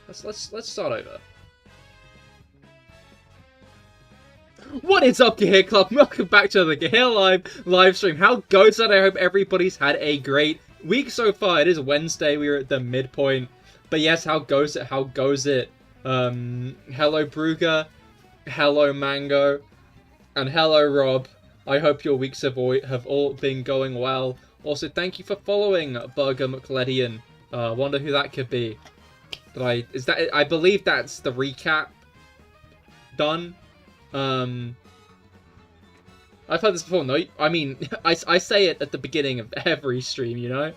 Let's start over. What is up, Cahir Club? Welcome back to the CahirLIVE live stream. How goes it? I hope everybody's had a great week so far. It is Wednesday. We're at the midpoint. But yes, how goes it? How goes it? Hello, Brugger. Hello, Mango. And hello, Rob. I hope your weeks have all been going well. Also, thank you for following Burger McLedian. Wonder who that could be. I believe that's the recap done. I've heard this before. No, I mean, I say it at the beginning of every stream. You know,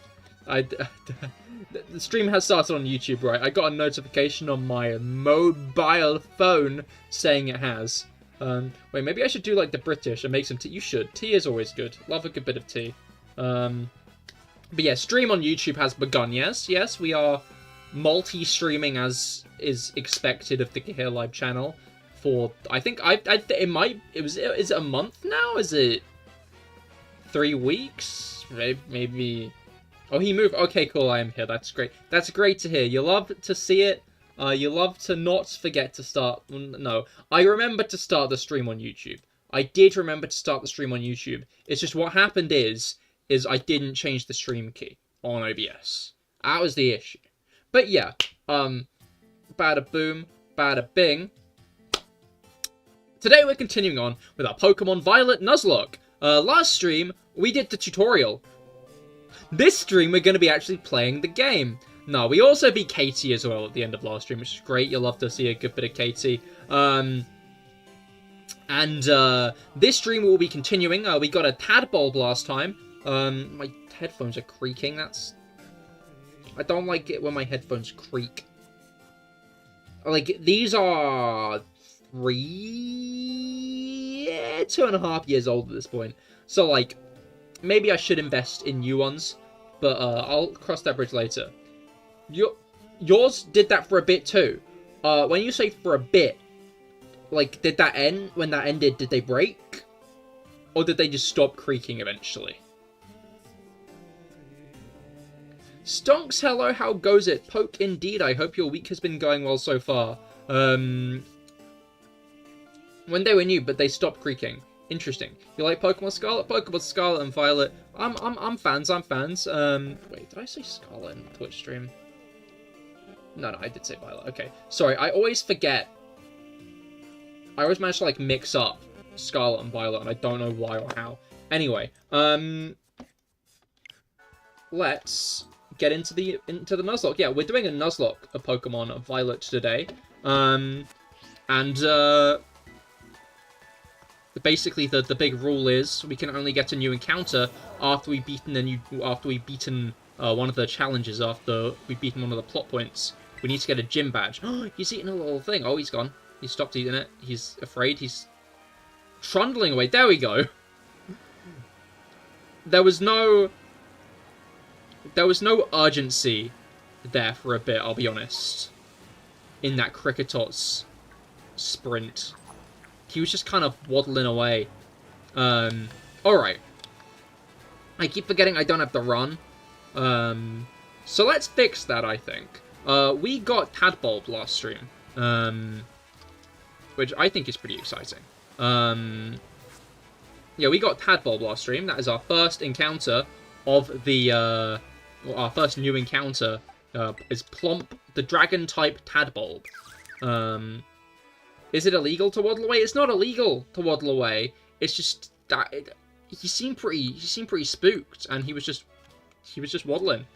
the stream has started on YouTube, right? I got a notification on my mobile phone saying it has. Wait, maybe I should do like the British and make some tea. You should. Tea is always good. Love a good bit of tea. But yeah, stream on YouTube has begun. Yes, we are multi-streaming as is expected of the CahirLIVE channel. For I think is it a month now? Is it 3 weeks? Maybe. Oh, he moved. Okay, cool. I am here. That's great. That's great to hear. You love to see it. You love to not forget to start. No, I remember to start the stream on YouTube. I did remember to start the stream on YouTube. It's just what happened is I didn't change the stream key on OBS. That was the issue. But yeah, bada boom, bada bing. Today we're continuing on with our Pokemon Violet Nuzlocke. Last stream, we did the tutorial. This stream, we're going to be actually playing the game. No, we also beat Katie as well at the end of last stream, which is great. You'll love to see a good bit of Katie. This stream will be continuing. We got a Tadbulb last time. My headphones are creaking. I don't like it when my headphones creak. Like, these are 2.5 years old at this point. So, like, maybe I should invest in new ones. But I'll cross that bridge later. Yours did that for a bit too. When you say for a bit, like, did that end? When that ended, did they break? Or did they just stop creaking eventually? Stonks, hello, how goes it? Poke, indeed, I hope your week has been going well so far. When they were new, but they stopped creaking. Interesting. You like Pokemon Scarlet? Pokemon Scarlet and Violet. I'm fans. Wait, did I say Scarlet in the Twitch stream? No, I did say Violet. Okay. Sorry, I always forget. I always manage to, like, mix up Scarlet and Violet, and I don't know why or how. Anyway, let's get into the Nuzlocke. Yeah, we're doing a Nuzlocke of Pokemon Violet today. Basically, the big rule is we can only get a new encounter after we've beaten one of the challenges, after we've beaten one of the plot points. We need to get a gym badge. He's eating a little thing. Oh, he's gone. He stopped eating it. He's afraid. He's trundling away. There we go. There was no urgency there for a bit, I'll be honest, in that Cricketot's sprint. He was just kind of waddling away. Alright. I keep forgetting I don't have the run. So let's fix that, I think. We got Tadbulb last stream. Which I think is pretty exciting. Yeah, we got Tadbulb last stream. That is our first encounter of the, our first new encounter, is Plump, the Dragon-type Tadbulb. Is it illegal to waddle away? It's not illegal to waddle away. It's just that he seemed pretty spooked, and he was just waddling.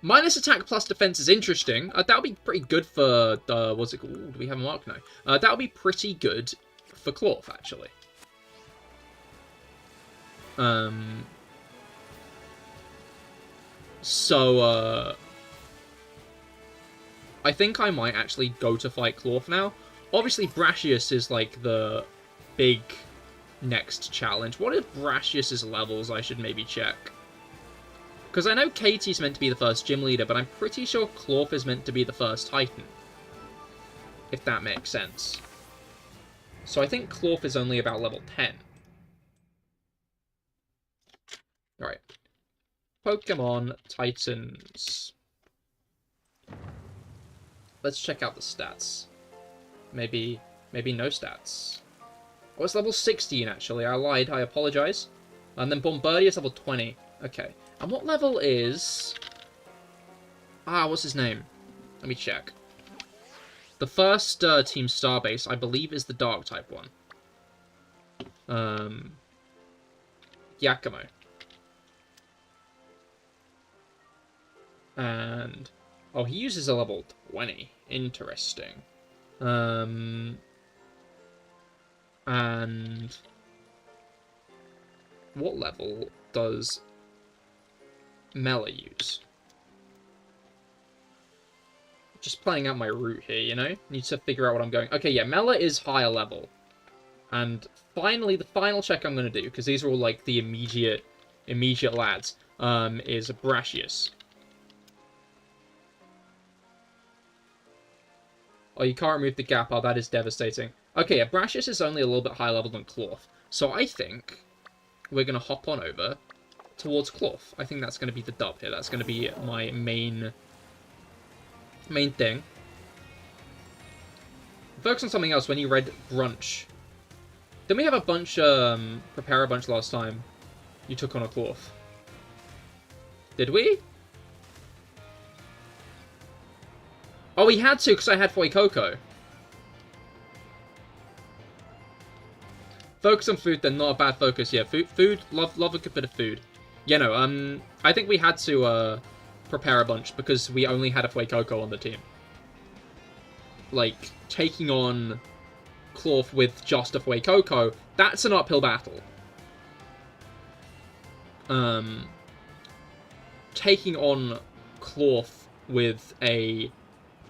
Minus attack plus defense is interesting. That would be pretty good for what's it called? Ooh, do we have a mark now? That would be pretty good for Clorf, actually. So I think I might actually go to fight Clorf now. Obviously, Brashius is, like, the big next challenge. What are Brashius's levels? I should maybe check. Because I know Katie's meant to be the first gym leader, but I'm pretty sure Clorf is meant to be the first Titan. If that makes sense. So I think Clorf is only about level 10. Alright. Pokemon Titans. Let's check out the stats. Maybe no stats. Oh, it's level 16, actually. I lied. I apologize. And then Bombardier is level 20. Okay. And what level is... what's his name? Let me check. The first Team Starbase, I believe, is the Dark-type one. Yakumo. And... oh, he uses a level 20. Interesting. And... what level does Mela use? Just planning out my route here, you know? Need to figure out what I'm going... okay, yeah, Mela is higher level. And finally, the final check I'm going to do, because these are all, like, the immediate lads, is Brashius. Oh, you can't remove the gap. Oh, that is devastating. Okay, yeah, Brashius is only a little bit higher level than Cloth. So I think we're going to hop on over towards Cloth. I think that's going to be the dub here. That's going to be my main thing. Focus on something else when you read Brunch. Didn't we have a bunch, prepare a bunch last time? You took on a Cloth. Did we? Oh, we had to, because I had Foy Coco. Focus on food, then not a bad focus. Yeah, food, love a good bit of food. Yeah, no, I think we had to, prepare a bunch, because we only had a Foy Coco on the team. Like, taking on Cloth with just a Foy Coco, that's an uphill battle. Taking on Cloth with a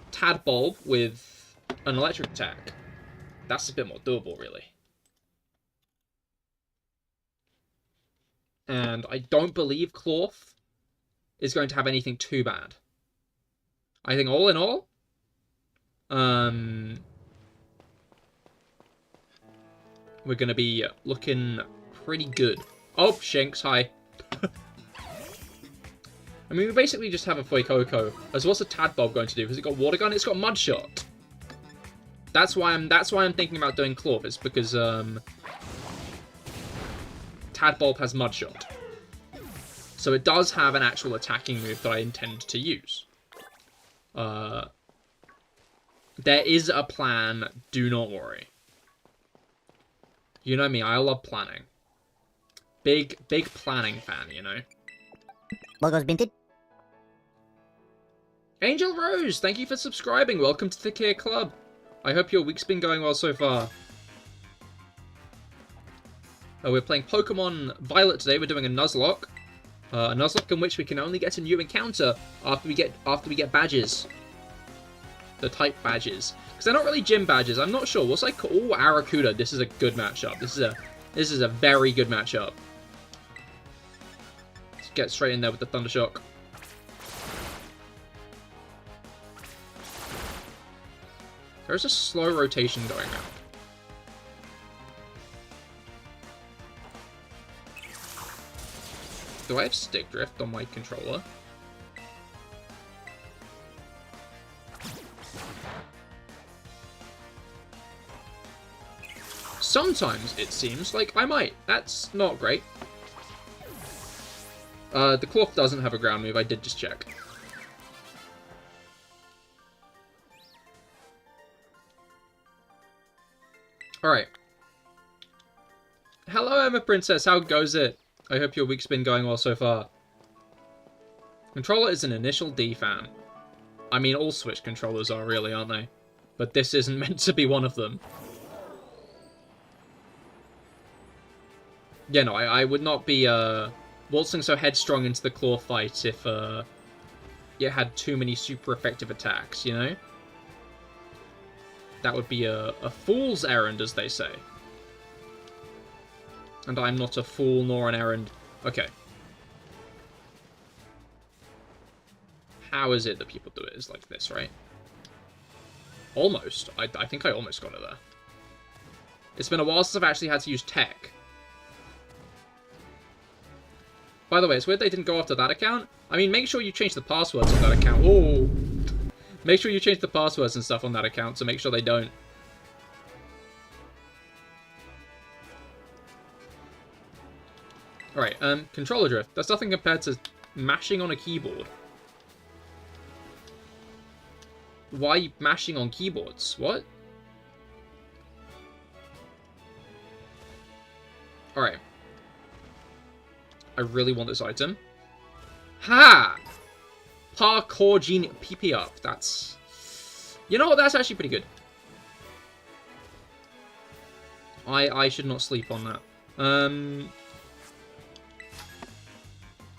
Tadbulb with an electric attack, that's a bit more doable, really. And I don't believe Cloth is going to have anything too bad. I think all in all, we're going to be looking pretty good. Oh, Shanks, hi. I mean, we basically just have a Foy Coco. So what's a Tadbulb going to do? Has it got Water Gun? It's got Mud Shot. That's why I'm thinking about doing Cloth, is because Tadbulb has Mud Shot. So it does have an actual attacking move that I intend to use. There is a plan, do not worry. You know me, I love planning. Big planning fan, you know? Logos Binted. Angel Rose, thank you for subscribing. Welcome to the Cahir Club. I hope your week's been going well so far. We're playing Pokemon Violet today. We're doing a Nuzlocke. A Nuzlocke in which we can only get a new encounter after we get badges. The type badges. Because they're not really gym badges. I'm not sure. What's like... oh, Aracuda. This is a good matchup. This is a very good matchup. Let's get straight in there with the Thundershock. There's a slow rotation going on. Do I have stick drift on my controller? Sometimes it seems like I might. That's not great. The Cloth doesn't have a ground move. I did just check. Alright. Hello, Emma Princess. How goes it? I hope your week's been going well so far. Controller is an initial D fan. I mean, all Switch controllers are really, aren't they? But this isn't meant to be one of them. Yeah, no, I would not be waltzing so headstrong into the claw fight if you had too many super effective attacks, you know? That would be a fool's errand, as they say. And I'm not a fool nor an errand. Okay. How is it that people do it? Is like this, right? Almost. I think I almost got it there. It's been a while since I've actually had to use tech. By the way, it's weird they didn't go after that account. I mean, make sure you change the passwords of that account. Oh, Make sure you change the passwords and stuff on that account to make sure they don't. Alright, controller drift. That's nothing compared to mashing on a keyboard. Why mashing on keyboards? What? Alright. I really want this item. Ha! Parkour genie PP up. That's... You know what? That's actually pretty good. I should not sleep on that.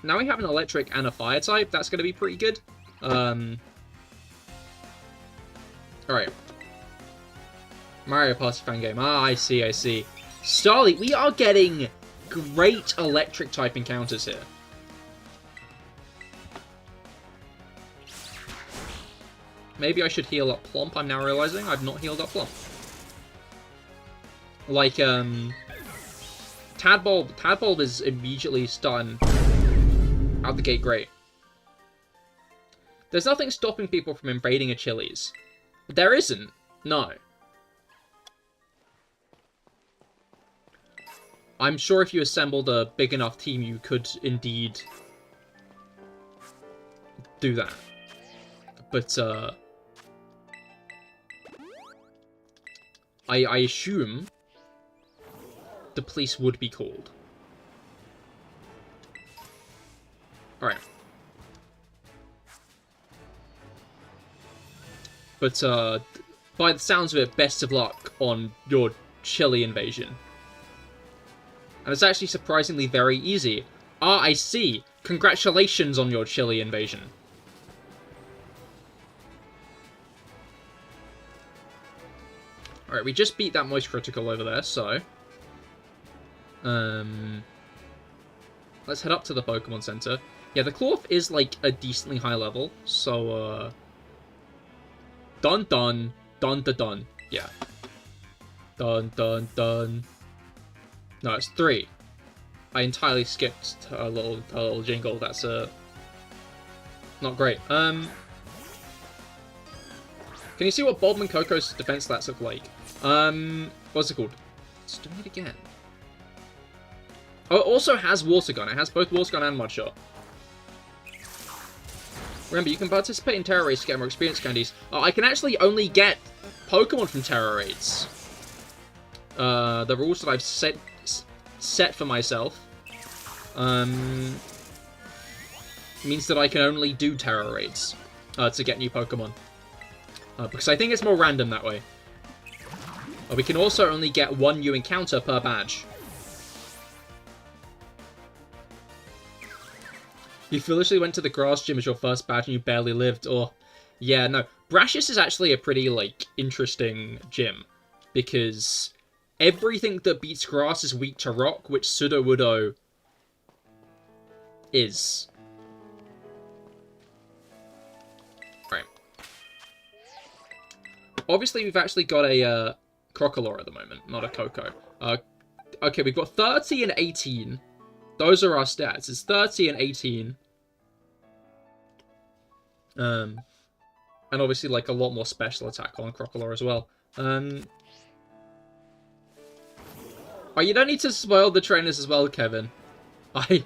Now we have an electric and a fire type. That's going to be pretty good. Alright. Mario Party fan game. Ah, I see, I see. Starly, we are getting great electric type encounters here. Maybe I should heal up Plump, I'm now realizing. I've not healed up Plump. Like, Tadbulb is immediately starting out the gate great. There's nothing stopping people from invading a Chili's. There isn't. No. I'm sure if you assembled a big enough team, you could indeed do that. But, I assume the police would be called. Alright. But, by the sounds of it, best of luck on your Chile invasion. And it's actually surprisingly very easy. Ah, I see. Congratulations on your Chile invasion. Alright, we just beat that Moist Critical over there, so... let's head up to the Pokemon Center. Yeah, the Cloth is, like, a decently high level, so, Dun dun, dun dun dun. Yeah. Dun dun dun. No, it's 3. I entirely skipped a little jingle. That's not great. Can you see what Bulbman Coco's defense stats look like? What's it called? Let's do it again. Oh, it also has Water Gun. It has both Water Gun and Mud Shot. Remember, you can participate in Terror Raids to get more experience candies. I can actually only get Pokemon from Terror Raids. The rules that I've set for myself means that I can only do Terror Raids to get new Pokemon. Because I think it's more random that way. We can also only get 1 new encounter per badge. You foolishly went to the grass gym as your first badge and you barely lived, or... Yeah, no. Brashus is actually a pretty, like, interesting gym. Because everything that beats grass is weak to rock, which Sudowoodo is. Right. Obviously, we've actually got a Crocodile at the moment, not a Coco. Okay, we've got 30 and 18. Those are our stats. It's 30 and 18. And obviously, like, a lot more special attack on Crocodile as well. Oh, you don't need to spoil the trainers as well, Kevin. I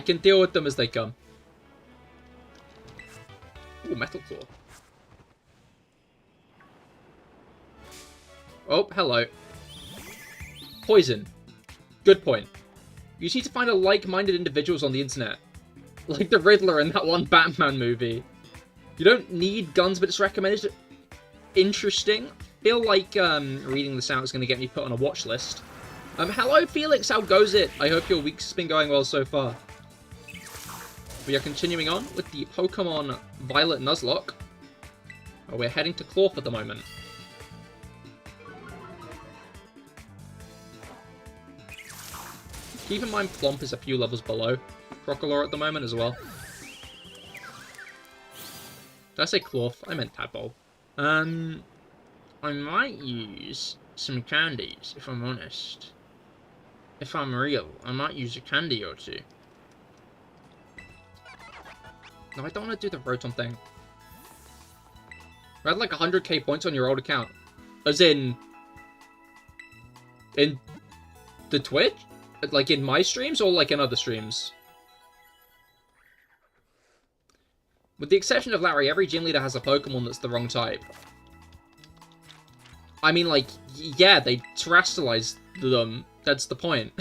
can deal with them as they come. Ooh, Metal Claw. Oh, hello. Poison. Good point. You just need to find a like-minded individuals on the internet. Like the Riddler in that one Batman movie. You don't need guns, but it's recommended. Interesting. Feel like reading this out is going to get me put on a watch list. Hello, Felix. How goes it? I hope your week's been going well so far. We are continuing on with the Pokemon Violet Nuzlocke. Oh, we're heading to Cloth at the moment. Keep in mind, Plump is a few levels below Crocodile at the moment as well. Did I say Cloth? I meant Tadpole. I might use some candies, if I'm honest. If I'm real, I might use a candy or two. No, I don't want to do the Rotom thing. I had like 100k points on your old account. As in the Twitch? Like in my streams or like in other streams? With the exception of Larry, every gym leader has a Pokemon that's the wrong type. I mean, like, yeah, they terrestrialize them. That's the point.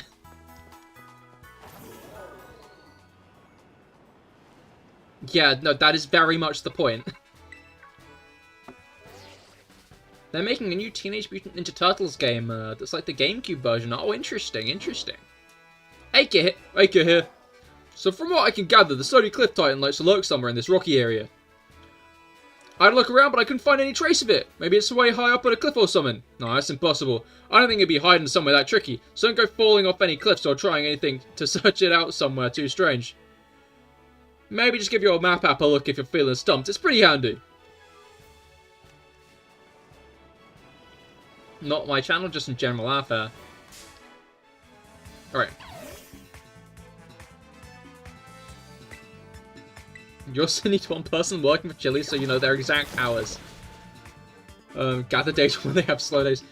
Yeah, no, that is very much the point. They're making a new Teenage Mutant Ninja Turtles game that's like the GameCube version. Oh, interesting, interesting. Hey, Cahir. So from what I can gather, the Stony Cliff Titan likes to lurk somewhere in this rocky area. I had a look around, but I couldn't find any trace of it. Maybe it's way high up on a cliff or something. No, that's impossible. I don't think it'd be hiding somewhere that tricky, so don't go falling off any cliffs or trying anything to search it out somewhere too strange. Maybe just give your map app a look if you're feeling stumped. It's pretty handy. Not my channel, just in general airfare. Alright. You also need one person working for Chili so you know their exact hours. Gather data when they have slow days.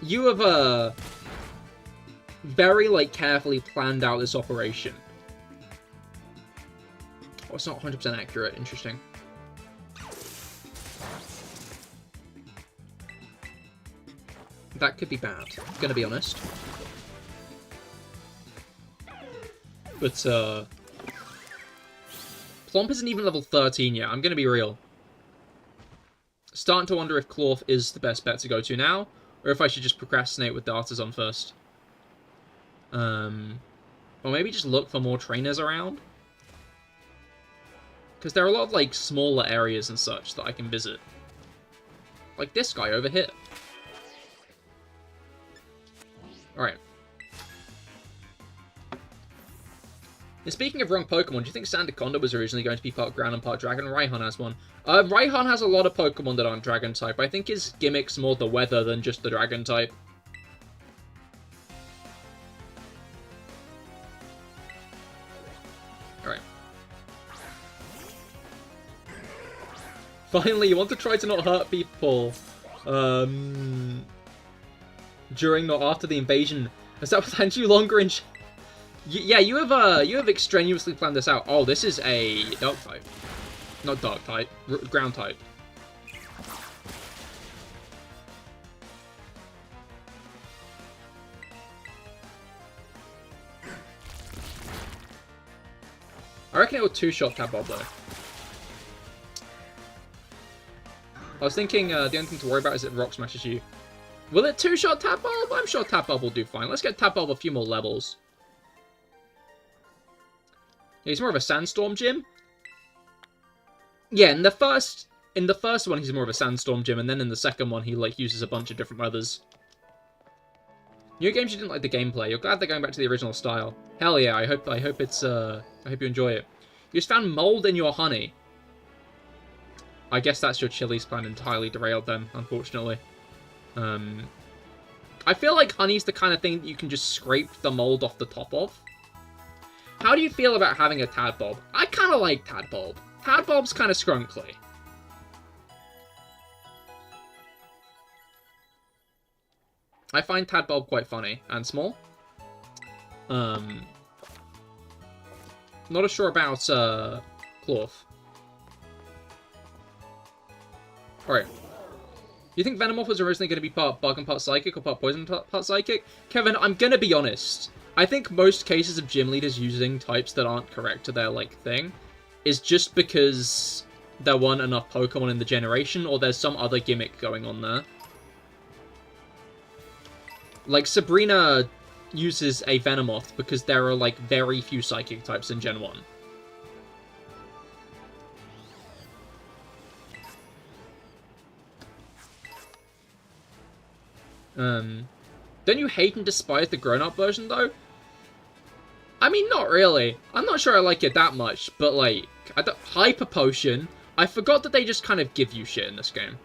You have, very, like, carefully planned out this operation. Oh, it's not 100% accurate. Interesting. That could be bad, I'm gonna be honest. But, Plump isn't even level 13 yet, I'm gonna be real. Starting to wonder if Clorf is the best bet to go to now, or if I should just procrastinate with Darters on first. Or maybe just look for more trainers around? Because there are a lot of, like, smaller areas and such that I can visit. Like this guy over here. Alright. And speaking of wrong Pokemon, do you think Sandaconda was originally going to be part ground and part dragon? Raihan has one. Raihan has a lot of Pokemon that aren't dragon type. I think his gimmick's more the weather than just the dragon type. Alright. Finally, you want to try to not hurt people. During, not after the invasion. Has that planned you longer in... Yeah, you have extraneously planned this out. Oh, this is a dark type. Not dark type, ground type. I reckon it will two-shot Tadbulb though. I was thinking the only thing to worry about is it Rock Smashes you. Will it two-shot Tadbulb? I'm sure Tadbulb will do fine. Let's get Tadbulb a few more levels. Yeah, he's more of a Sandstorm gym. Yeah, in the first one he's more of a Sandstorm gym, and then in the second one he like uses a bunch of different weathers. New games you didn't like the gameplay. You're glad they're going back to the original style. Hell yeah! I hope you enjoy it. You just found mold in your honey. I guess that's your Chili's plan entirely derailed then, unfortunately. I feel like honey's the kind of thing that you can just scrape the mold off the top of. How do you feel about having a Tadbulb? I kind of like Tadbulb. Tadbulb's kind of scrunkly. I find Tadbulb quite funny and small. Not as sure about Clorf. Alright. You think Venomoth was originally going to be part Bug and part Psychic, or part Poison part Psychic? Kevin, I'm going to be honest. I think most cases of gym leaders using types that aren't correct to their, like, thing is just because there weren't enough Pokemon in the generation, or there's some other gimmick going on there. Like, Sabrina uses a Venomoth because there are, like, very few Psychic types in Gen 1. Don't you hate and despise the grown-up version, though? I mean, not really. I'm not sure I like it that much, but, like, Hyper Potion, I forgot that they just kind of give you shit in this game.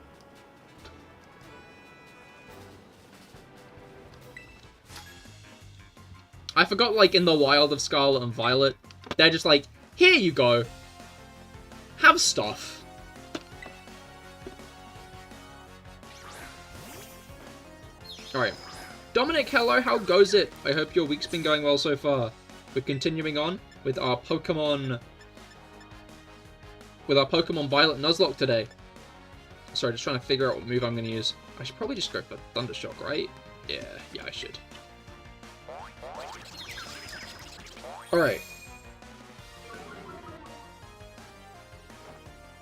I forgot, like, in the wild of Scarlet and Violet, they're just like, here you go. Have stuff. Alright. Dominic, hello, how goes it? I hope your week's been going well so far. We're continuing on with our Pokemon... Violet Nuzlocke today. Sorry, just trying to figure out what move I'm going to use. I should probably just go for Thundershock, right? Yeah, I should. Alright.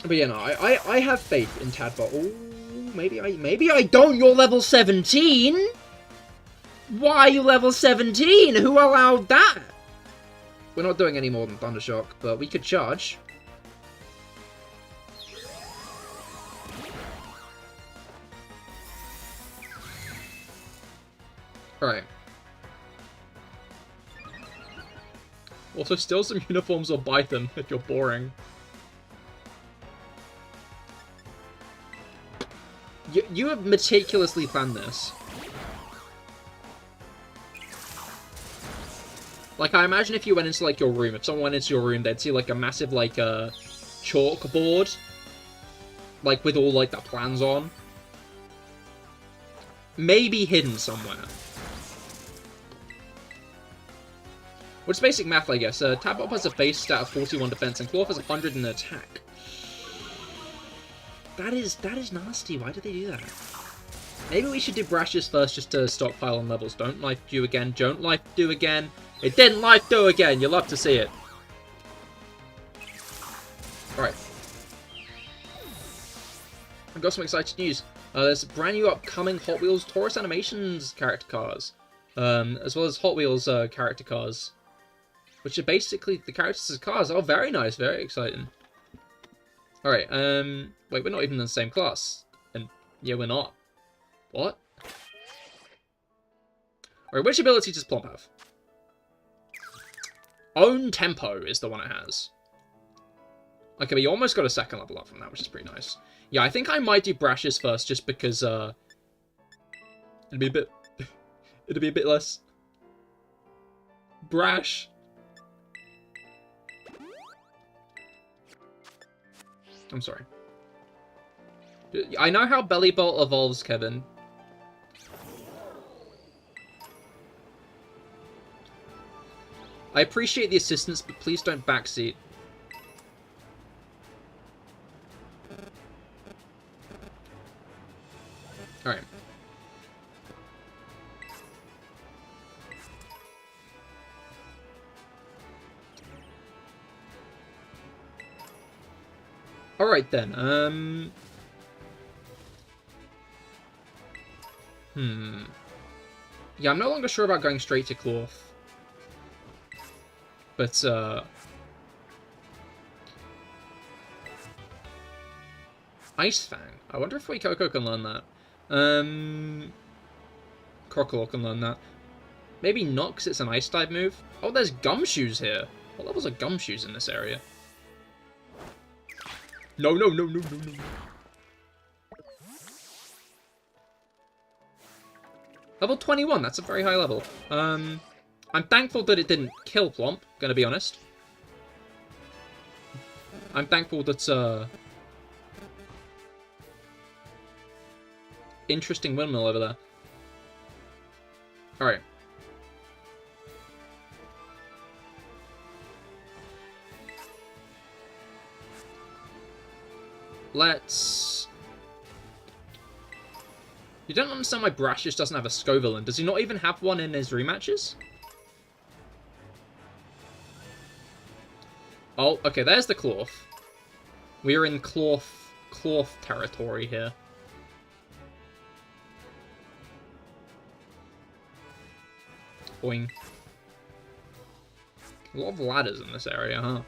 But yeah, no, I have faith in Tadbot. Ooh, maybe I don't. You're level 17? Why are you level 17? Who allowed that? We're not doing any more than Thundershock, but we could charge. Alright. Also, steal some uniforms or buy them if you're boring. You have meticulously planned this. Like, I imagine if you went into, like, your room, if someone went into your room, they'd see, like, a massive, like, chalkboard. Like, with all, like, the plans on. Maybe hidden somewhere. Which is basic math, I guess. Tadbot has a base stat of 41 defense, and Clorf has 100 in attack. That is nasty. Why did they do that? Maybe we should do Brashes first just to stockpile on levels. Don't life do again. Don't life do again. It didn't life do again. You'll love to see it. Alright. I've got some exciting news. There's brand new upcoming Hot Wheels Taurus Animations character cars. As well as Hot Wheels character cars. Which are basically the characters as cars. Oh, very nice. Very exciting. Alright, wait, we're not even in the same class. And, yeah, we're not. What? Alright, which ability does Plump have? Own Tempo is the one it has. Okay, but you almost got a second level up from that, which is pretty nice. Yeah, I think I might do Brashes first, just because, it'll be a bit... it'll be a bit less... brash. I'm sorry. I know how Belly Bolt evolves, Kevin. I appreciate the assistance, but please don't backseat. Alright. Alright then, yeah, I'm no longer sure about going straight to Clorf. But, Ice Fang. I wonder if Coco can learn that. Crocodile can learn that. Maybe not, because it's an Ice type move. Oh, there's Gumshoes here. What levels are Gumshoes in this area? No. Level 21, that's a very high level. I'm thankful that it didn't kill Plump, gonna be honest. I'm thankful that, interesting windmill over there. Alright. Let's... You don't understand why Brashish doesn't have a Scovillain. Does he not even have one in his rematches? Oh, okay, there's the Clorf. We're in Clorf territory here. Boing. A lot of ladders in this area, huh?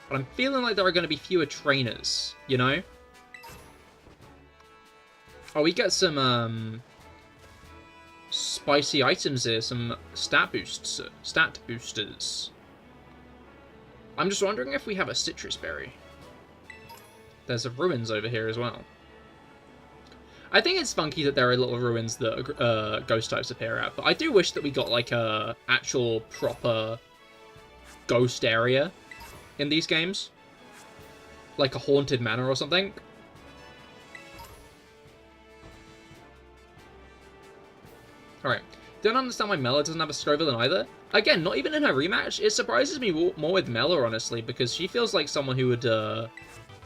But I'm feeling like there are going to be fewer trainers, you know? Oh, we get some, spicy items here, some stat boosters. I'm just wondering if we have a citrus berry. There's a ruins over here as well. I think it's funky that there are little ruins that ghost types appear at, but I do wish that we got, like, a actual proper ghost area in these games. Like a haunted manor or something. Alright. Don't understand why Mela doesn't have a Scovillain either. Again, not even in her rematch. It surprises me more with Mela, honestly, because she feels like someone who would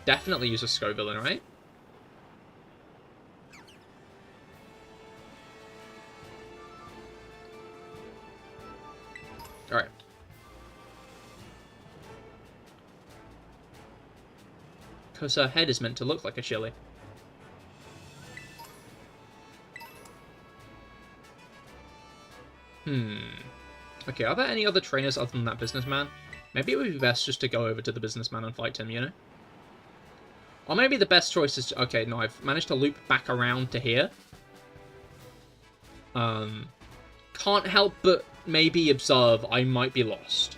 definitely use a Scovillain, right? Alright. Because her head is meant to look like a chili. Okay, are there any other trainers other than that businessman? Maybe it would be best just to go over to the businessman and fight him, you know? Or maybe the best choice is... Okay, no, I've managed to loop back around to here. Can't help but maybe observe I might be lost.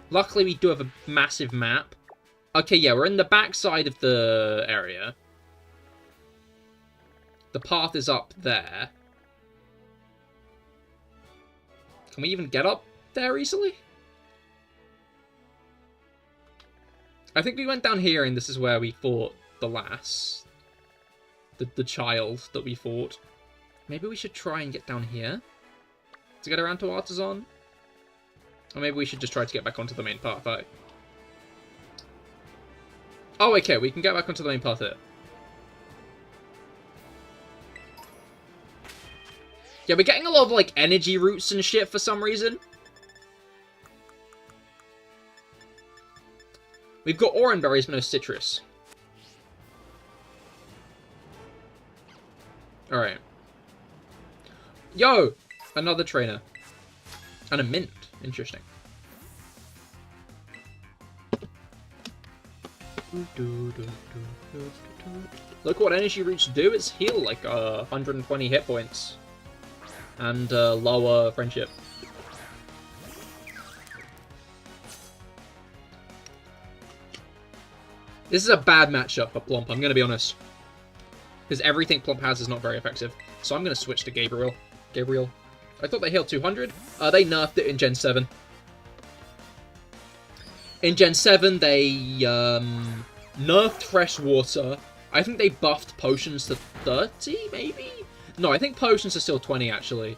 Luckily, we do have a massive map. Okay, yeah, we're in the backside of the area. The path is up there. Can we even get up there easily? I think we went down here and this is where we fought the lass. The child that we fought. Maybe we should try and get down here to get around to Artisan. Or maybe we should just try to get back onto the main path, right? Oh, okay, we can get back onto the main path here. Yeah, we're getting a lot of, like, energy roots and shit for some reason. We've got orange berries, but no citrus. Alright. Yo! Another trainer. And a mint. Interesting. Look what energy roots do. It's heal like 120 hit points. And lower friendship. This is a bad matchup for Plump, I'm going to be honest. Because everything Plump has is not very effective. So I'm going to switch to Gabriel. I thought they healed 200. They nerfed it in Gen 7. In Gen 7, they nerfed Fresh Water. I think they buffed Potions to 30, maybe? No, I think Potions are still 20, actually.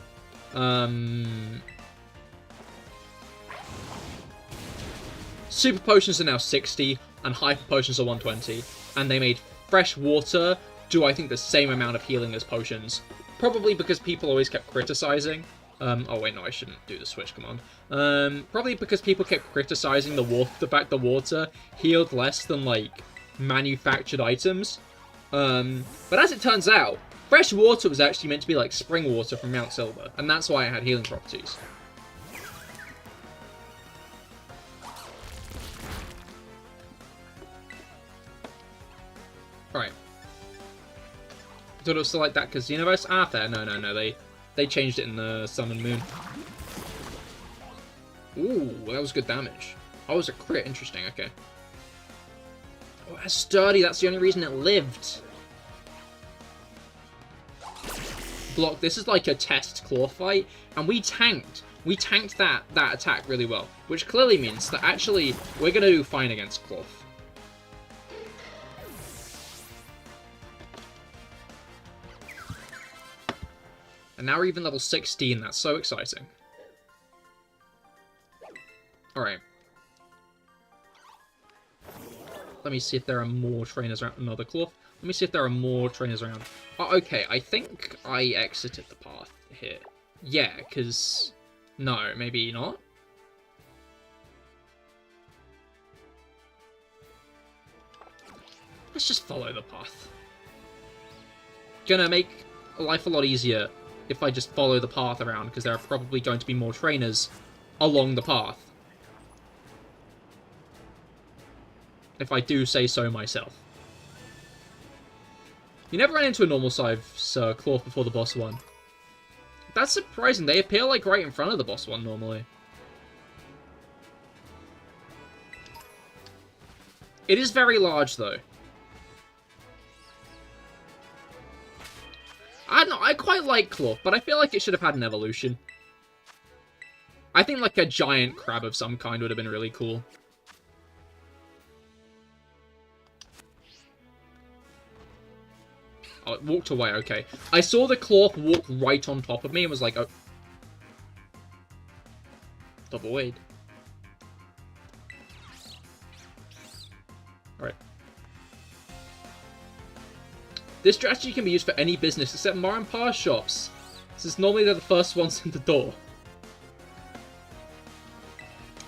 Super Potions are now 60, and Hyper Potions are 120. And they made Fresh Water do, I think, the same amount of healing as Potions. Probably because people always kept criticizing. Oh wait, no, I shouldn't do the switch command. Probably because people kept criticizing the fact the water healed less than, like, manufactured items. But as it turns out, Fresh Water was actually meant to be like spring water from Mount Silver, and that's why it had healing properties. Right. I thought it was still like that because Xenoverse? Ah, fair. No. They changed it in the Sun and Moon. Ooh, that was good damage. Oh, it was a crit. Interesting. Okay. Oh, that's sturdy. That's the only reason it lived. Block. This is like a test claw fight, and we tanked. We tanked that attack really well, which clearly means that actually we're gonna do fine against Cloth. And now we're even level 16. That's so exciting. All right. Let me see if there are more trainers around. Another Cloth. Let me see if there are more trainers around. Oh, okay, I think I exited the path here. Yeah, because... No, maybe not. Let's just follow the path. Gonna make life a lot easier if I just follow the path around, because there are probably going to be more trainers along the path. If I do say so myself. You never ran into a normal size Cloth before the boss one. That's surprising. They appear like right in front of the boss one normally. It is very large though. I don't know, I quite like Cloth, but I feel like it should have had an evolution. I think like a giant crab of some kind would have been really cool. Oh, it walked away, okay. I saw the cloth walk right on top of me and was like, oh. Avoid. Alright. This strategy can be used for any business except Mar and Pa shops, since normally they're the first ones in the door.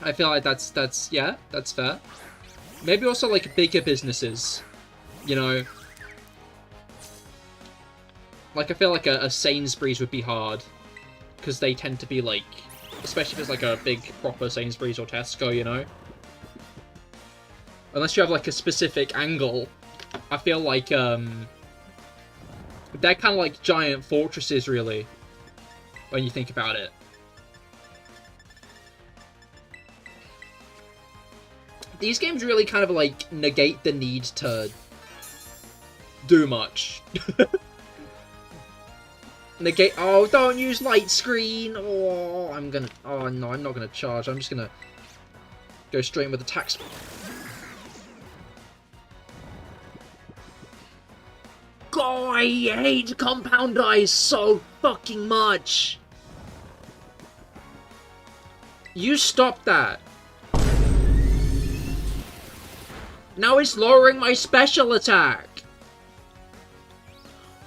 I feel like that's yeah, that's fair. Maybe also like bigger businesses, you know. Like I feel like a Sainsbury's would be hard, because they tend to be like, especially if it's like a big proper Sainsbury's or Tesco, you know. Unless you have like a specific angle, I feel like they're kind of like giant fortresses, really, when you think about it. These games really kind of like negate the need to do much. Negate. Oh, don't use light screen. Oh, I'm gonna. Oh no, I'm not gonna charge. I'm just gonna go straight in with attacks. God, I hate compound eyes so fucking much. You stop that. Now it's lowering my special attack.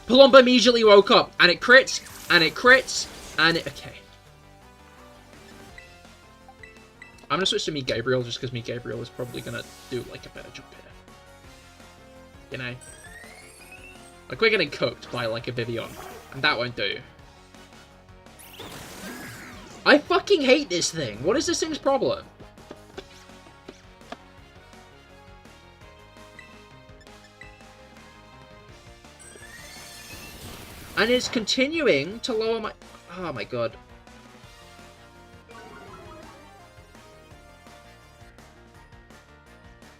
Palumba immediately woke up, and it crits, and it crits, and it... Okay. I'm gonna switch to me Gabriel, just because me Gabriel is probably gonna do, like, a better job here. You know? Like, we're getting cooked by, like, a Vivian, and that won't do. I fucking hate this thing. What is this thing's problem? And it's continuing to lower my... Oh my god.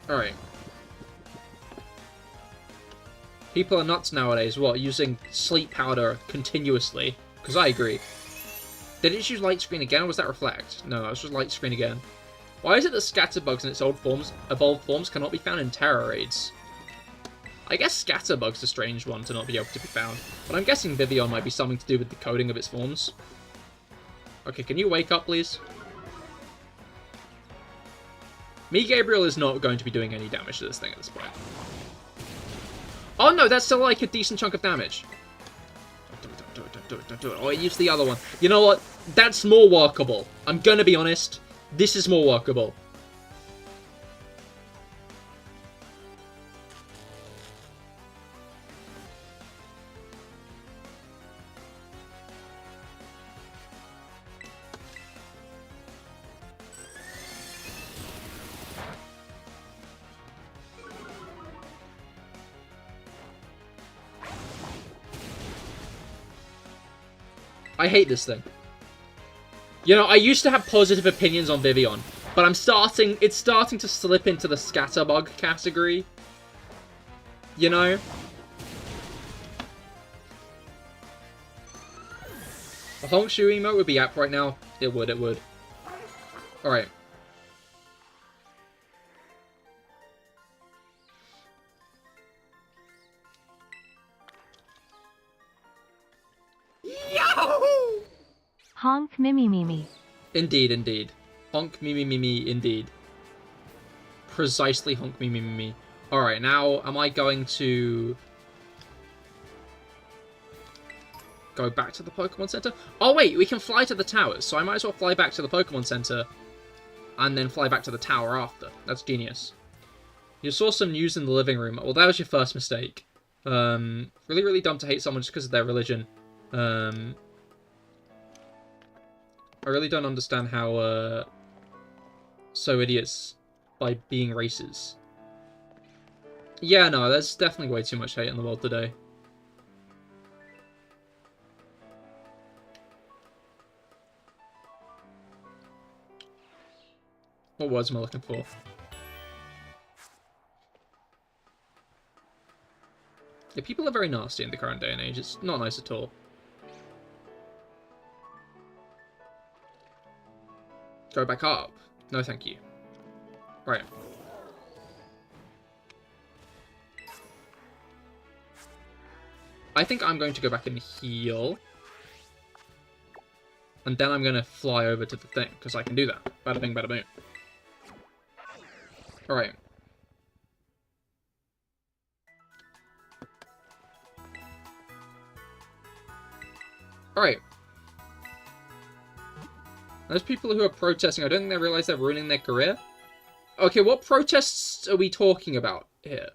Alright. People are nuts nowadays, what, using sleep powder continuously? Because I agree. Did it use light screen again, or was that reflect? No, it was just light screen again. Why is it that scatterbugs in its evolved forms cannot be found in terror raids? I guess Scatterbug's a strange one to not be able to be found, but I'm guessing Vivian might be something to do with the coding of its forms. Okay, can you wake up, please? Me Gabriel is not going to be doing any damage to this thing at this point. Oh no, that's still like a decent chunk of damage. Don't do it. Oh, I used the other one. You know what? That's more workable. I'm gonna be honest. This is more workable. I hate this thing. You know, I used to have positive opinions on Vivian, but it's starting to slip into the scatterbug category. You know? A honk shoe emote would be apt right now. It would. Alright. Yahoo! Honk mimi mimi. Indeed. Honk mimi indeed. Precisely honk mimi. Alright, now am I going to go back to the Pokemon Center? Oh wait, we can fly to the towers, so I might as well fly back to the Pokemon Center and then fly back to the tower after. That's genius. You saw some news in the living room. Well, that was your first mistake. Really dumb to hate someone just because of their religion. I really don't understand how, so idiots by being races. Yeah, no, there's definitely way too much hate in the world today. What words am I looking for? Yeah, people are very nasty in the current day and age. It's not nice at all. Go back up. No, thank you. Right. I think I'm going to go back and heal. And then I'm going to fly over to the thing, because I can do that. Bada bing, bada boom. Alright. Alright. Those people who are protesting, I don't think they realize they're ruining their career. Okay, what protests are we talking about here?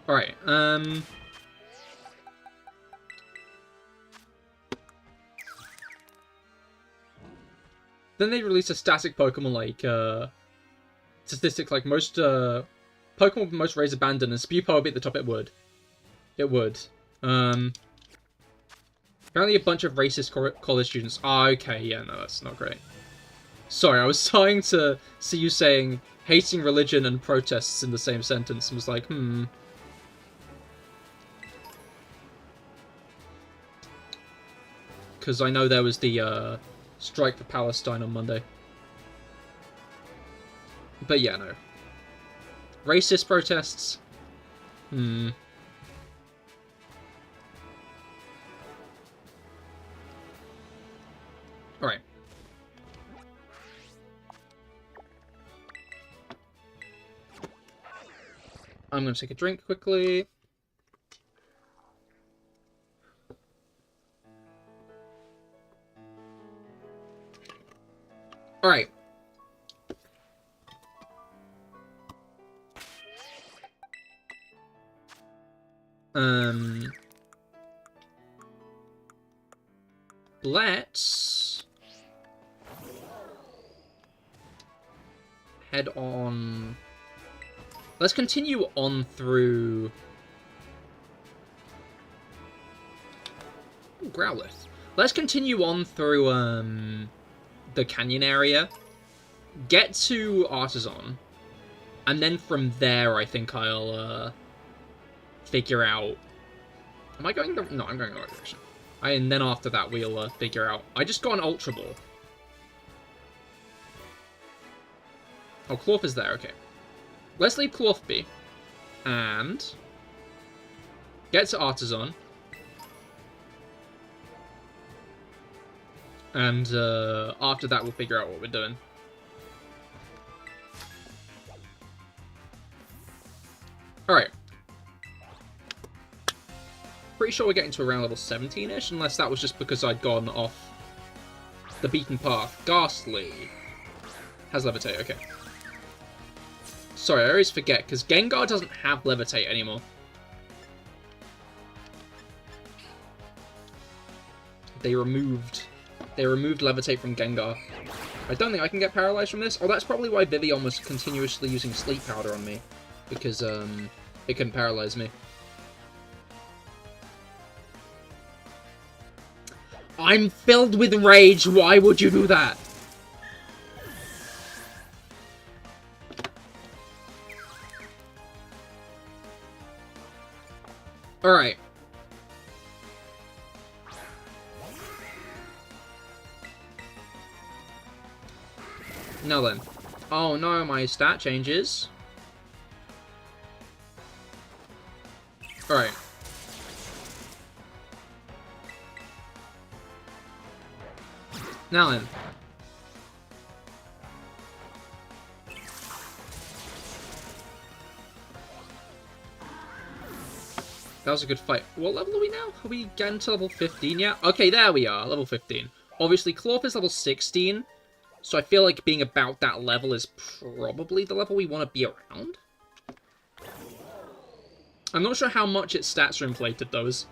Alright, then they released a static Pokemon, like, statistic, like, most, Pokemon with most raids abandoned, and Spewpower would be at the top, it would. It would. Apparently a bunch of racist college students. Ah, okay, yeah, no, that's not great. Sorry, I was trying to see you saying hating religion and protests in the same sentence, and was like, Because I know there was the, strike for Palestine on Monday. But yeah, no. Racist protests? Alright. I'm going to take a drink quickly. Alright. Let's head on. Let's continue on through. Ooh, Growlithe. Let's continue on through the canyon area. Get to Artisan, and then from there, I think I'll figure out. Am I going the? No, I'm going the right direction. And then after that, we'll figure out. I just got an Ultra Ball. Oh, Clorf is there. Okay. Let's leave Clorf be. And get to Artisan. And after that, we'll figure out what we're doing. Alright. Pretty sure we're getting to around level 17-ish, unless that was just because I'd gone off the beaten path. Ghastly has Levitate, okay. Sorry, I always forget, because Gengar doesn't have Levitate anymore. They removed Levitate from Gengar. I don't think I can get paralyzed from this. Oh, that's probably why Vivian was continuously using Sleep Powder on me, because it couldn't paralyze me. I'm filled with rage. Why would you do that? Alright. Now then. Oh no, my stat changes. Alright. Now then. That was a good fight. What level are we now? Are we getting to level 15 yet? Okay, there we are, level 15. Obviously, Clorf is level 16, so I feel like being about that level is probably the level we want to be around. I'm not sure how much its stats are inflated, though, is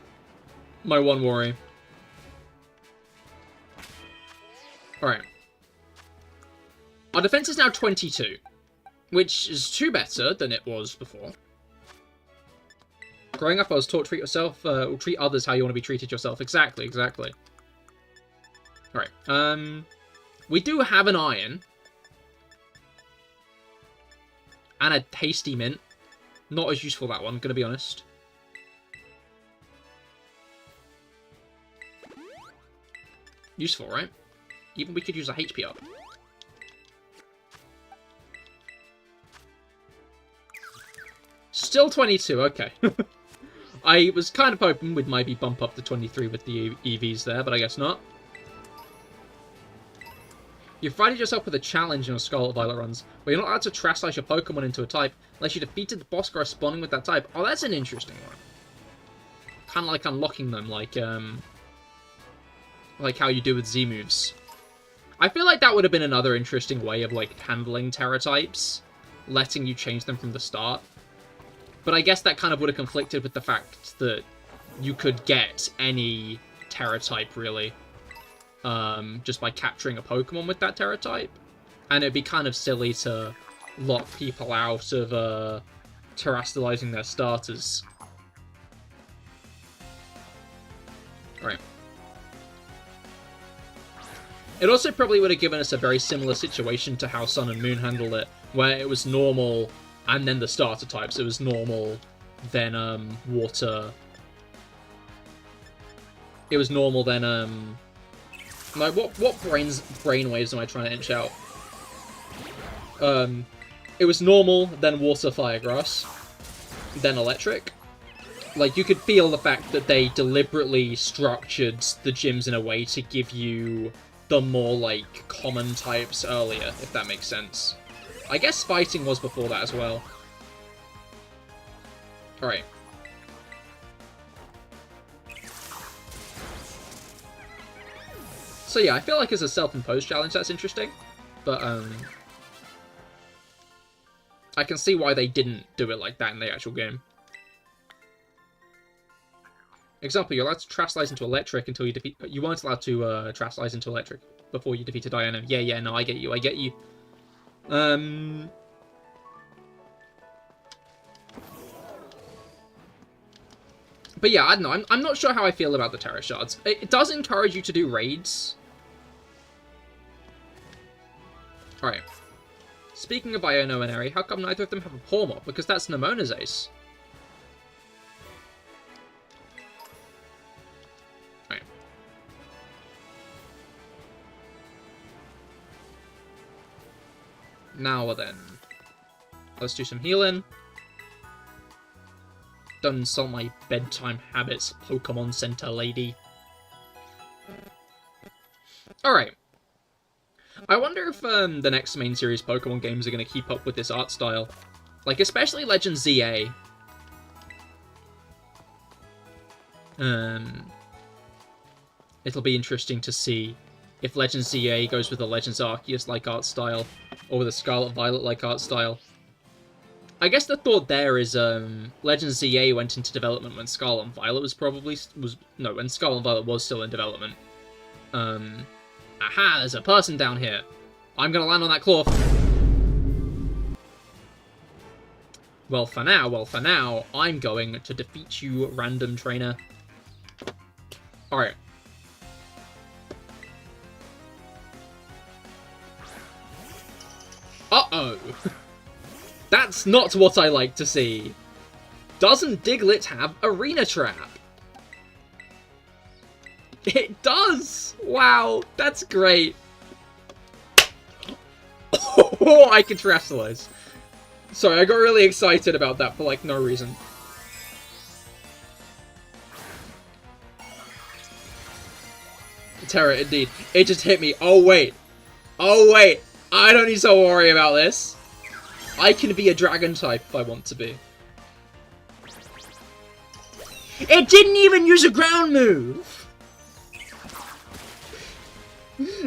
my one worry. Alright. Our defense is now 22, which is 2 better than it was before. Growing up, I was taught treat yourself, or treat others how you want to be treated yourself. Exactly, exactly. Alright, we do have an iron. And a hasty mint. Not as useful, that one, gonna be honest. Useful, right? Even we could use a HP up. Still 22, okay. I was kind of hoping we'd maybe bump up to 23 with the EVs there, but I guess not. You've provided yourself with a challenge in your Scarlet Violet runs, where you're not allowed to trash-slice your Pokemon into a type unless you defeated the boss corresponding with that type. Oh, that's an interesting one. Kind of like unlocking them, like how you do with Z-moves. I feel like that would have been another interesting way of, like, handling Terra types, letting you change them from the start. But I guess that kind of would have conflicted with the fact that you could get any Terra type, really, just by capturing a Pokemon with that Terra type. And it'd be kind of silly to lock people out of terrestrializing their starters. Right. It also probably would have given us a very similar situation to how Sun and Moon handled it, where it was normal, and then the starter types. It was normal, then water. It was normal, then like what brain waves am I trying to inch out? It was normal, then water, fire, grass, then electric. Like, you could feel the fact that they deliberately structured the gyms in a way to give you the more, like, common types earlier, if that makes sense. I guess fighting was before that as well. Alright. So yeah, I feel like as a self-imposed challenge, that's interesting. But, I can see why they didn't do it like that in the actual game. Example, you're allowed to trash-slice into electric until you defeat... You weren't allowed to trash-slice into electric before you defeated Diana. Yeah, no, I get you. But yeah, I don't know. I'm not sure how I feel about the Terra Shards. It does encourage you to do raids. Alright. Speaking of Iono and Eri, how come neither of them have a Pawmot? Because that's Nemona's ace. Alright. Now then. Let's do some healing. Don't insult my bedtime habits, Pokemon Center lady. Alright. I wonder if the next main series Pokemon games are going to keep up with this art style. Like, especially Legend ZA. It'll be interesting to see if Legend ZA goes with the Legends Arceus-like art style, or with a Scarlet Violet-like art style. I guess the thought there is, Legends ZA went into development when Scarlet and Violet when Scarlet and Violet was still in development. Aha, there's a person down here. I'm gonna land on that claw. Well, for now, I'm going to defeat you, random trainer. Alright. Uh-oh. That's not what I like to see. Doesn't Diglett have Arena Trap? It does! Wow, that's great. Oh, I can terrestrialize. Sorry, I got really excited about that for, like, no reason. Terra, indeed. It just hit me. Oh, wait. I don't need to worry about this. I can be a dragon type if I want to be. It didn't even use a ground move!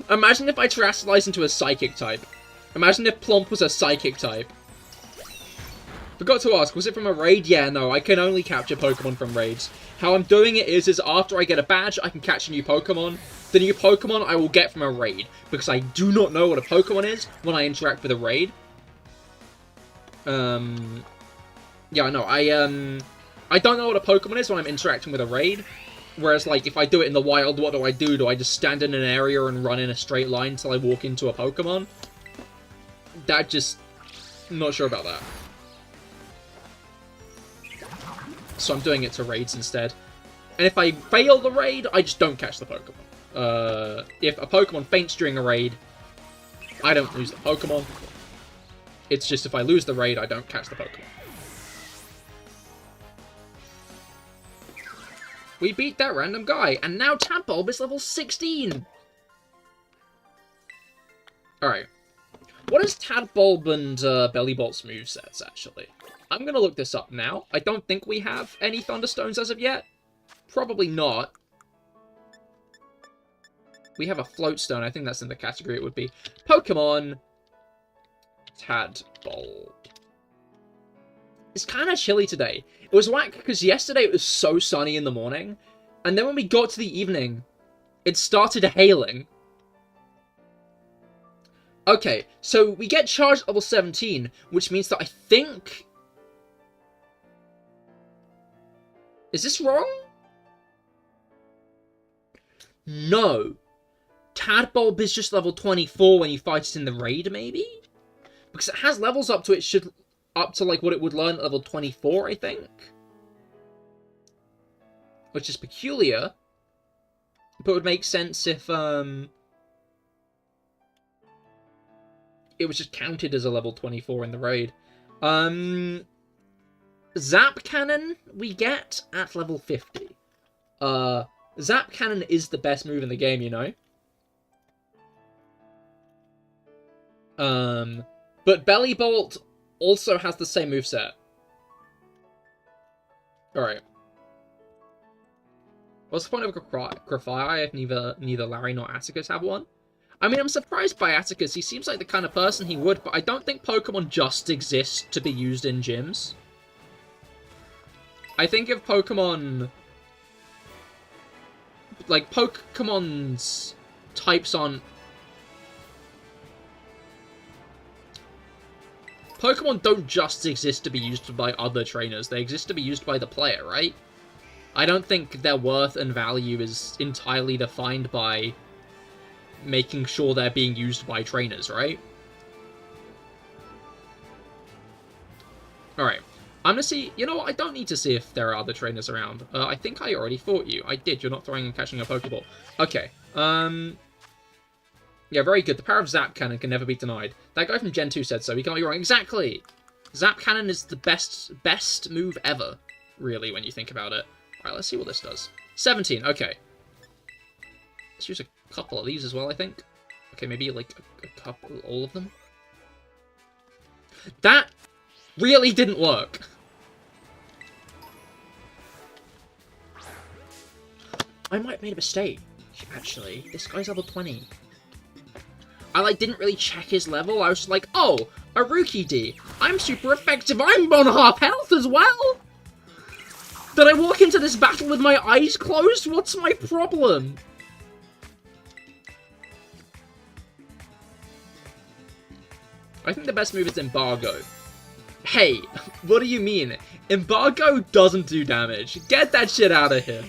Imagine if I terrestrialized into a psychic type. Imagine if Plump was a psychic type. Forgot to ask, was it from a raid? Yeah, no, I can only capture Pokemon from raids. How I'm doing it is after I get a badge, I can catch a new Pokemon. The new Pokemon I will get from a raid, because I do not know what a Pokemon is when I interact with a raid. Yeah, no, I don't know what a Pokemon is when I'm interacting with a raid. Whereas, like, if I do it in the wild, what do I do? Do I just stand in an area and run in a straight line until I walk into a Pokemon? That just... not sure about that. So I'm doing it to raids instead. And if I fail the raid, I just don't catch the Pokemon. if a Pokemon faints during a raid, I don't lose the Pokemon. It's just if I lose the raid, I don't catch the Pokemon. We beat that random guy, and now Tadbulb is level 16! Alright. What is Tadbulb and Bellybolt's movesets, actually? I'm gonna look this up now. I don't think we have any Thunderstones as of yet. Probably not. We have a Floatstone. I think that's in the category it would be. Pokemon Tadbulb. It's kind of chilly today. It was whack because yesterday it was so sunny in the morning, and then when we got to the evening, it started hailing. Okay, so we get charged at level 17, which means that I think... Is this wrong? No. Tadbulb is just level 24 when you fight it in the raid, maybe? Because it has levels up to it, should up to like what it would learn at level 24, I think. Which is peculiar. But would make sense if it was just counted as a level 24 in the raid. Zap Cannon we get at level 50. Zap Cannon is the best move in the game, you know? But Bellybolt also has the same moveset. Alright. What's the point of Grafai if neither Larry nor Atticus have one? I mean, I'm surprised by Atticus. He seems like the kind of person he would, but I don't think Pokemon just exist to be used in gyms. I think if Pokemon... Like, Pokemon's types on... Pokemon don't just exist to be used by other trainers. They exist to be used by the player, right? I don't think their worth and value is entirely defined by making sure they're being used by trainers, right? Alright. I'm gonna see... You know what? I don't need to see if there are other trainers around. I think I already fought you. I did. You're not throwing and catching a Pokeball. Okay. Yeah, very good. The power of Zap Cannon can never be denied. That guy from Gen 2 said so. He can't be wrong. Exactly! Zap Cannon is the best move ever, really, when you think about it. Alright, let's see what this does. 17, okay. Let's use a couple of these as well, I think. Okay, maybe like a couple, all of them. That really didn't work. I might have made a mistake, actually. This guy's level 20. I, like, didn't really check his level. I was just like, oh, a Rookie D. I'm super effective. I'm on half health as well. Did I walk into this battle with my eyes closed? What's my problem? I think the best move is Embargo. Hey, what do you mean? Embargo doesn't do damage. Get that shit out of here.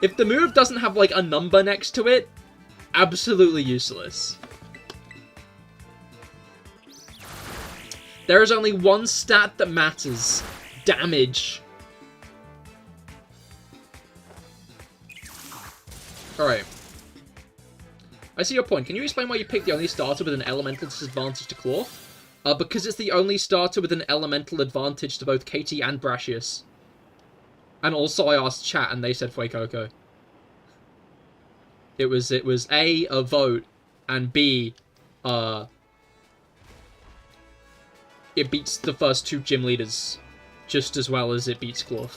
If the move doesn't have, like, a number next to it, absolutely useless. There is only one stat that matters. Damage. Alright. I see your point. Can you explain why you picked the only starter with an elemental disadvantage to Claw? Because it's the only starter with an elemental advantage to both Katie and Brashius. And also I asked chat and they said Fuecoco. It was A, a vote, and B, it beats the first two gym leaders just as well as it beats Claw.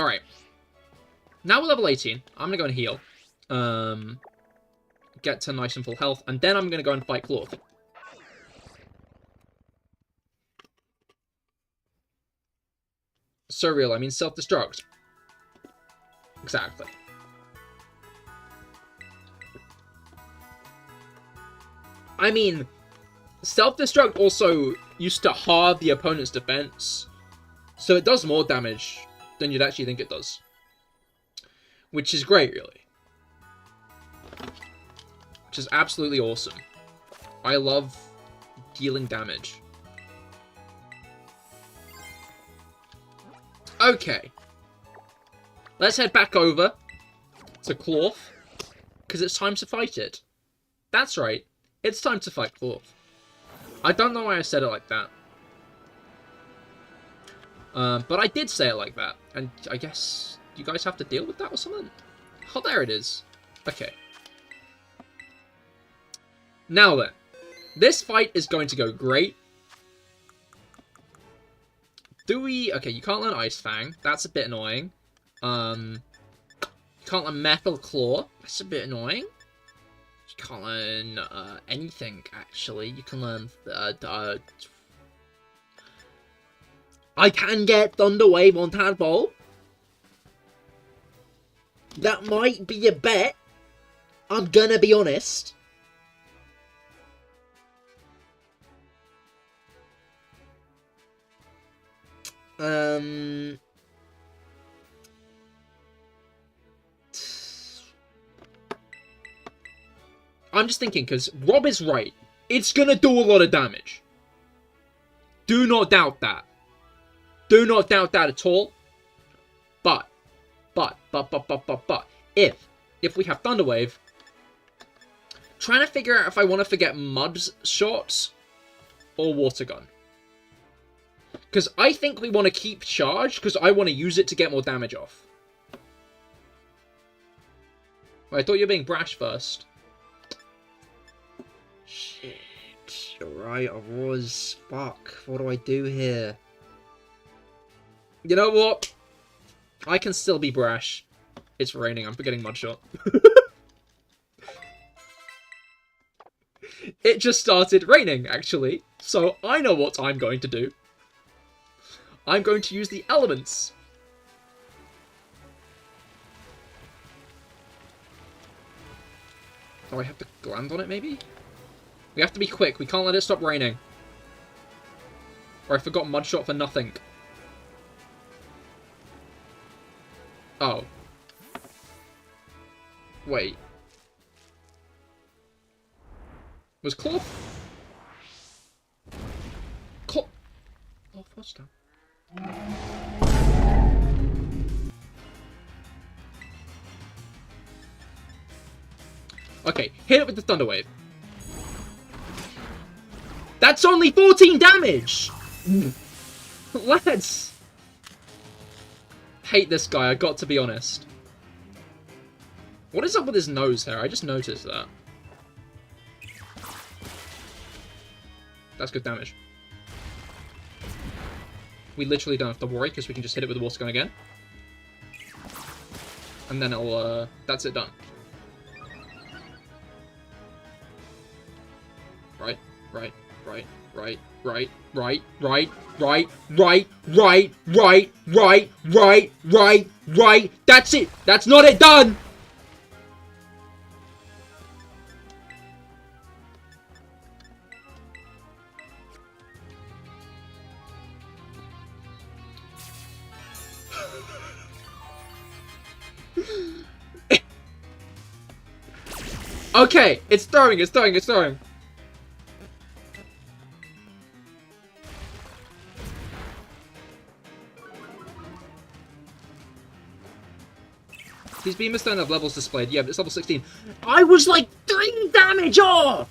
Alright. Now we're level 18. I'm gonna go and heal. Get to nice and full health, and then I'm gonna go and fight Claw. Surreal, I mean self-destruct. Exactly. I mean, self-destruct also used to halve the opponent's defense, so it does more damage than you'd actually think it does. Which is great, really. Which is absolutely awesome. I love dealing damage. Okay. Let's head back over to Cloth, because it's time to fight it. That's right. It's time to fight Cloth. I don't know why I said it like that. But I did say it like that. And I guess you guys have to deal with that or something? Oh, there it is. Okay. Now then. This fight is going to go great. Do we... Okay, you can't learn Ice Fang. That's a bit annoying. You can't learn Metal Claw. That's a bit annoying. You can't learn anything, actually. You can learn... I can get Thunder Wave on Tadpole. That might be a bet. I'm gonna be honest. I'm just thinking, because Rob is right. It's gonna do a lot of damage. Do not doubt that. Do not doubt that at all. But, if we have Thunder Wave, trying to figure out if I want to forget Mud's shots or Water Gun. Because I think we want to keep Charge, because I want to use it to get more damage off. I thought you were being brash first. Shit. You're right, I was. Fuck. What do I do here? You know what? I can still be brash. It's raining, I'm forgetting Mud Shot. It just started raining, actually. So I know what I'm going to do. I'm going to use the elements. Oh, I have to land on it, maybe? We have to be quick. We can't let it stop raining. Or I forgot Mud Shot for nothing. Oh. Wait. Was Claw... Claw... Oh, what's that? Okay, hit it with the Thunder Wave. That's only 14 damage! Lads! Hate this guy, I got to be honest. What is up with his nose hair? I just noticed that. That's good damage. We literally don't have to worry, because we can just hit it with the Water Gun again. And then it'll, that's it done. Right, right, right, right, right, right, right, right, right, right, right, right, right, right, right. That's it! That's not it done! Okay, it's throwing, it's throwing, it's throwing. These beamers don't have levels displayed. Yeah, but it's level 16. I was like 3 damage off!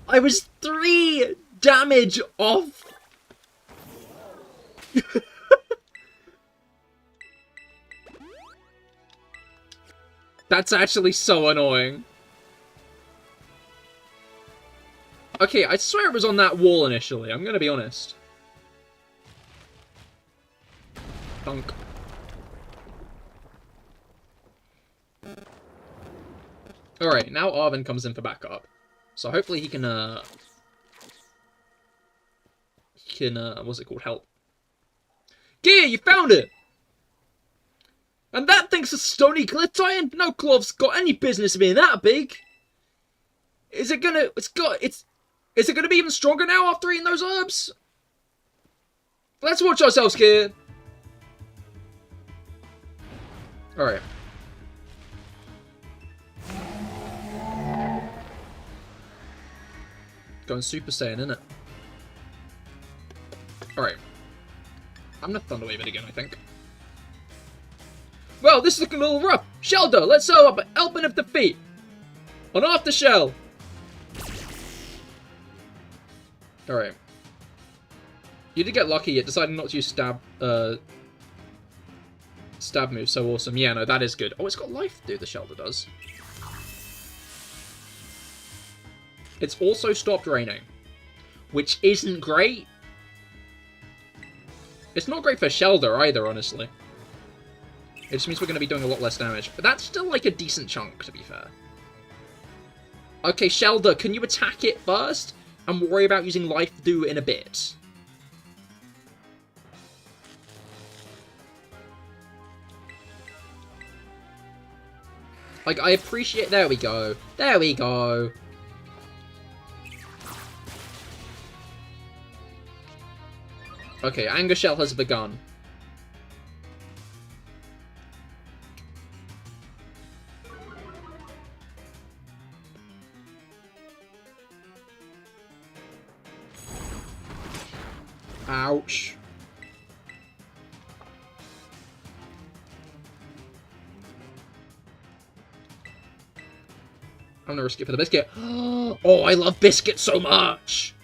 I was 3 damage off! That's actually so annoying. Okay, I swear it was on that wall initially. I'm gonna be honest. Dunk. Alright, now Arvin comes in for backup. So hopefully he can, what's it called? Help. Gear, you found it! And that thing's a stony cliff giant? No Cloth's got any business being that big. Is it gonna, is it gonna be even stronger now after eating those herbs? Let's watch ourselves, kid. Alright. Going Super Saiyan, innit? Alright. I'm gonna Thunder Wave it again, I think. Well, this is looking a little rough. Shelter, let's sew up an element of defeat. On off the shell. Alright. You did get lucky at deciding not to use stab move. So awesome. Yeah, no, that is good. Oh, it's got life to do, the Shelter does. It's also stopped raining, which isn't great. It's not great for Shelter either, honestly. It just means we're going to be doing a lot less damage. But that's still like a decent chunk, to be fair. Okay, Shelter, can you attack it first? And worry about using life to do in a bit. Like, I appreciate... There we go. There we go. Okay, Anger Shell has begun. Ouch. I'm gonna risk it for the biscuit. Oh, I love biscuit so much!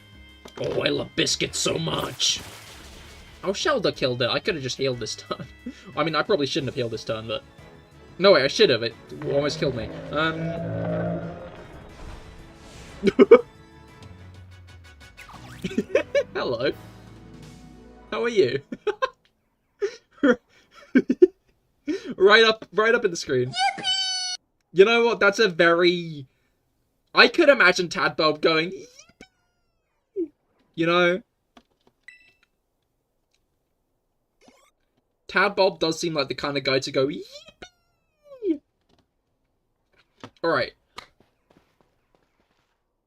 Oh, I love biscuit so much! Oh, Shelter killed it. I could have just healed this turn. I mean, I probably shouldn't have healed this turn, but... No, wait, I should have. It almost killed me. Hello. How are you? right up in the screen. Yippee! You know what? That's a very... I could imagine Tadbulb going... Yippee! You know? Tadbulb does seem like the kind of guy to go... Yippee! Alright.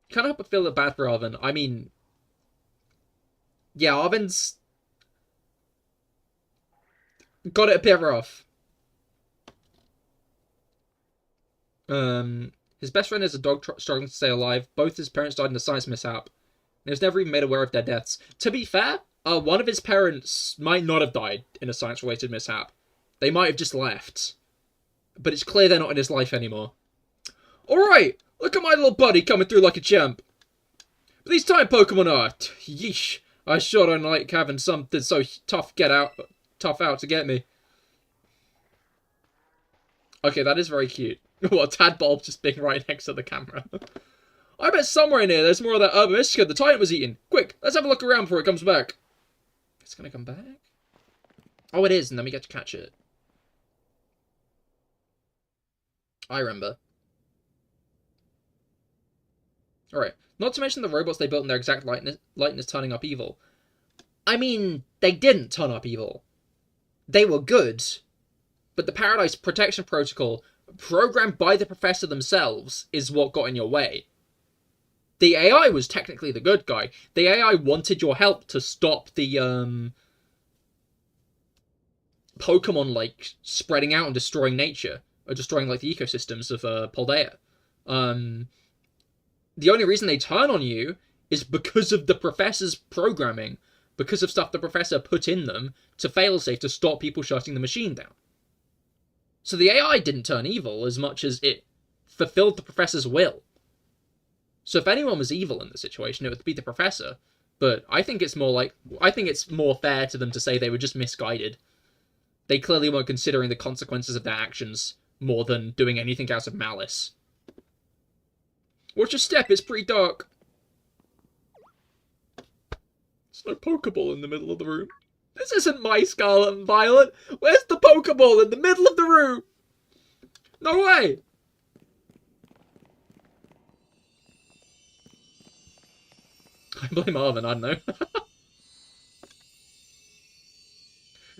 Can't help but feel bad for Arvin. I mean... Yeah, Arvin's... got it a bit rough. His best friend is a dog struggling to stay alive. Both his parents died in a science mishap. And he was never even made aware of their deaths. To be fair, one of his parents might not have died in a science-related mishap. They might have just left. But it's clear they're not in his life anymore. Alright, look at my little buddy coming through like a champ. But these time Pokemon are... Yeesh. I sure don't like having something so tough out to get me. Okay, that is very cute. What, Tadbulb just being right next to the camera. I bet somewhere in here there's more of that herba mystica the Titan was eating. Quick, let's have a look around before it comes back. It's gonna come back? Oh, it is, and then we get to catch it. I remember. Alright, not to mention the robots they built in their exact likeness turning up evil. I mean, they didn't turn up evil. They were good. But the Paradise Protection Protocol, programmed by the Professor themselves, is what got in your way. The AI was technically the good guy. The AI wanted your help to stop the, Pokemon, like, spreading out and destroying nature. Or destroying, like, the ecosystems of, Paldea. The only reason they turn on you is because of the Professor's programming. Because of stuff the Professor put in them to failsafe to stop people shutting the machine down. So the AI didn't turn evil as much as it fulfilled the Professor's will. So if anyone was evil in the situation, it would be the Professor. But I think it's more fair to them to say they were just misguided. They clearly weren't considering the consequences of their actions more than doing anything out of malice. Watch your step, it's pretty dark. There's no Pokeball in the middle of the room. This isn't my Scarlet and Violet. Where's the Pokeball in the middle of the room? No way! I blame Arvin, I don't know.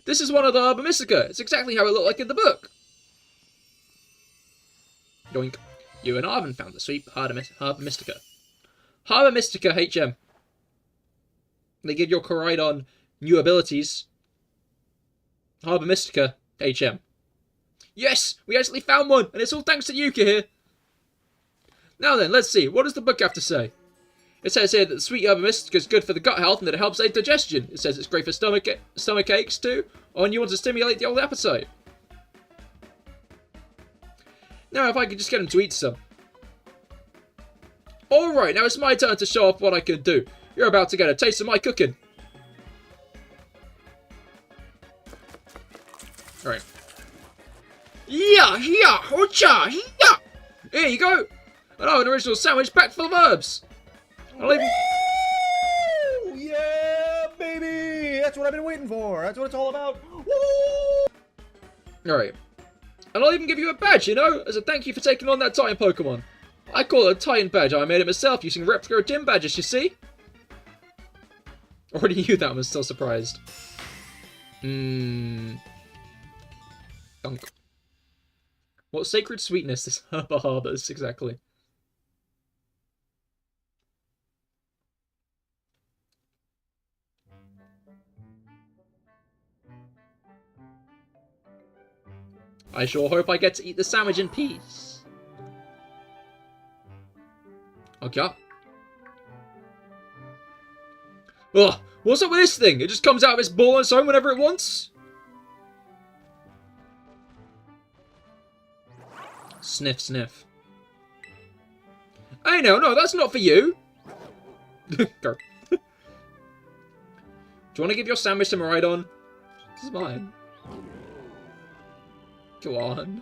This is one of the Herba Mystica. It's exactly how it looked like in the book. Yoink. You and Arvin found the sweet Herba Mystica. Herba Mystica HM. They give your Koraidon new abilities. Herba Mystica HM. Yes! We actually found one! And it's all thanks to you, Cahir! Now then, let's see. What does the book have to say? It says here that the sweet herb mist is good for the gut health and that it helps aid digestion. It says it's great for stomach aches too, or you want to stimulate the old appetite. Now if I could just get him to eat some. Alright, now it's my turn to show off what I can do. You're about to get a taste of my cooking. Alright. Yeah, hocha, yeah. Here you go. And I have an original sandwich packed full of herbs. I'll even... Woo! Yeah, baby! That's what I've been waiting for. That's what it's all about. Woo! Alright. And I'll even give you a badge, you know, as a thank you for taking on that Titan Pokemon. I call it a Titan badge. I made it myself using replica gym badges, you see? Already knew that, I'm still surprised. Dunk. What sacred sweetness this herb harbors, exactly. I sure hope I get to eat the sandwich in peace. Okay. Ugh, what's up with this thing? It just comes out of its ball on its own whenever it wants? Sniff, sniff. Hey, no, that's not for you. Go. Do you want to give your sandwich to Miraidon? This is mine. Go on.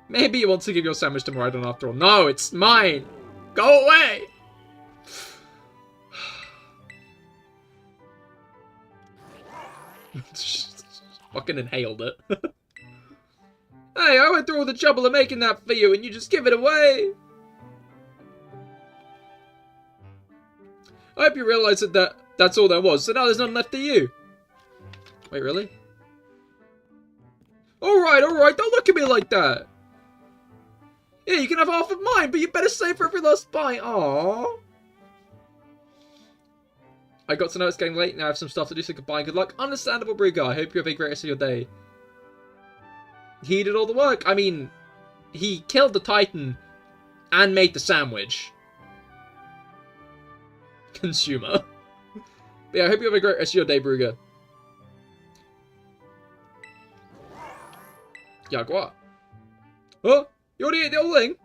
Maybe you want to give your sandwich to Miraidon after all. No, it's mine! Go away! Fucking inhaled it. Hey, I went through all the trouble of making that for you and you just give it away! I hope you realise that's all there was, so now there's none left of you. Wait, really? Alright, don't look at me like that! Yeah, you can have half of mine, but you better save for every last bite. Aww. I got to know it's getting late, now I have some stuff to do, so goodbye and good luck. Understandable, Brugger. I hope you have a great rest of your day. He did all the work. I mean, he killed the Titan and made the sandwich. Consumer. But yeah, I hope you have a great rest of your day, Brugger. Jaguar. Oh, you already ate the whole thing?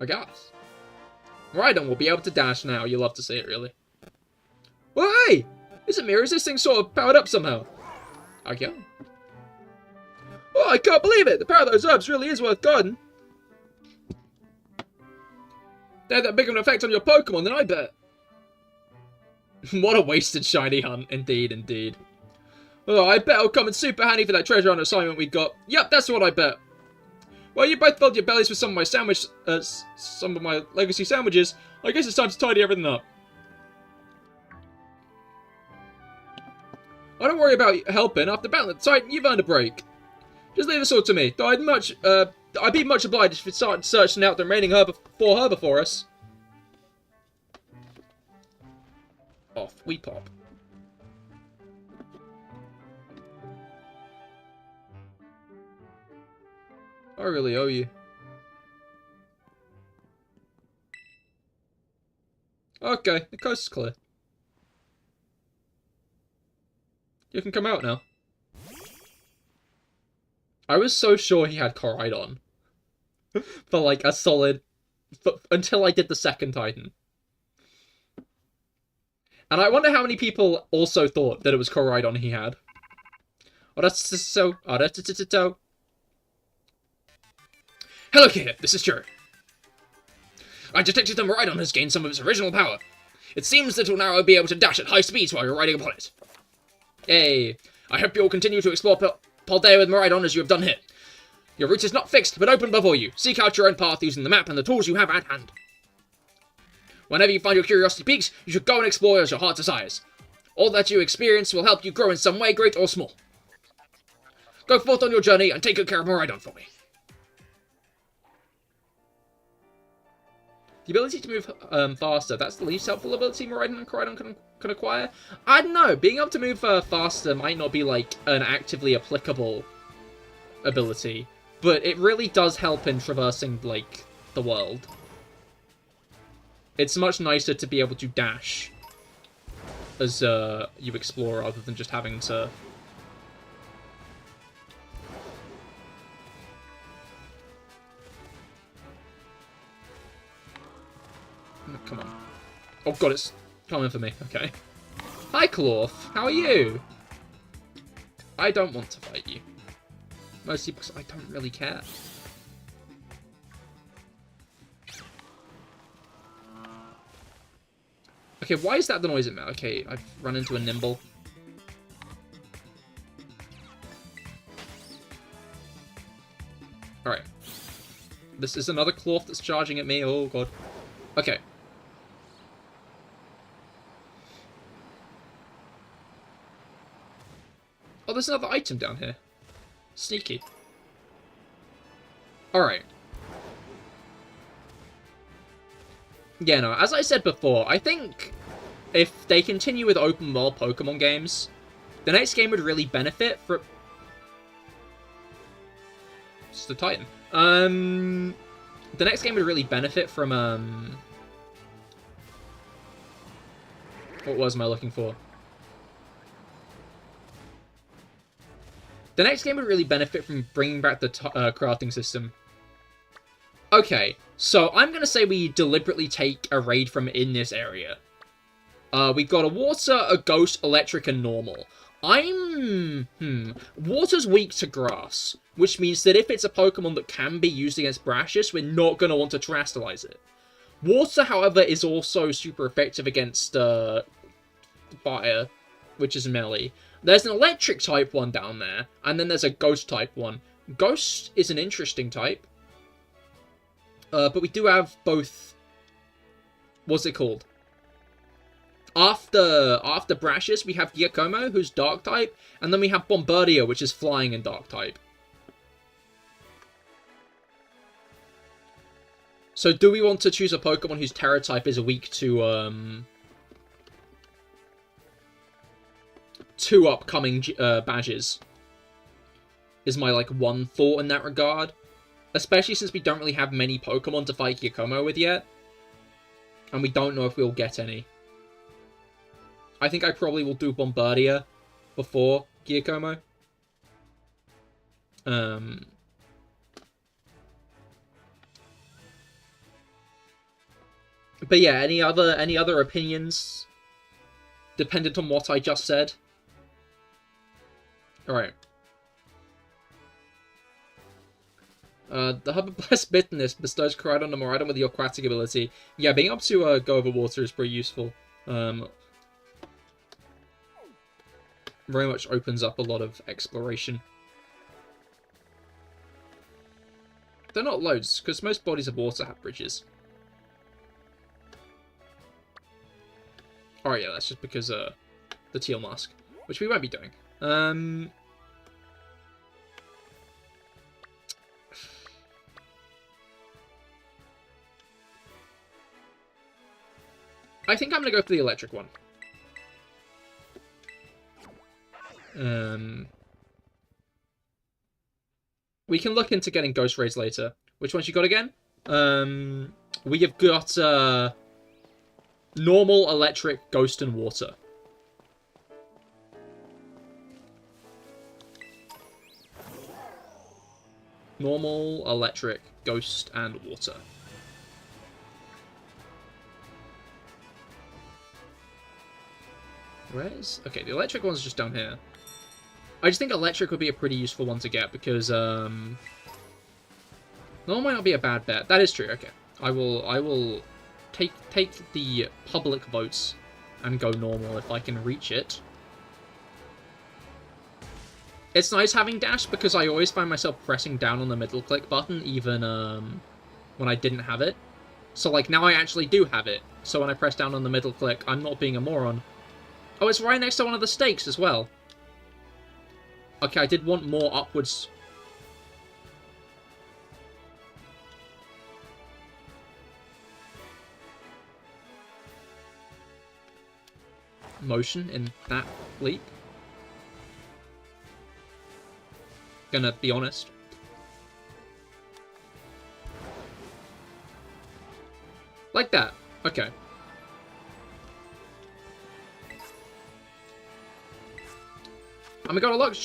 I guess. Miraidon will be able to dash now. You'll love to see it, really. Well, hey! Is it me, or is this thing sort of powered up somehow? Okay. Oh, I can't believe it! The power of those herbs really is worth guarding. They had that big of an effect on your Pokemon, then I bet. What a wasted shiny hunt. Indeed, indeed. Oh, I bet it'll come in super handy for that treasure hunt assignment we got. Yep, that's what I bet. Well, you both filled your bellies with some of my legacy sandwiches. I guess it's time to tidy everything up. I don't worry about helping. After battling the Titan, you've earned a break. Just leave this all to me. Though I'd be much obliged if you started searching out the remaining herb for us. Off we pop. I really owe you. Okay, the coast is clear. You can come out now. I was so sure he had Koraidon. For like a solid... until I did the second Titan. And I wonder how many people also thought that it was Koraidon he had. Hello, Cahir. This is Cahir. I detected that Miraidon has gained some of its original power. It seems that it will now be able to dash at high speeds while you're riding upon it. Yay. I hope you'll continue to explore Paldea with Miraidon as you have done here. Your route is not fixed, but open before you. Seek out your own path using the map and the tools you have at hand. Whenever you find your curiosity peaks, you should go and explore as your heart desires. All that you experience will help you grow in some way, great or small. Go forth on your journey and take good care of Miraidon for me. The ability to move faster, that's the least helpful ability Miraidon and Koraidon can acquire. I don't know, being able to move faster might not be like an actively applicable ability, but it really does help in traversing like the world. It's much nicer to be able to dash as you explore rather than just having to... Oh, come on. Oh god, it's coming for me. Okay. Hi, Cloth. How are you? I don't want to fight you. Mostly because I don't really care. Okay, why is that the noise it made? Okay, I've run into a Nimble. Alright. This is another Cloth that's charging at me. Oh god. Okay. Oh, there's another item down here. Sneaky. Alright. Yeah, no, as I said before, I think if they continue with open world Pokemon games, the next game would really benefit from... It's the Titan. The next game would really benefit from, What was I looking for? The next game would really benefit from bringing back the crafting system. Okay, so I'm going to say we deliberately take a raid from in this area. We've got a water, a ghost, electric, and normal. Water's weak to grass, which means that if it's a Pokemon that can be used against Brashius, we're not going to want to Terastallize it. Water, however, is also super effective against fire, which is melee. There's an electric type one down there, and then there's a ghost type one. Ghost is an interesting type. But we do have both... What's it called? After Brashius, we have Giacomo, who's dark type, and then we have Bombardier, which is flying and dark type. So do we want to choose a Pokemon whose Terra type is weak to, two upcoming badges? Is my, like, one thought in that regard. Especially since we don't really have many Pokemon to fight Giacomo with yet. And we don't know if we'll get any. I think I probably will do Bombardier before Giacomo. But yeah, any other opinions? Dependent on what I just said? Alright. The Hub of Blessed Bitterness bestows Koraidon and Miraidon with the aquatic ability. Yeah, being able to go over water is pretty useful. Very much opens up a lot of exploration. They're not loads, because most bodies of water have bridges. Oh yeah, that's just because the teal mask, which we won't be doing. I think I'm going to go for the electric one. We can look into getting Ghost Raids later. Which ones you got again? We have got normal, electric, ghost, and water. Normal, electric, ghost, and water. Where is... Okay, the electric one's just down here. I just think electric would be a pretty useful one to get, because, normal might not be a bad bet. That is true, okay. I will take the public votes and go normal if I can reach it. It's nice having dash, because I always find myself pressing down on the middle click button, even, when I didn't have it. So, like, now I actually do have it. So when I press down on the middle click, I'm not being a moron. Oh, it's right next to one of the stakes as well. Okay, I did want more upwards. Motion in that leap. Gonna be honest. Like that. Okay. And we got a look.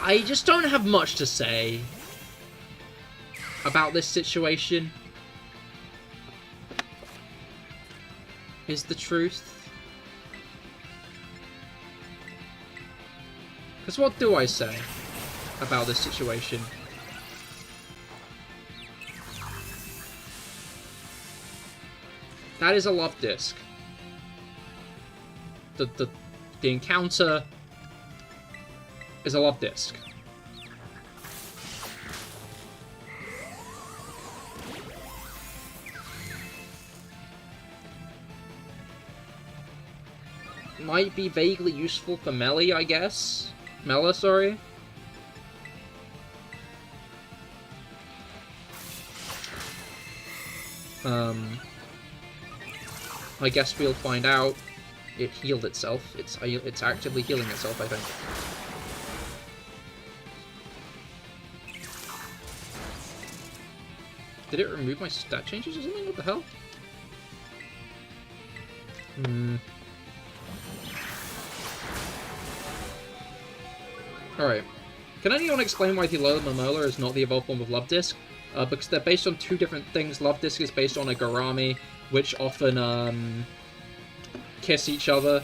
I just don't have much to say about this situation. Is the truth. Because what do I say about this situation? That is a love disc. The encounter is a love disc. Might be vaguely useful for Melly, I guess. Mela, sorry. I guess we'll find out. It healed itself. It's actively healing itself, I think. Did it remove my stat changes or something? What the hell? Alright. Can anyone explain why the Alola Momola is not the evolved form of Love Disc? Because they're based on two different things. Love Disc is based on a Garami, which often kiss each other,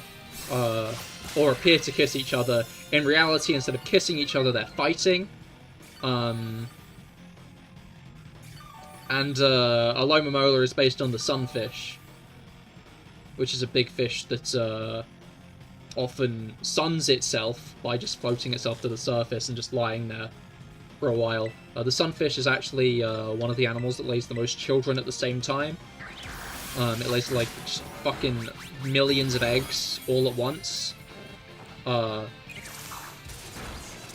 or appear to kiss each other. In reality, instead of kissing each other, they're fighting. And Alola Momola is based on the sunfish, which is a big fish that often suns itself by just floating itself to the surface and just lying there for a while. The sunfish is actually one of the animals that lays the most children at the same time. It lays like just fucking millions of eggs all at once.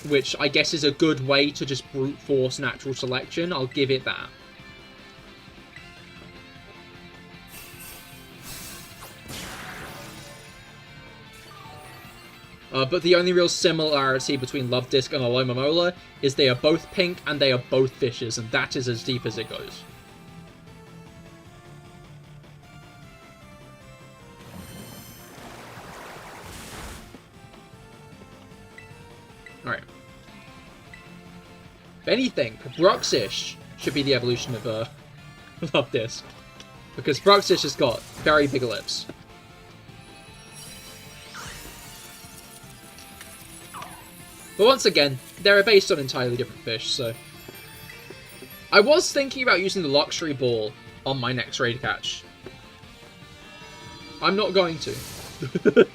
Which I guess is a good way to just brute force natural selection. I'll give it that. But the only real similarity between Love Disc and Alola Momola is they are both pink and they are both fishes, and that is as deep as it goes. Alright. If anything, Bruxish should be the evolution of Love Disc. Because Bruxish has got very big lips. But once again, they're based on entirely different fish, so... I was thinking about using the Luxury Ball on my next raid catch. I'm not going to.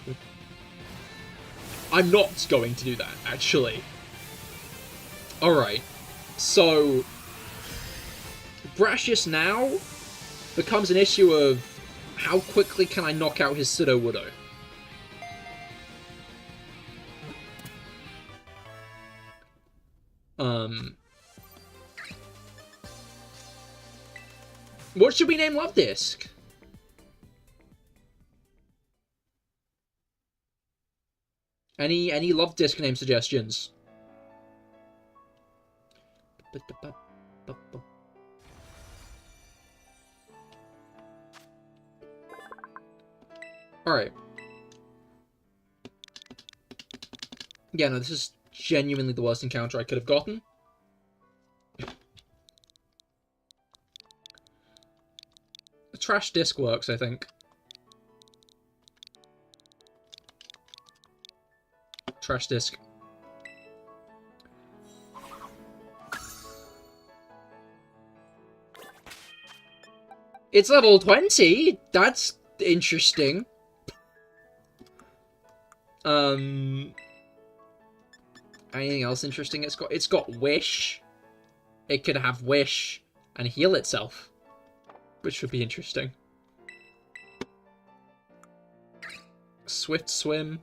I'm not going to do that, actually. Alright, so... Brashius now becomes an issue of how quickly can I knock out his Sudowoodo. What should we name Love Disc? Any Love Disc name suggestions? Alright. Yeah, no, this is genuinely the worst encounter I could have gotten. The trash disc works, I think. Trash disc. It's level 20? That's interesting. Anything else interesting? It's got Wish. It could have Wish and heal itself, which would be interesting. Swift Swim.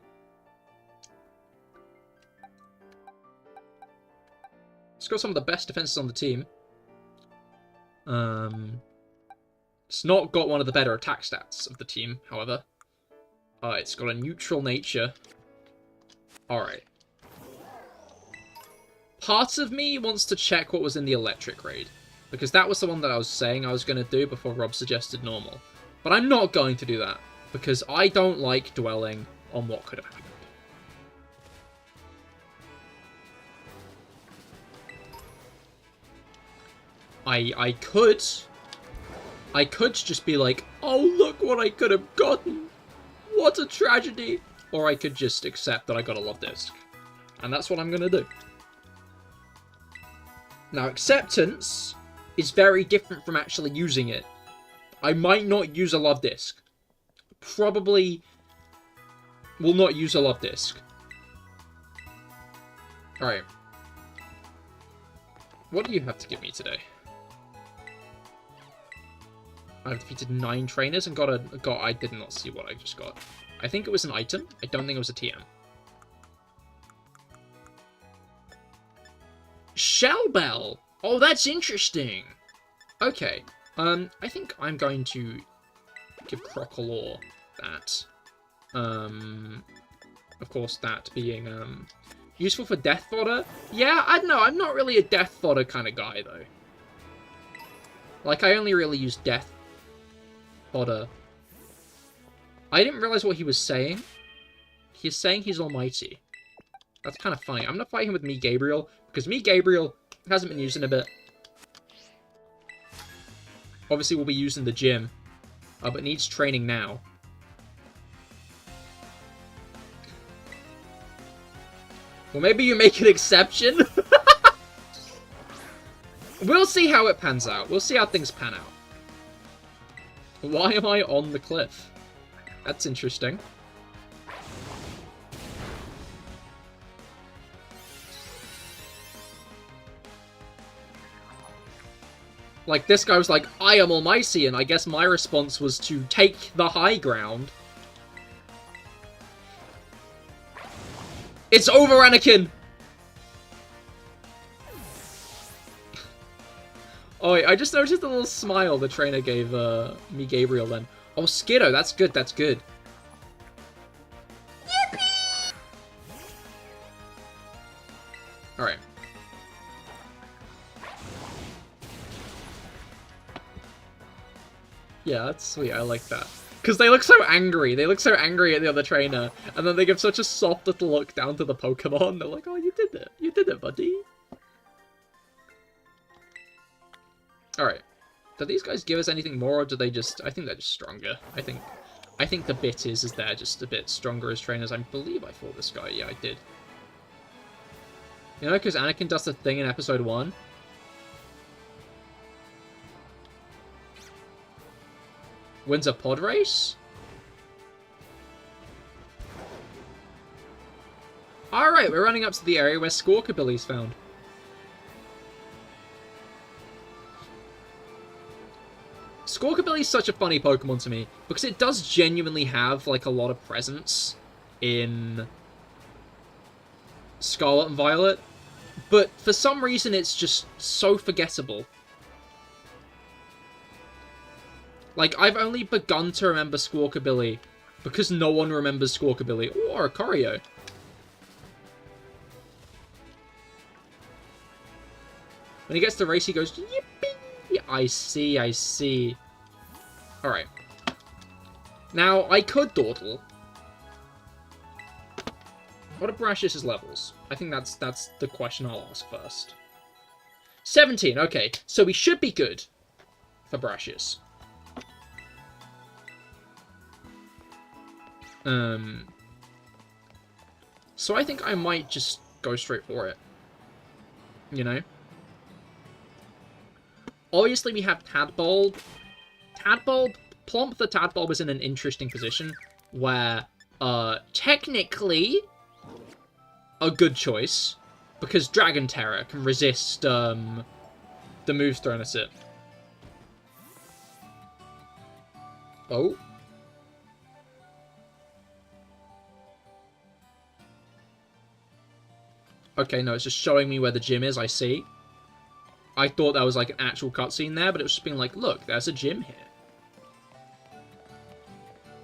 It's got some of the best defenses on the team. It's not got one of the better attack stats of the team, however. It's got a neutral nature. Alright. Part of me wants to check what was in the electric raid, because that was the one that I was saying I was going to do before Rob suggested normal. But I'm not going to do that, because I don't like dwelling on what could have happened. I could just be like, oh, look what I could have gotten. What a tragedy. Or I could just accept that I got a love disc. And that's what I'm going to do. Now, acceptance is very different from actually using it. I might not use a love disc. Probably will not use a love disc. Alright. What do you have to give me today? I've defeated 9 trainers and I did not see what I just got. I think it was an item. I don't think it was a TM. Shell Bell! Oh, that's interesting! Okay. I think I'm going to give Crocolaw that. Of course, that being, useful for death fodder? Yeah, I don't know. I'm not really a death fodder kind of guy, though. Like, I only really use death fodder. I didn't realize what he was saying. He's saying he's almighty. That's kind of funny. I'm gonna fight him with me, Gabriel, because me, Gabriel, hasn't been used in a bit. Obviously, we'll be using the gym, but needs training now. Well, maybe you make an exception. We'll see how it pans out. We'll see how things pan out. Why am I on the cliff? That's interesting. Like, this guy was like, I am almighty, and I guess my response was to take the high ground. It's over, Anakin! Oh, wait, I just noticed the little smile the trainer gave me, Gabriel, then. Oh, Skiddo, that's good, that's good. Yippee! Alright. Yeah, that's sweet, I like that. Because they look so angry. They look so angry at the other trainer. And then they give such a soft little look down to the Pokemon. They're like, oh, you did it. You did it, buddy. Alright. Do these guys give us anything more, or do they just... I think they're just stronger. I think the bit is they're just a bit stronger as trainers. I believe I fought this guy. Yeah, I did. You know, because Anakin does the thing in episode 1. Wins a pod race? Alright, we're running up to the area where Squawkabilly's found. Squawkabilly's such a funny Pokemon to me, because it does genuinely have, like, a lot of presence in Scarlet and Violet, but for some reason it's just so forgettable. Like, I've only begun to remember Squawkabilly because no one remembers Squawkabilly. Or Oricorio. When he gets to race, he goes, yippee! I see, I see. Alright. Now, I could dawdle. What are Brash's levels? I think that's the question I'll ask first. 17, okay. So we should be good for Brash's. So I think I might just go straight for it. You know? Obviously we have Tadbulb. Tadbulb Plomp the Tadpole is in an interesting position where, technically, a good choice, because Dragon Terror can resist, the moves thrown at it. Oh. Okay, no, it's just showing me where the gym is, I see. I thought that was like an actual cutscene there, but it was just being like, look, there's a gym here.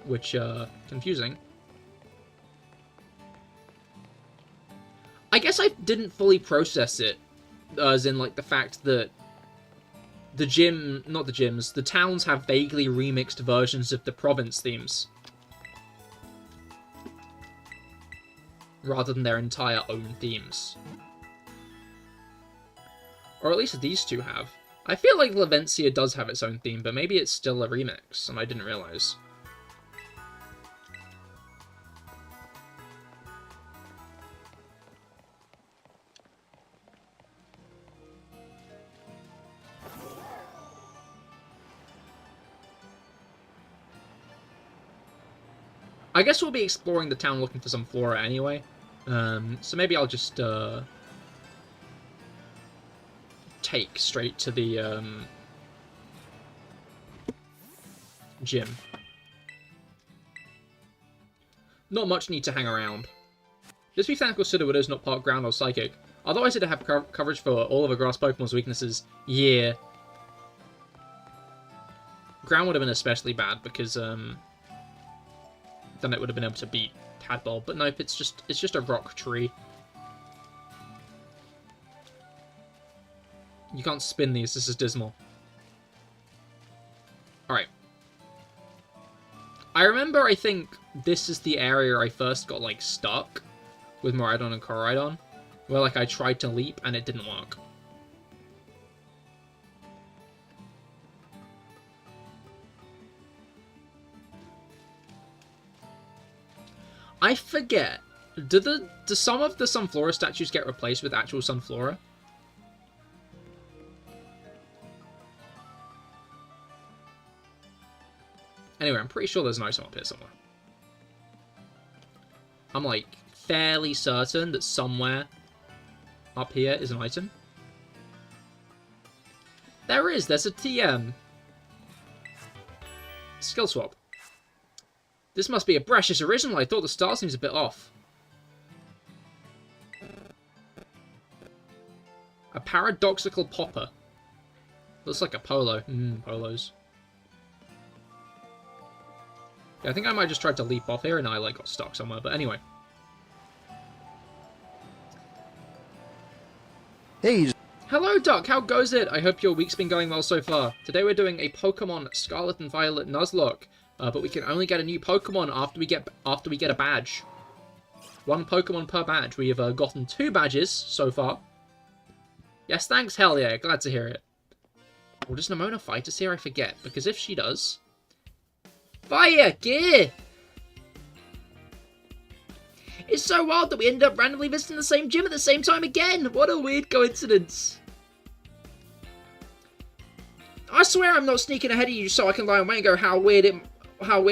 Which, confusing. I guess I didn't fully process it, as in, like, the fact that the gym, not the gyms, the towns have vaguely remixed versions of the province themes. Rather than their entire own themes. Or at least these two have. I feel like Lavencia does have its own theme, but maybe it's still a remix, and I didn't realize. I guess we'll be exploring the town looking for some flora anyway. So maybe I'll just take straight to the gym. Not much need to hang around. Just be thankful Sudowoodo is not part ground or psychic. Otherwise it'd have coverage for all of a grass Pokemon's weaknesses. Yeah. Ground would have been especially bad because then it would have been able to beat Tadpole, but nope, it's just a rock tree. You can't spin these, this is dismal. Alright. I remember, I think, this is the area I first got, like, stuck with Miraidon and Koraidon, where, like, I tried to leap and it didn't work. I forget. Do some of the Sunflora statues get replaced with actual Sunflora? Anyway, I'm pretty sure there's an item up here somewhere. I'm, like, fairly certain that somewhere up here is an item. There is! There's a TM! Skill swap. This must be a Brash's original. I thought the star seems a bit off. A paradoxical popper. Looks like a polo. Polos. Yeah, I think I might just try to leap off here and I, like, got stuck somewhere. But anyway. Hey. Hello, Duck. How goes it? I hope your week's been going well so far. Today we're doing a Pokemon Scarlet and Violet Nuzlocke. But we can only get a new Pokemon after we get a badge. One Pokemon per badge. We have gotten 2 badges so far. Yes, thanks, hell yeah, glad to hear it. Or does Nemona fight us here? I forget, because if she does... Fire! Gear! It's so wild that we ended up randomly visiting the same gym at the same time again! What a weird coincidence! I swear I'm not sneaking ahead of you so I can lie away and go, how weird,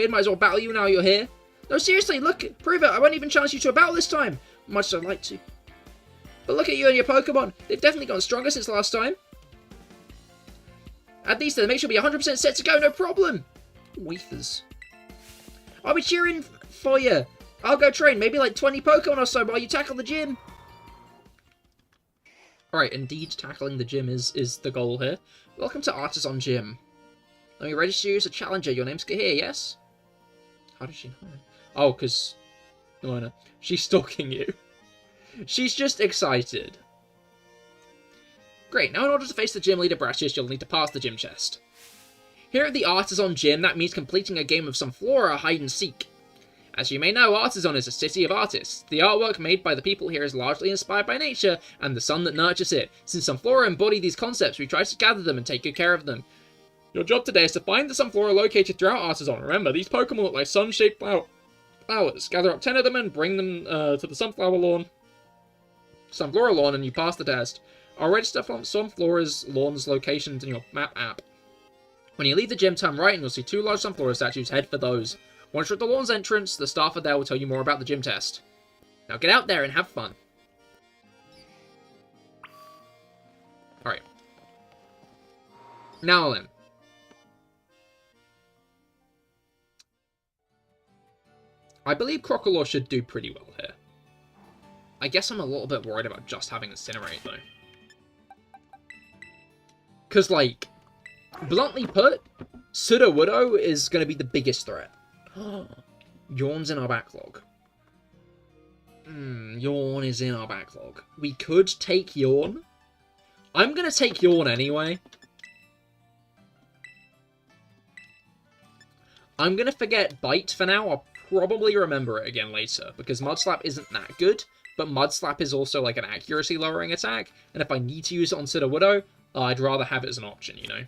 might as well battle you now you're here. No, seriously, look, prove it, I won't even challenge you to a battle this time. Much as I'd like to. But look at you and your Pokemon, they've definitely gotten stronger since last time. At least then, make sure you'll be 100% set to go, no problem. Weethers. I'll be cheering for you. I'll go train maybe like 20 Pokemon or so while you tackle the gym. Alright, indeed tackling the gym is the goal here. Welcome to Artisan Gym. Let me register you as a challenger. Your name's Cahir, yes? How did she know? Oh, because... No, she's stalking you. She's just excited. Great, now in order to face the gym leader Brashis, you'll need to pass the gym chest. Here at the Artisan Gym, that means completing a game of Sunflora hide and seek. As you may know, Artisan is a city of artists. The artwork made by the people here is largely inspired by nature and the sun that nurtures it. Since Sunflora embody these concepts, we try to gather them and take good care of them. Your job today is to find the Sunflora located throughout Artisan. Remember, these Pokemon look like sun-shaped flowers. Gather up 10 of them and bring them to the Sunflora lawn, and you pass the test. I'll register from Sunflora's lawn's locations in your map app. When you leave the gym, turn right and you'll see 2 large Sunflora statues. Head for those. Once you're at the lawn's entrance, the staff are there will tell you more about the gym test. Now get out there and have fun. Alright. Now then. I believe Crocolaw should do pretty well here. I guess I'm a little bit worried about just having Incinerate, though. Because, like, bluntly put, Sudowoodo is going to be the biggest threat. Yawn's in our backlog. Yawn is in our backlog. We could take Yawn. I'm going to take Yawn anyway. I'm going to forget Bite for now. I'll probably remember it again later, because Mudslap isn't that good, but Mudslap is also like an accuracy lowering attack, and if I need to use it on Sudowoodo, I'd rather have it as an option, you know?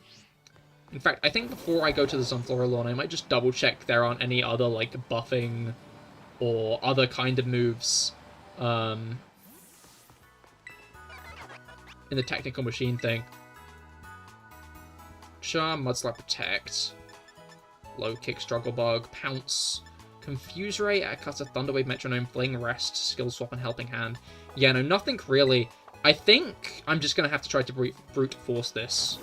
In fact, I think before I go to the Sunflora lawn, I might just double check there aren't any other, like, buffing or other kind of moves in the technical machine thing. Charm, Mudslap, Protect, Low Kick, Struggle Bug, Pounce, Confuse Ray, Cutter, Thunderwave, Metronome, Fling, Rest, Skill Swap, and Helping Hand. Yeah, no, nothing really. I think I'm just going to have to try to brute force this,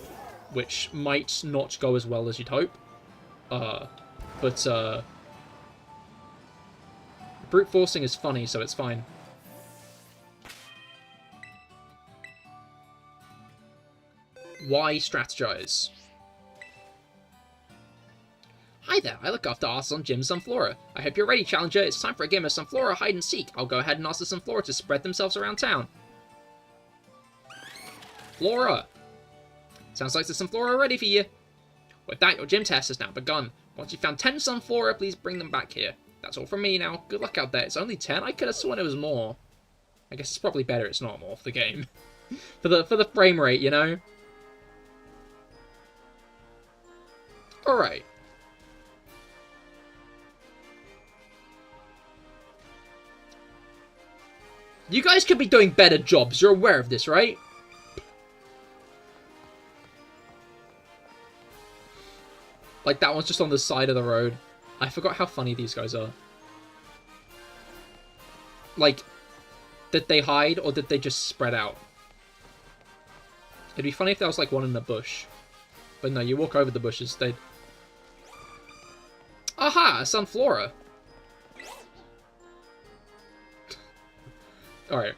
which might not go as well as you'd hope. But brute forcing is funny, so it's fine. Why strategize? Hi there, I look after Arthas on Gym Sunflora. I hope you're ready, Challenger. It's time for a game of Sunflora hide and seek. I'll go ahead and ask the Sunflora to spread themselves around town. Flora! Sounds like the Sunflora are ready for you. With that, your gym test has now begun. Once you've found 10 Sunflora, please bring them back here. That's all from me now. Good luck out there. It's only 10? I could have sworn it was more. I guess it's probably better it's not more for the game. for the frame rate, you know? Alright. You guys could be doing better jobs. You're aware of this, right? Like, that one's just on the side of the road. I forgot how funny these guys are. Like, did they hide or did they just spread out? It'd be funny if there was, like, one in the bush. But no, you walk over the bushes, they'd... Aha! A Sunflora! Alright.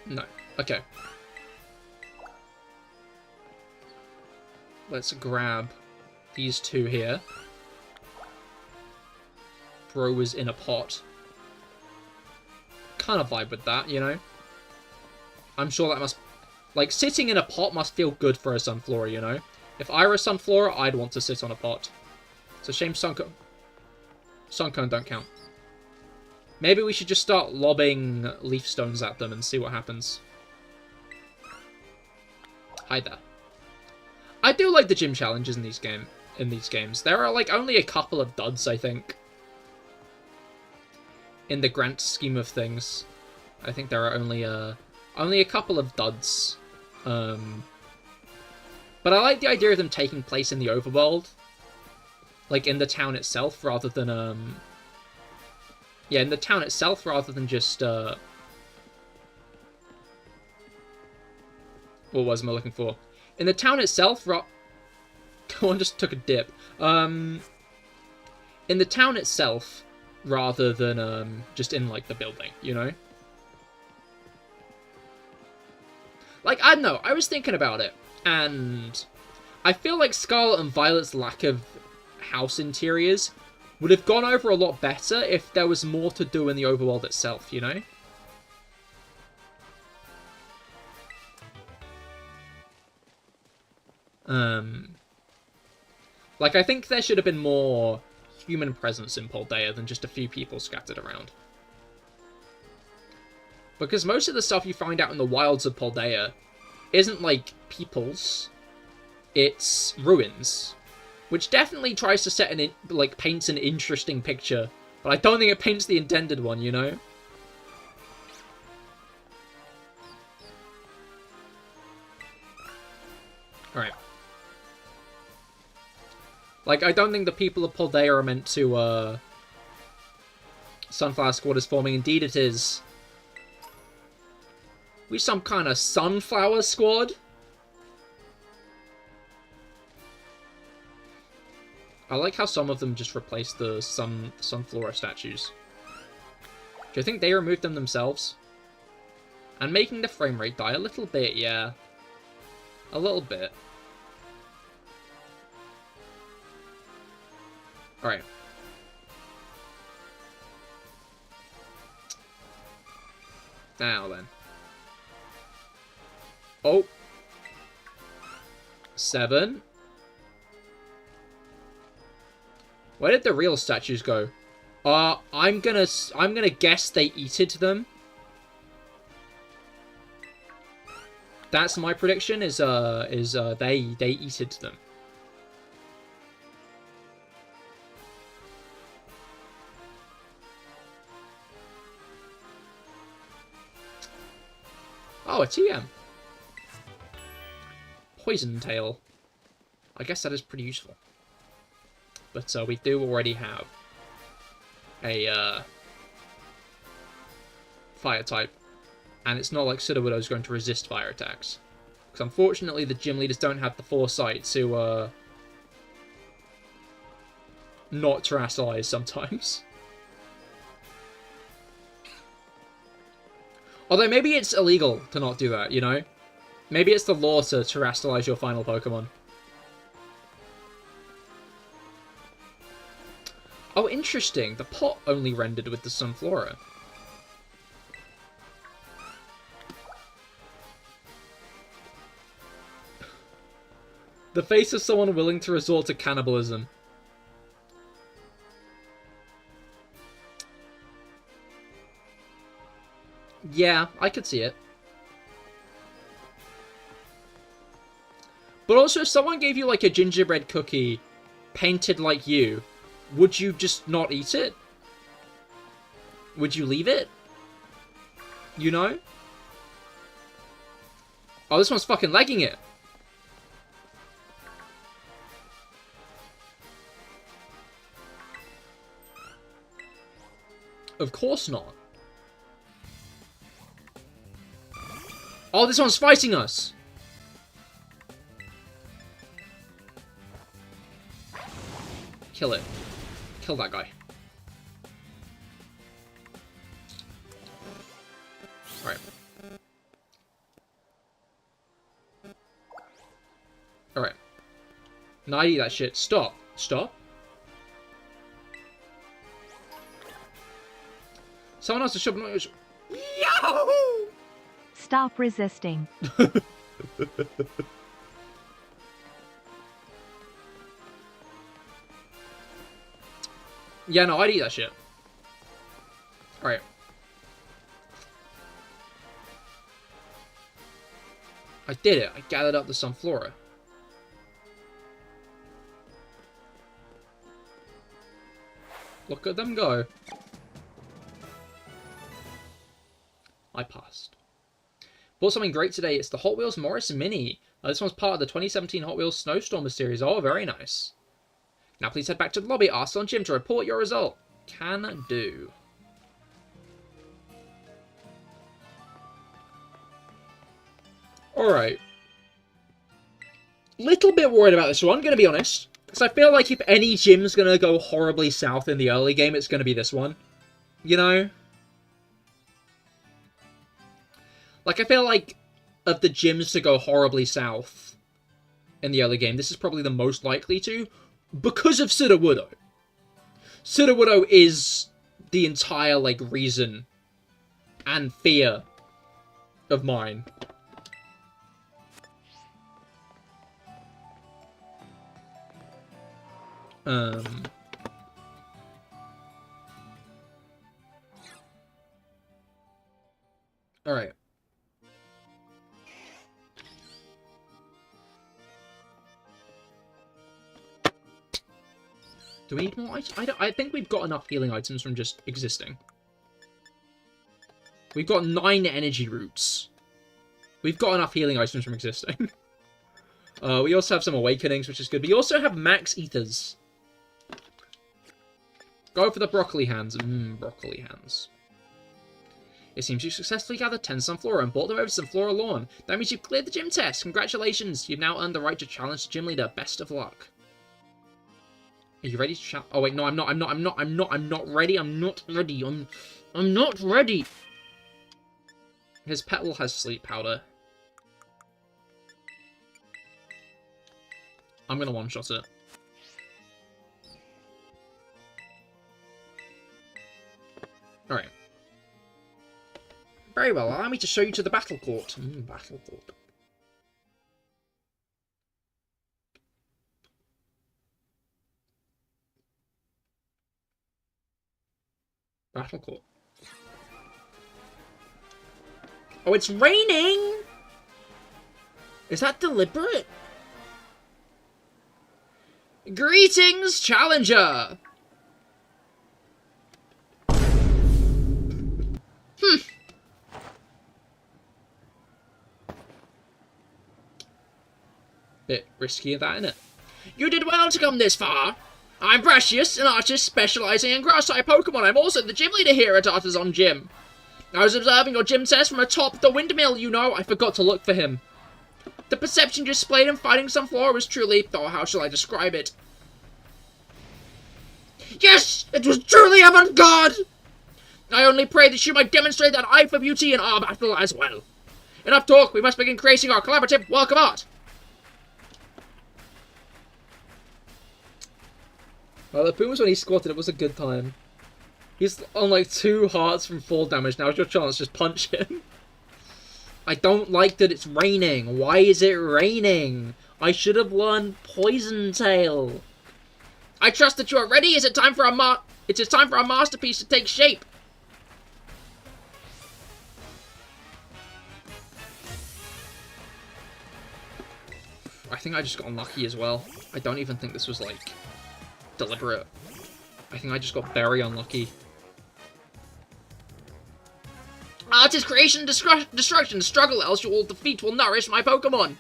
No. Okay. Let's grab these two here. Bro was in a pot. Kind of vibe with that, you know? I'm sure that must... Like, sitting in a pot must feel good for a Sunflora, you know? If I were a Sunflora, I'd want to sit on a pot. It's a shame Suncone don't count. Maybe we should just start lobbing leaf stones at them and see what happens. Hi there. I do like the gym challenges in these games. There are like only a couple of duds, I think. In the grand scheme of things, I think there are only a couple of duds. But I like the idea of them taking place in the overworld. Like, in the town itself, rather than, yeah, in the town itself, rather than just, what was I looking for? In the town itself, one just took a dip. In the town itself, rather than, just in, like, the building, you know? Like, I don't know, I was thinking about it, and I feel like Scarlet and Violet's lack of house interiors would have gone over a lot better if there was more to do in the overworld itself, you know? Like, I think there should have been more human presence in Paldea than just a few people scattered around. Because most of the stuff you find out in the wilds of Paldea isn't, like, peoples. It's ruins. Which definitely tries to set paints an interesting picture. But I don't think it paints the intended one, you know? Alright. Like, I don't think the people of Paldea are meant to, Sunflower Squad is forming. Indeed it is. We some kind of Sunflower Squad? I like how some of them just replaced the Sunflora statues. Do you think they removed them themselves? And making the frame rate die a little bit, yeah. A little bit. Alright. Now then. Oh. 7. Where did the real statues go? I'm gonna guess they eated them. That's my prediction. They eated them. Oh, a TM. Poison Tail. I guess that is pretty useful. But we do already have a fire type. And it's not like Sudowoodo is going to resist fire attacks. Because unfortunately the gym leaders don't have the foresight to not terastallize sometimes. Although maybe it's illegal to not do that, you know? Maybe it's the law to terastallize your final Pokemon. Oh, interesting. The pot only rendered with the Sunflora. The face of someone willing to resort to cannibalism. Yeah, I could see it. But also, if someone gave you, like, a gingerbread cookie painted like you, would you just not eat it? Would you leave it? You know? Oh, this one's fucking lagging it. Of course not. Oh, this one's fighting us! Kill it. Kill that guy. Alright. Alright. Now I eat that shit. Stop. Stop. Someone else to shove noise. Yahoo! Stop resisting. Yeah, no, I'd eat that shit. Alright. I did it. I gathered up the Sunflora. Look at them go. I passed. Bought something great today. It's the Hot Wheels Morris Mini. This one's part of the 2017 Hot Wheels Snowstormer series. Oh, very nice. Now please head back to the lobby. Ask on Jim to report your result. Can do. Alright. Little bit worried about this one, gonna be honest. Because I feel like if any gym's gonna go horribly south in the early game, it's gonna be this one. You know? Like, I feel like of the gyms to go horribly south in the early game, this is probably the most likely to, because of Sudowoodo. Sudowoodo is the entire, like, reason and fear of mine. Alright. Do we need more items? I think we've got enough healing items from just existing. We've got 9 energy roots. We've got enough healing items from existing. We also have some Awakenings, which is good. We also have Max Ethers. Go for the broccoli hands. Broccoli hands. It seems you successfully gathered 10 Sunflora and brought them over to Sunflora Lawn. That means you've cleared the gym test. Congratulations. You've now earned the right to challenge the gym leader. Best of luck. Are you ready to challenge? Oh wait, no, I'm not ready. I'm not ready. His petal has sleep powder. I'm gonna one-shot it. Alright. Very well, allow me to show you to the battle court. Battle court. Battle court. Oh, it's raining! Is that deliberate? Greetings, challenger! Bit risky of that, innit? You did well to come this far. I'm Precious, an artist specializing in grass-type Pokemon. I'm also the gym leader here at Artisan Gym. I was observing your gym test from atop the windmill, you know. I forgot to look for him. The perception displayed in fighting Sunflora was truly... Oh, how shall I describe it? Yes! It was truly avant-garde! I only pray that you might demonstrate that eye for beauty in our battle as well. Enough talk, we must begin creating our collaborative work of art. Well, the Pumas when he squatted, it was a good time. He's on like 2 hearts from fall damage. Now's your chance, just punch him. I don't like that it's raining. Why is it raining? I should have learned Poison Tail. I trust that you are ready. Is it time for our It is time for our masterpiece to take shape. I think I just got unlucky as well. I don't even think this was like deliberate. I think I just got very unlucky. Art is creation, destruction, struggle, else your defeat will nourish my Pokemon.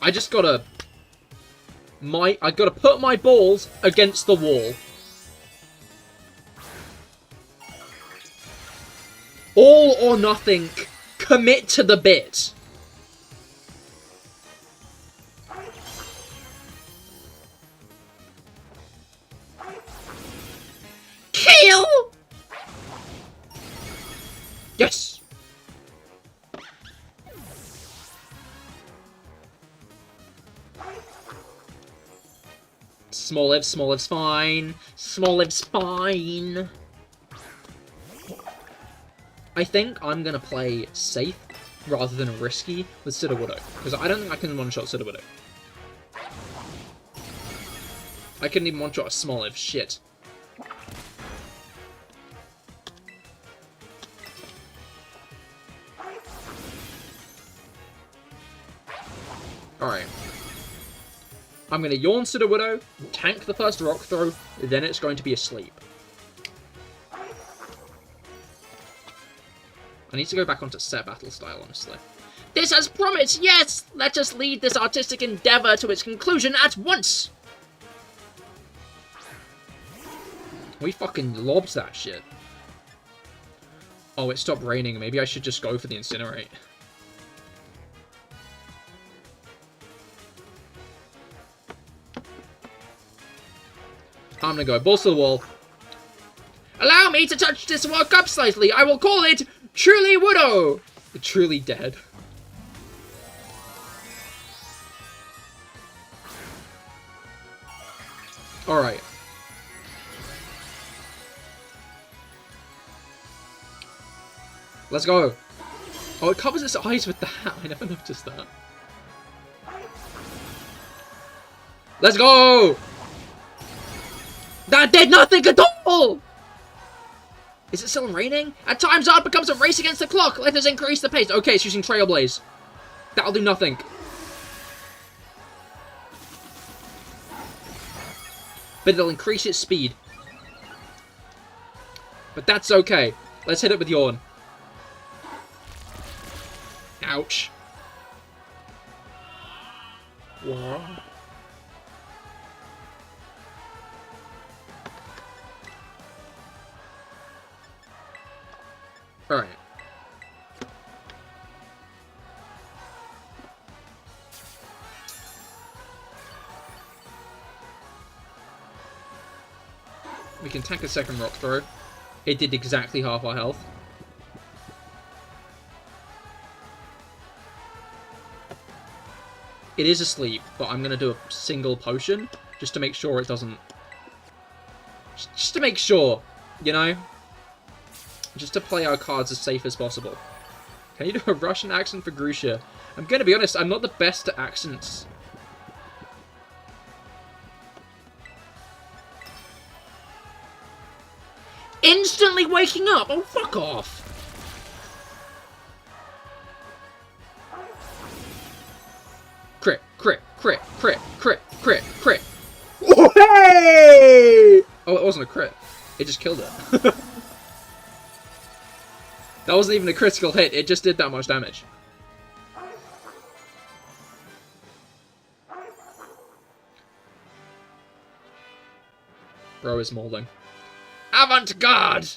I just gotta... I gotta put my balls against the wall. All or nothing. Commit to the bit. Kill! Yes! Smalliv's fine. Smalliv's fine. I think I'm gonna play safe rather than risky with Sudowoodo, because I don't think I can one-shot Sudowoodo. I couldn't even one-shot a Smoliv. Shit. Alright. I'm going to yawn Sudowoodo, tank the first rock throw, then it's going to be asleep. I need to go back onto set battle style, honestly. This has promise, yes! Let us lead this artistic endeavor to its conclusion at once! We fucking lobbed that shit. Oh, it stopped raining. Maybe I should just go for the Incinerate. I'm gonna go balls to the wall. Allow me to touch this work up slightly. I will call it Truly Woodo. Truly dead. Alright. Let's go. Oh, it covers its eyes with the hat. I never noticed that. Let's go! That did nothing at all! Is it still raining? At times, art becomes a race against the clock. Let us increase the pace. Okay, it's using Trailblaze. That'll do nothing. But it'll increase its speed. But that's okay. Let's hit it with Yawn. Ouch. Alright. We can tank a second rock throw. It did exactly half our health. It is asleep, but I'm going to do a single potion just to make sure it doesn't... Just to make sure, you know? Just to play our cards as safe as possible. Can you do a Russian accent for Grusha? I'm going to be honest, I'm not the best at accents. Instantly waking up! Oh, fuck off! Crit, crit, crit, crit, crit, crit, crit. Oh, hey! Oh, it wasn't a crit. It just killed it. That wasn't even a critical hit, it just did that much damage. Bro is molding. Avant-garde!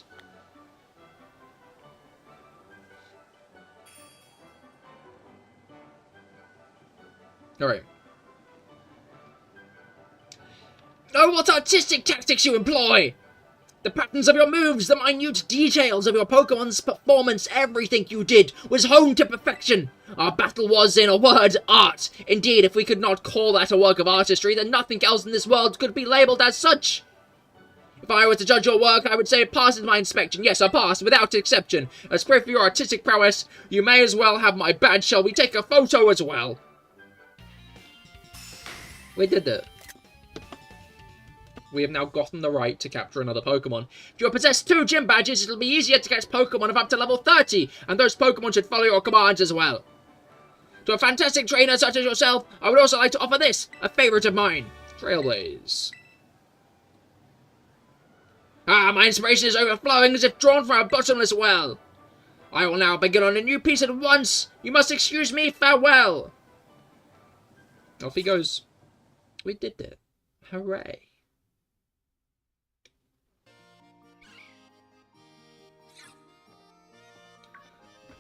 Alright. Oh, what artistic tactics you employ! The patterns of your moves, the minute details of your Pokemon's performance, everything you did was honed to perfection. Our battle was, in a word, art. Indeed, if we could not call that a work of artistry, then nothing else in this world could be labelled as such. If I were to judge your work, I would say it passes my inspection. Yes, I passed, without exception. As proof of your artistic prowess, you may as well have my badge. Shall we take a photo as well? We did it. We have now gotten the right to capture another Pokemon. If you possess 2 gym badges, it'll be easier to catch Pokemon of up to level 30, and those Pokemon should follow your commands as well. To a fantastic trainer such as yourself, I would also like to offer this, a favourite of mine. Trailblaze. Ah, my inspiration is overflowing as if drawn from a bottomless well. I will now begin on a new piece at once. You must excuse me, farewell. Off he goes. We did it. Hooray.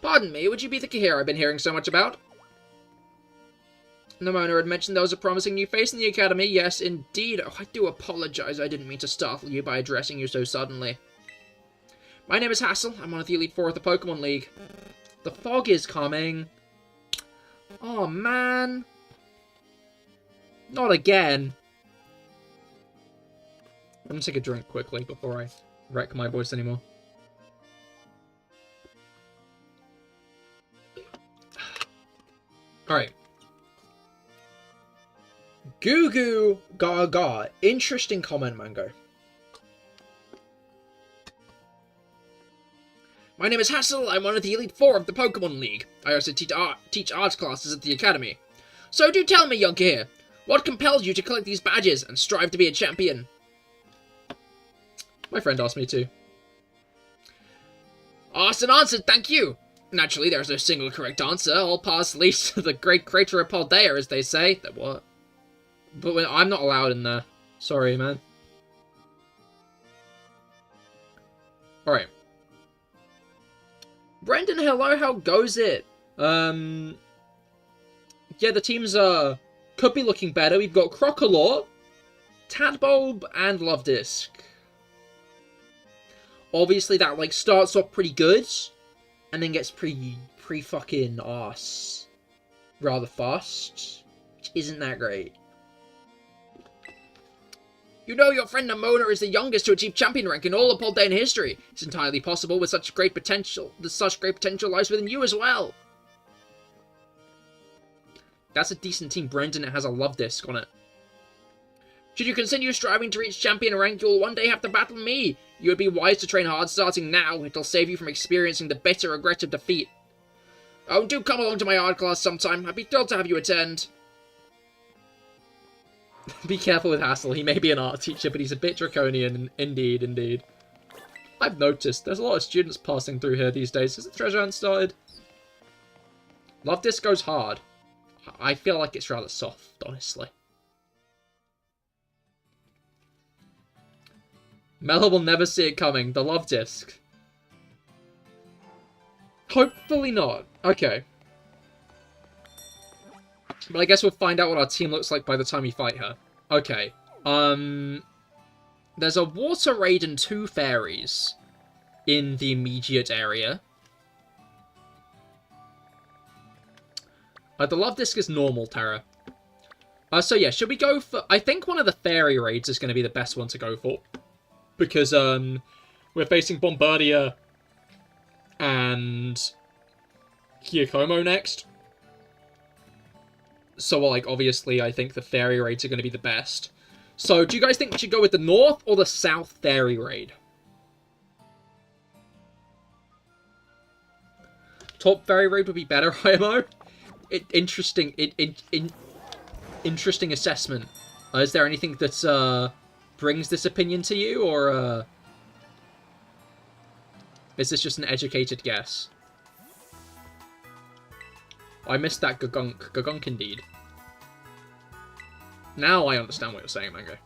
Pardon me, would you be the Cahir I've been hearing so much about? Nimona had mentioned there was a promising new face in the academy. Yes, indeed. Oh, I do apologize. I didn't mean to startle you by addressing you so suddenly. My name is Hassel. I'm one of the Elite Four of the Pokemon League. The fog is coming. Oh, man. Not again. I'm gonna take a drink quickly before I wreck my voice anymore. Alright. Goo Goo Gaga. Interesting comment, Mango. My name is Hassel. I'm one of the Elite Four of the Pokemon League. I also teach art classes at the academy. So do tell me, young Cahir, what compels you to collect these badges and strive to be a champion? My friend asked me to. Asked and answered, thank you. Naturally, there's no single correct answer. All paths lead to the great crater of Paldea, as they say. That what? But I'm not allowed in there. Sorry, man. Alright. Brendan, hello, how goes it? Yeah, the teams could be looking better. We've got Crocolaw, Tadbulb, and Lovedisk. Obviously, that, like, starts off pretty good, and then gets pretty fucking arse rather fast, which isn't that great. You know your friend Nimona is the youngest to achieve champion rank in all of Paldean history. It's entirely possible with such great potential. Such great potential lies within you as well. That's a decent team, Brendan. It has a Lovedisk on it. Should you continue striving to reach champion rank, you'll one day have to battle me. You would be wise to train hard starting now. It'll save you from experiencing the bitter regret of defeat. Oh, do come along to my art class sometime. I'd be thrilled to have you attend. Be careful with Hassel. He may be an art teacher, but he's a bit draconian. Indeed, indeed. I've noticed. There's a lot of students passing through here these days. Has the treasure hunt started? Lovedisk goes hard. I feel like it's rather soft, honestly. Mela will never see it coming. The love disc. Hopefully not. Okay. But I guess we'll find out what our team looks like by the time we fight her. Okay. There's a water raid and 2 fairies in the immediate area. The love disc is normal, Terra. So yeah, should we go for... I think one of the fairy raids is going to be the best one to go for. Because, we're facing Bombardier and Kyokomo next. So, like, obviously, I think the fairy raids are going to be the best. So, do you guys think we should go with the north or the south fairy raid? Top fairy raid would be better, IMO. Interesting assessment. Is there anything that brings this opinion to you, or is this just an educated guess? I missed that Gagunk. Gagunk indeed. Now I understand what you're saying, Mango.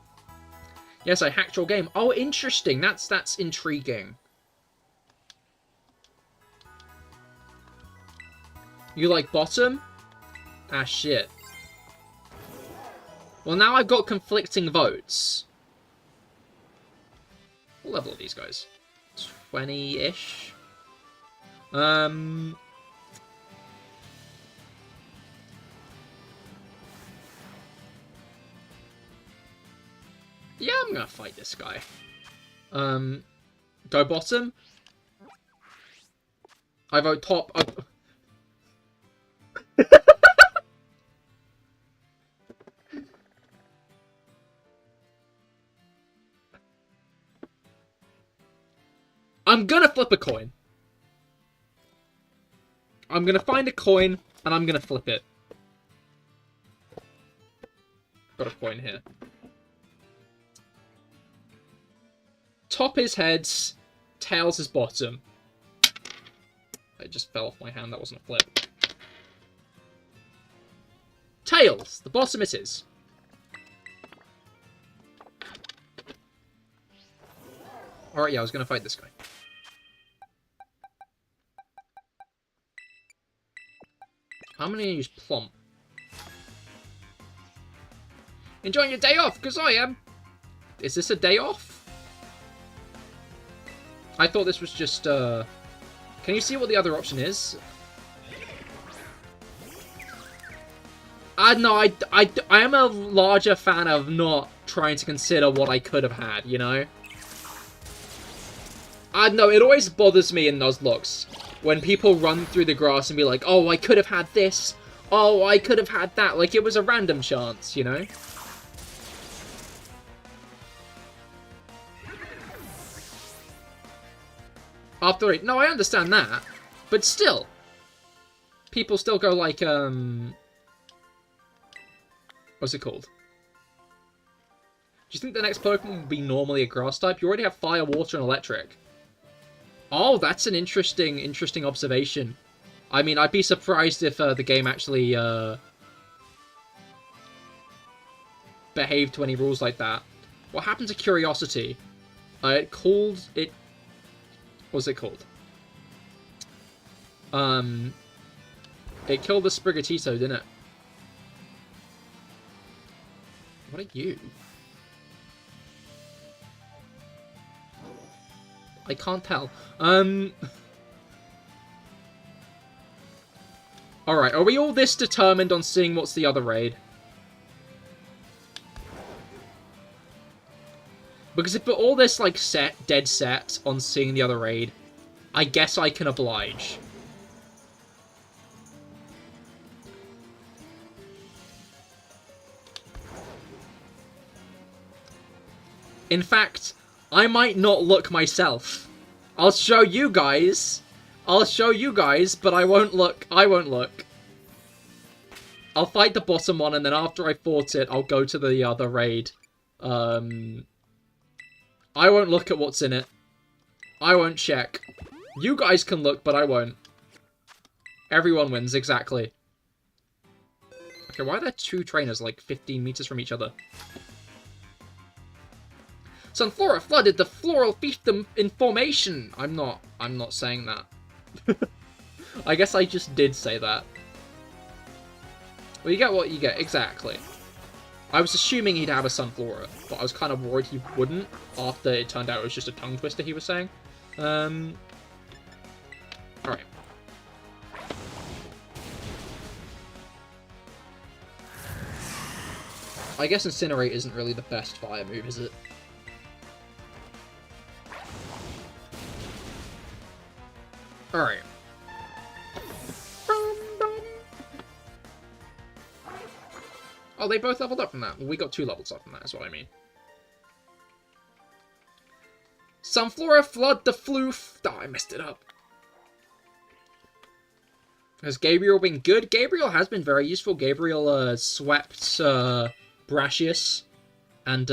Yes, I hacked your game. Oh, interesting. That's intriguing. You like bottom? Ah, shit. Well, now I've got conflicting votes. What level are these guys? 20-ish? Yeah, I'm gonna fight this guy. Go bottom? I vote top. I'm gonna flip a coin. I'm gonna find a coin, and I'm gonna flip it. Got a coin here. Top is heads, tails is bottom. It just fell off my hand, that wasn't a flip. Tails! The bottom it is. Alright, yeah, I was gonna fight this guy. I'm gonna use Plump. Enjoying your day off, because I am. Is this a day off? I thought this was just, Can you see what the other option is? No, I am a larger fan of not trying to consider what I could have had, you know? No, it always bothers me in Nuzlocke when people run through the grass and be like, oh, I could have had this. Oh, I could have had that. Like, it was a random chance, you know? After 8. No, I understand that. But still. People still go like, what's it called? Do you think the next Pokemon will be normally a grass type? You already have fire, water, and electric. Oh, that's an interesting observation. I mean, I'd be surprised if the game actually behaved to any rules like that. What happened to Curiosity? It called it. What was it called? It killed the Sprigatito, didn't it? What are you? I can't tell. Alright, are we all this determined on seeing what's the other raid? Because if we're all this, like, dead set on seeing the other raid, I guess I can oblige. In fact, I might not look myself. I'll show you guys. But I won't look. I'll fight the bottom one, and then after I fought it, I'll go to the other raid. I won't look at what's in it. I won't check. You guys can look, but I won't. Everyone wins, exactly. Okay, why are there two trainers like 15 meters from each other? Sunflora flooded the floral fiefdom in formation. I'm not saying that. I guess I just did say that. Well, you get what you get, exactly. I was assuming he'd have a Sunflora, but I was kind of worried he wouldn't after it turned out it was just a tongue twister he was saying. Alright. I guess Incinerate isn't really the best fire move, is it? Alright. Oh, they both leveled up from that. We got 2 levels up from that, is what I mean. Sunflora flood the floof. Oh, I messed it up. Has Gabriel been good? Gabriel has been very useful. Gabriel swept Brashius and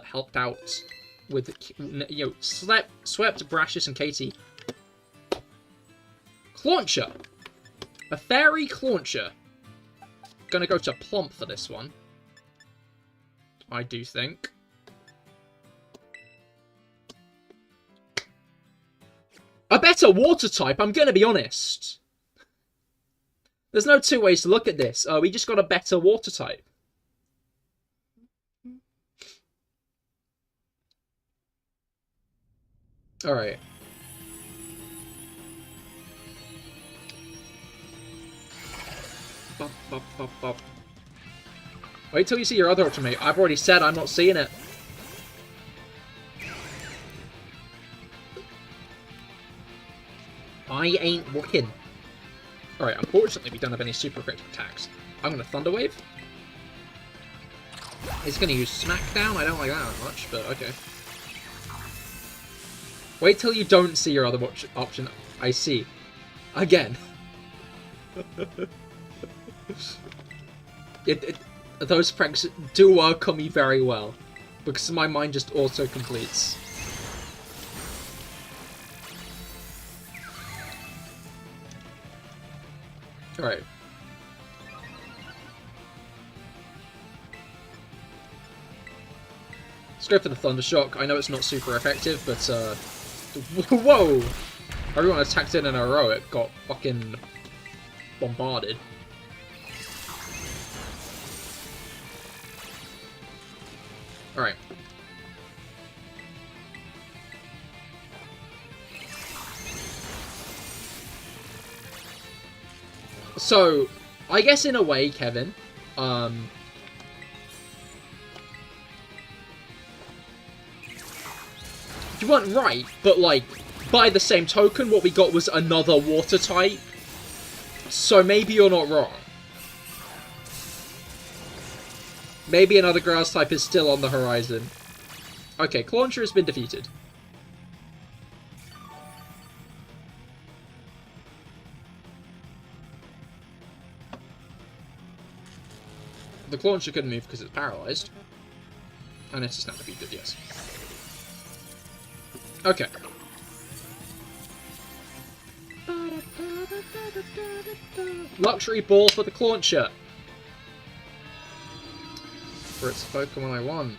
helped out with, you know, swept Brashius and Katie. Clauncher. A fairy Clauncher. Gonna go to Plump for this one. I do think. A better water type, I'm gonna be honest. There's no two ways to look at this. We just got a better water type. Alright. Bop, bop, bop, bop. Wait till you see your other ultimate. I've already said I'm not seeing it. I ain't looking. Alright, unfortunately we don't have any super effective attacks. I'm gonna Thunder Wave. He's gonna use Smackdown. I don't like that much, but okay. Wait till you don't see your other option. I see. Again. Those pranks do work on me very well, because my mind just auto-completes. Alright. Let's go for the Thunder Shock. I know it's not super effective, but whoa! Everyone attacked in a row, it got fucking bombarded. Alright. So, I guess in a way, Kevin, you weren't right, but like, by the same token, what we got was another water type. So maybe you're not wrong. Maybe another grass type is still on the horizon. Okay, Clauncher has been defeated. The Clauncher couldn't move because it's paralyzed. And it's now defeated, yes. Okay. Luxury Ball for the Clauncher. For its Pokemon I want.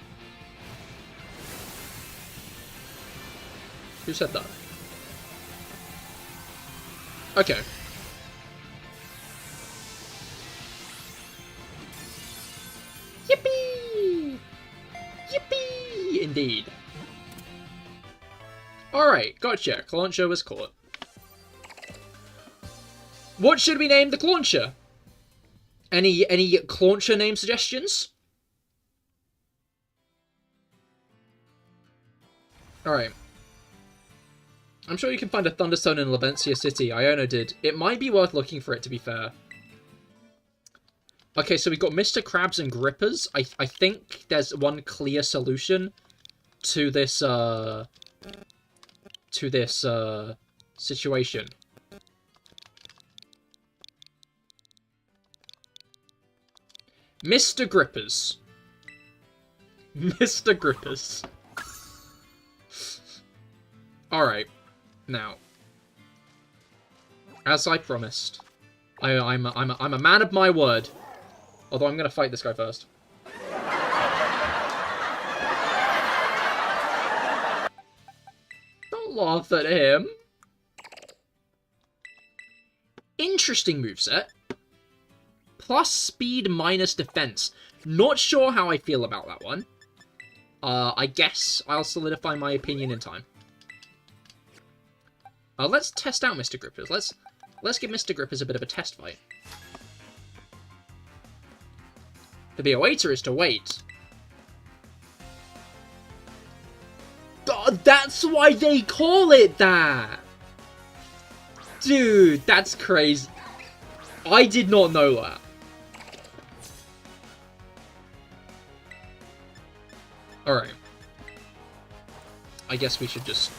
Who said that? Okay. Yippee! Yippee! Indeed. Alright, gotcha. Clauncher was caught. What should we name the Clauncher? Any Clauncher name suggestions? Alright. I'm sure you can find a Thunderstone in Lavencia City. Iona did. It might be worth looking for it, to be fair. Okay, so we've got Mr. Krabs and Grippers. I think there's one clear solution to this, situation. Mr. Grippers. Mr. Grippers. Alright. Now. As I promised. I'm a man of my word. Although I'm going to fight this guy first. Don't laugh at him. Interesting moveset. Plus speed minus defense. Not sure how I feel about that one. I guess I'll solidify my opinion in time. Let's test out Mr. Grippers. Let's give Mr. Grippers a bit of a test fight. To be a waiter is to wait. God, that's why they call it that! Dude, that's crazy. I did not know that. Alright. I guess we should just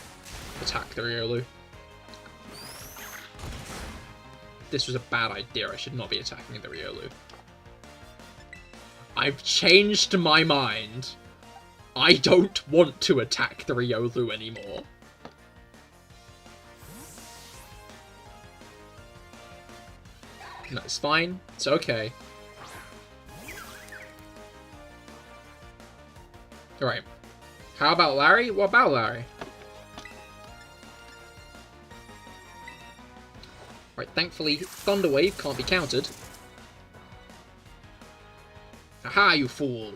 attack the Riolu. This was a bad idea. I should not be attacking the Riolu. I've changed my mind. I don't want to attack the Riolu anymore. No, it's fine. It's okay. Alright. How about Larry? What about Larry? Right, thankfully, Thunder Wave can't be countered. Aha, you fool!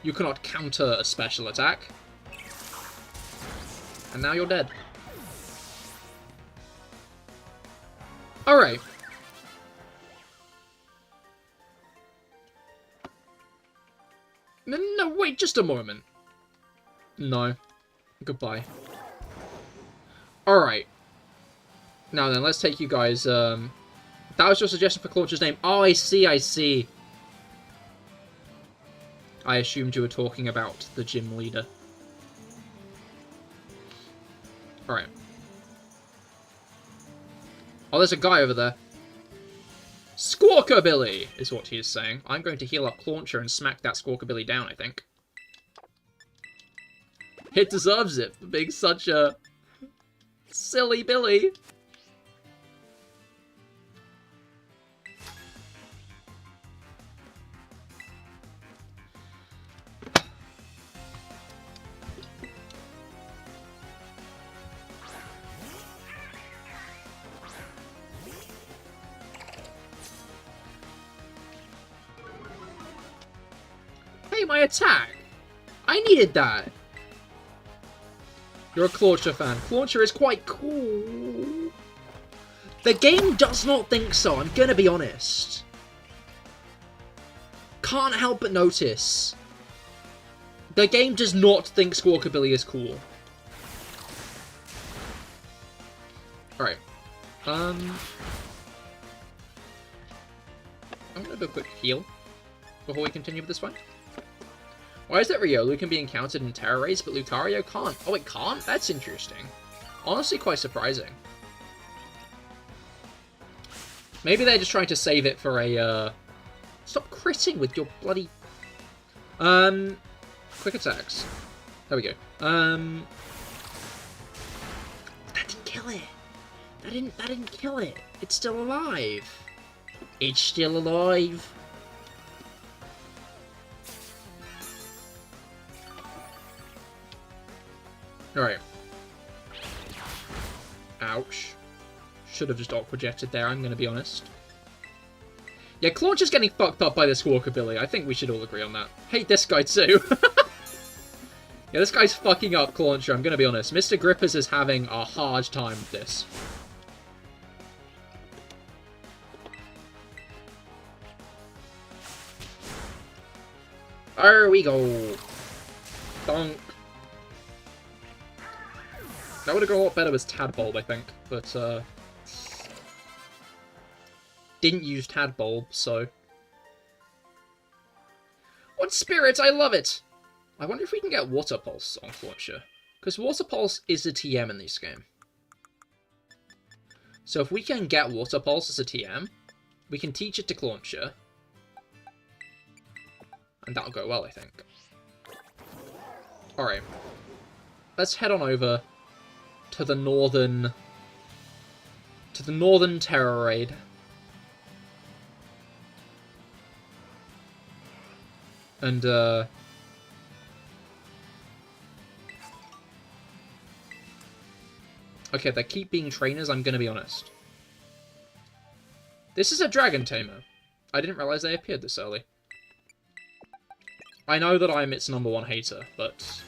You cannot counter a special attack. And now you're dead. Alright. No, wait, just a moment. No. Goodbye. Alright. Now then, let's take you guys, that was your suggestion for Clauncher's name. Oh, I see, I see. I assumed you were talking about the gym leader. Alright. Oh, there's a guy over there. Squawkabilly is what he is saying. I'm going to heal up Clauncher and smack that Squawkabilly down, I think. It deserves it for being such a silly Billy. Hey, my attack! I needed that! You're a Clauncher fan. Clauncher is quite cool. The game does not think so, I'm gonna be honest. Can't help but notice. The game does not think Squawkabilly is cool. Alright. I'm gonna do a quick heal before we continue with this fight. Why is it Riolu can be encountered in Terror Rays, but Lucario can't? Oh, it can't? That's interesting. Honestly, quite surprising. Maybe they're just trying to save it for a, Stop critting with your bloody... Quick attacks. There we go. That didn't kill it! That didn't kill it! It's still alive! It's still alive! Alright. Ouch. Should have just aqua-jetted there, I'm gonna be honest. Yeah, Clauncher's getting fucked up by this Squawkabilly. I think we should all agree on that. Hate this guy too. Yeah, this guy's fucking up Clauncher, I'm gonna be honest. Mr. Grippers is having a hard time with this. There we go. Donk. That would have gone a lot better with Tadbulb, I think, but, didn't use Tadbulb, so... What spirit! I love it! I wonder if we can get Water Pulse on Clauncher, because Water Pulse is a TM in this game. So if we can get Water Pulse as a TM, we can teach it to Clauncher, and that'll go well, I think. Alright. Let's head on over to the northern Terror Raid. And, okay, they keep being trainers, I'm gonna be honest. This is a dragon tamer. I didn't realize they appeared this early. I know that I'm its #1 hater, but...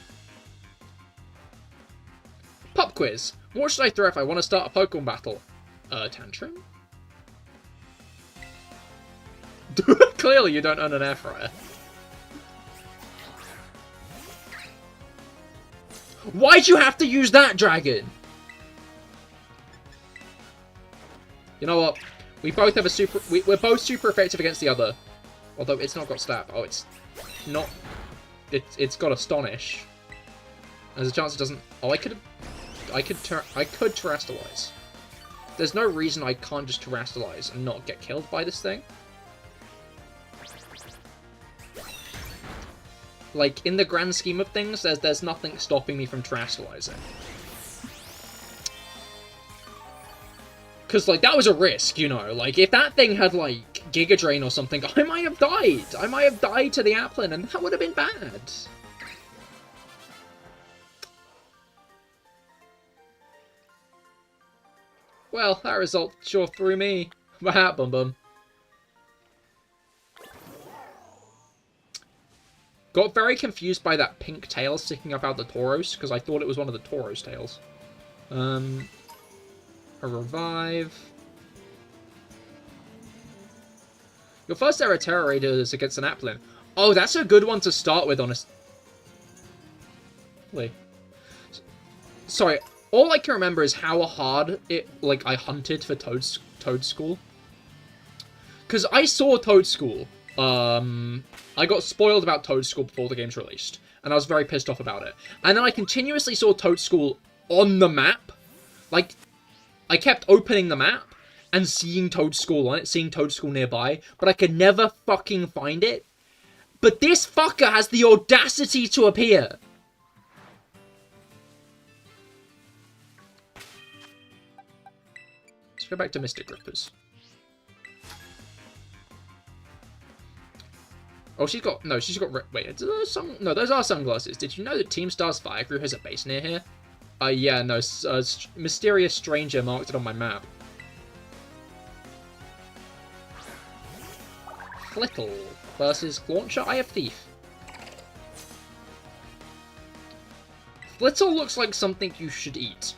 Pop quiz! What should I throw if I want to start a Pokemon battle? Tantrum? Clearly you don't own an air fryer. Why'd you have to use that, dragon? You know what? We both have a super... We're both super effective against the other. Although it's not got stab. Oh, it's not... It's got Astonish. There's a chance it doesn't... Oh, I could Terastallize. There's no reason I can't just Terastallize and not get killed by this thing. Like, in the grand scheme of things, there's nothing stopping me from Terastallizing. Because, like, that was a risk, you know? Like, if that thing had, like, Giga Drain or something, I might have died! I might have died to the Applin, and that would have been bad. Well, that result sure threw me. Bah, bum bum. Got very confused by that pink tail sticking up out the Tauros, because I thought it was one of the Tauros tails. A revive. Your first ever Terror Raider is against an Applin. Oh, that's a good one to start with, honestly. Sorry, all I can remember is how hard I hunted for Toad School. Because I saw Toad School. I got spoiled about Toad School before the game's released. And I was very pissed off about it. And then I continuously saw Toad School on the map. Like, I kept opening the map and seeing Toad School on it, seeing Toad School nearby, but I could never fucking find it. But this fucker has the audacity to appear. Let's go back to Mystic Grippers. Oh, she's got wait, no, those are sunglasses. Did you know that Team Star's Fire Crew has a base near here? Yeah, no, mysterious stranger marked it on my map. Flittle versus Launcher. I have Thief. Flittle looks like something you should eat.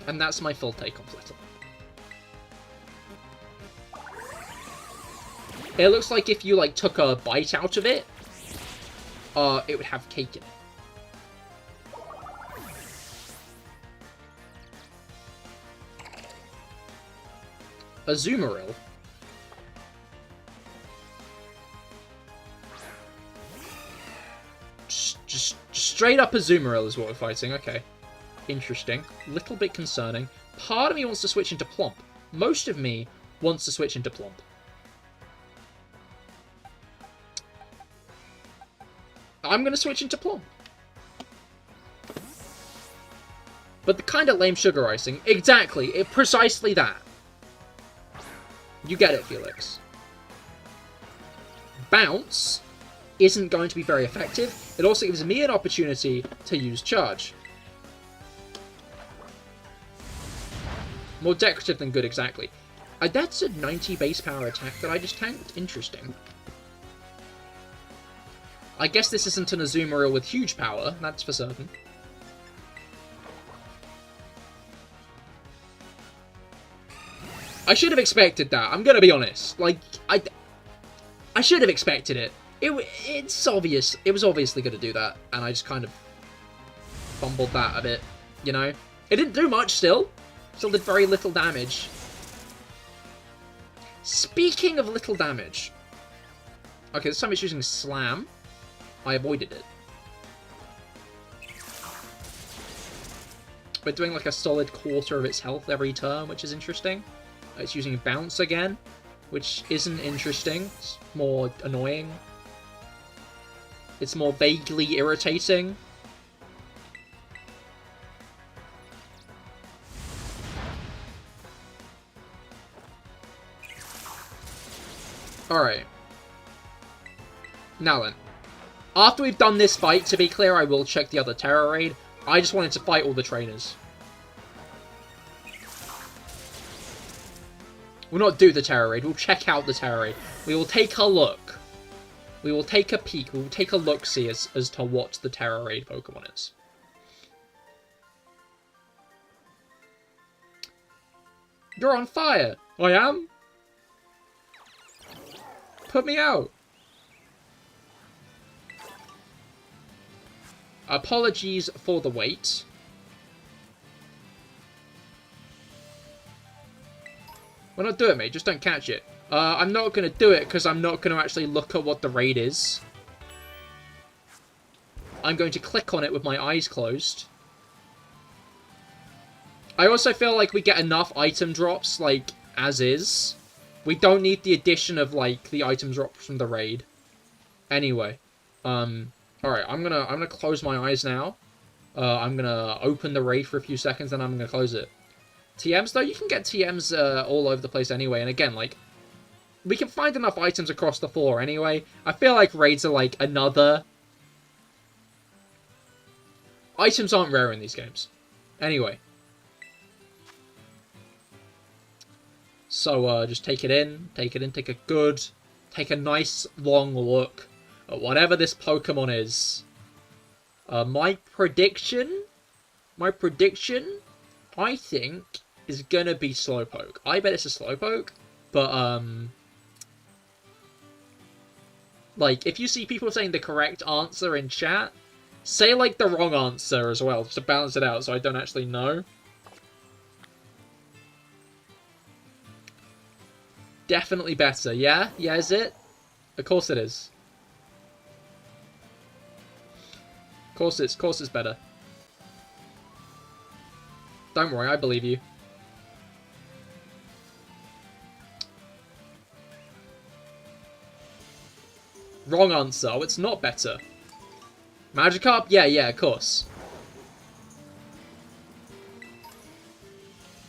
And that's my full take on Flittle. It looks like if you, like, took a bite out of it, it would have cake in it. Azumarill. Just straight up Azumarill is what we're fighting, okay. Interesting. Little bit concerning. Part of me wants to switch into Plump. Most of me wants to switch into Plump. I'm going to switch into Plum. But the kind of lame sugar icing. Exactly. Precisely that. You get it, Felix. Bounce isn't going to be very effective. It also gives me an opportunity to use Charge. More decorative than good, exactly. That's a 90 base power attack that I just tanked. Interesting. I guess this isn't an Azumarill with huge power, that's for certain. I should have expected that, I'm gonna be honest. Like, I should have expected it. It's obvious. It was obviously gonna do that, and I just kind of fumbled that a bit, you know? It didn't do much still. Still did very little damage. Speaking of little damage. Okay, this time it's using Slam. I avoided it. We're doing like a solid quarter of its health every turn, which is interesting. It's using Bounce again, which isn't interesting. It's more annoying. It's more vaguely irritating. Alright. Now then. After we've done this fight, to be clear, I will check the other Terror Raid. I just wanted to fight all the trainers. We'll not do the Terror Raid. We'll check out the Terror Raid. We will take a look. We will take a peek. We will take a look-see as to what the Terror Raid Pokemon is. You're on fire. I am? Put me out. Apologies for the wait. Well, not do it, mate. Just don't catch it. I'm not going to do it because I'm not going to actually look at what the raid is. I'm going to click on it with my eyes closed. I also feel like we get enough item drops, like, as is. We don't need the addition of, like, the item drops from the raid. Anyway. Alright, I'm gonna close my eyes now. I'm gonna open the raid for a few seconds, and I'm gonna close it. TMs, though, you can get TMs all over the place anyway, and again, like, we can find enough items across the floor anyway. I feel like raids are, like, another... Items aren't rare in these games. Anyway. So, just take it in, take a nice long look at whatever this Pokemon is. My prediction, I think, is gonna be Slowpoke. I bet it's a Slowpoke, but, like, if you see people saying the correct answer in chat, say, like, the wrong answer as well, just to balance it out so I don't actually know. Definitely better, yeah? Yeah, is it? Of course it is. Of course it's better. Don't worry, I believe you. Wrong answer. Oh, it's not better. Magikarp? Yeah, of course.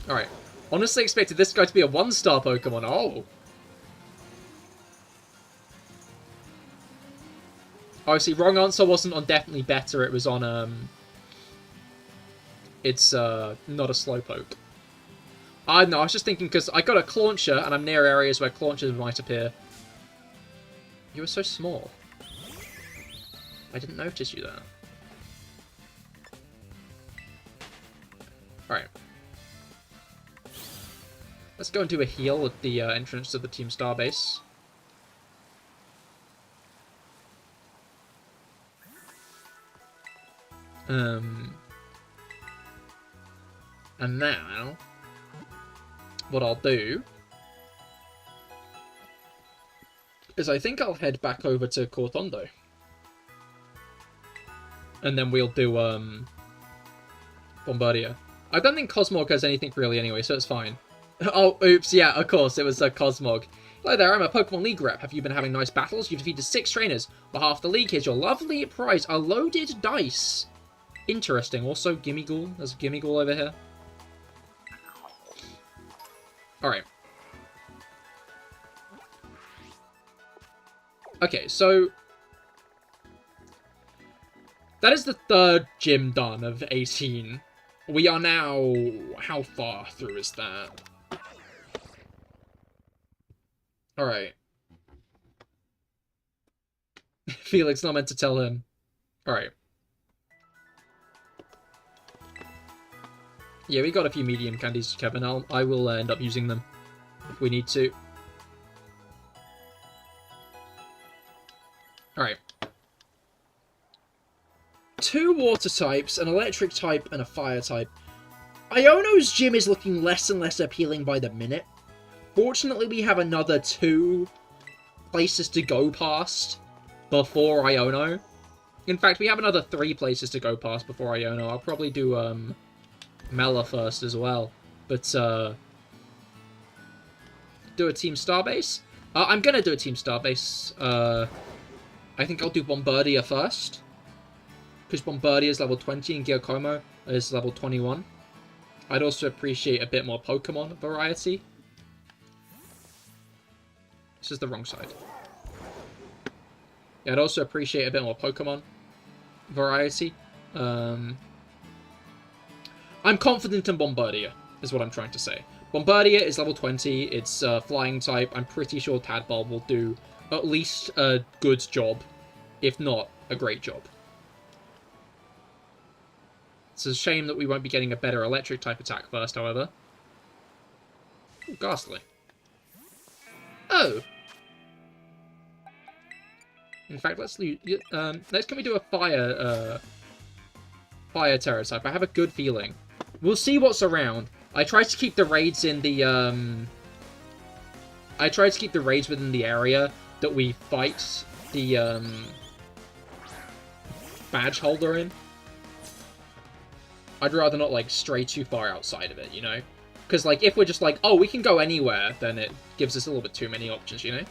Alright. Honestly expected this guy to be a 1-star Pokemon. Oh. Oh, see, wrong answer wasn't on definitely better. It was on, It's, not a Slowpoke. I don't know, I was just thinking because I got a Clauncher and I'm near areas where Claunchers might appear. You were so small. I didn't notice you there. Alright. Let's go and do a heal at the entrance to the Team Starbase. And now, what I'll do is I think I'll head back over to Cortondo. And then we'll do, Bombardier. I don't think Cosmog has anything really anyway, so it's fine. Oh, oops, yeah, of course, it was Cosmog. Hello there, I'm a Pokemon League rep. Have you been having nice battles? You've defeated 6 trainers. On behalf of the League, here's your lovely prize, a loaded dice. Interesting. Also, Gimmighoul. There's a Gimmighoul over here. Alright. Okay, so... that is the 3rd gym done of 18. We are now... how far through is that? Alright. Felix not meant to tell him. Alright. Yeah, we got a few medium candies, Kevin. I will end up using them if we need to. Alright. 2 water types, an electric type, and a fire type. Iono's gym is looking less and less appealing by the minute. Fortunately, we have another 2 places to go past before Iono. In fact, we have another 3 places to go past before Iono. I'll probably do, Mela first as well. But, do a Team Starbase? I'm gonna do a Team Starbase. I think I'll do Bombardier first. Because Bombardier is level 20 and Giacomo is level 21. I'd also appreciate a bit more Pokemon variety. This is the wrong side. Yeah, I'd also appreciate a bit more Pokemon variety. I'm confident in Bombardier, is what I'm trying to say. Bombardier is level 20, it's flying type. I'm pretty sure Tadpole will do at least a good job, if not a great job. It's a shame that we won't be getting a better electric type attack first, however. Ooh, Ghastly. Oh! In fact, let's can we do a fire terror type? I have a good feeling. We'll see what's around. I try to keep the raids in the I try to keep the raids within the area that we fight the badge holder in. I'd rather not like stray too far outside of it, you know? Because like if we're just like, oh, we can go anywhere, then it gives us a little bit too many options, you know?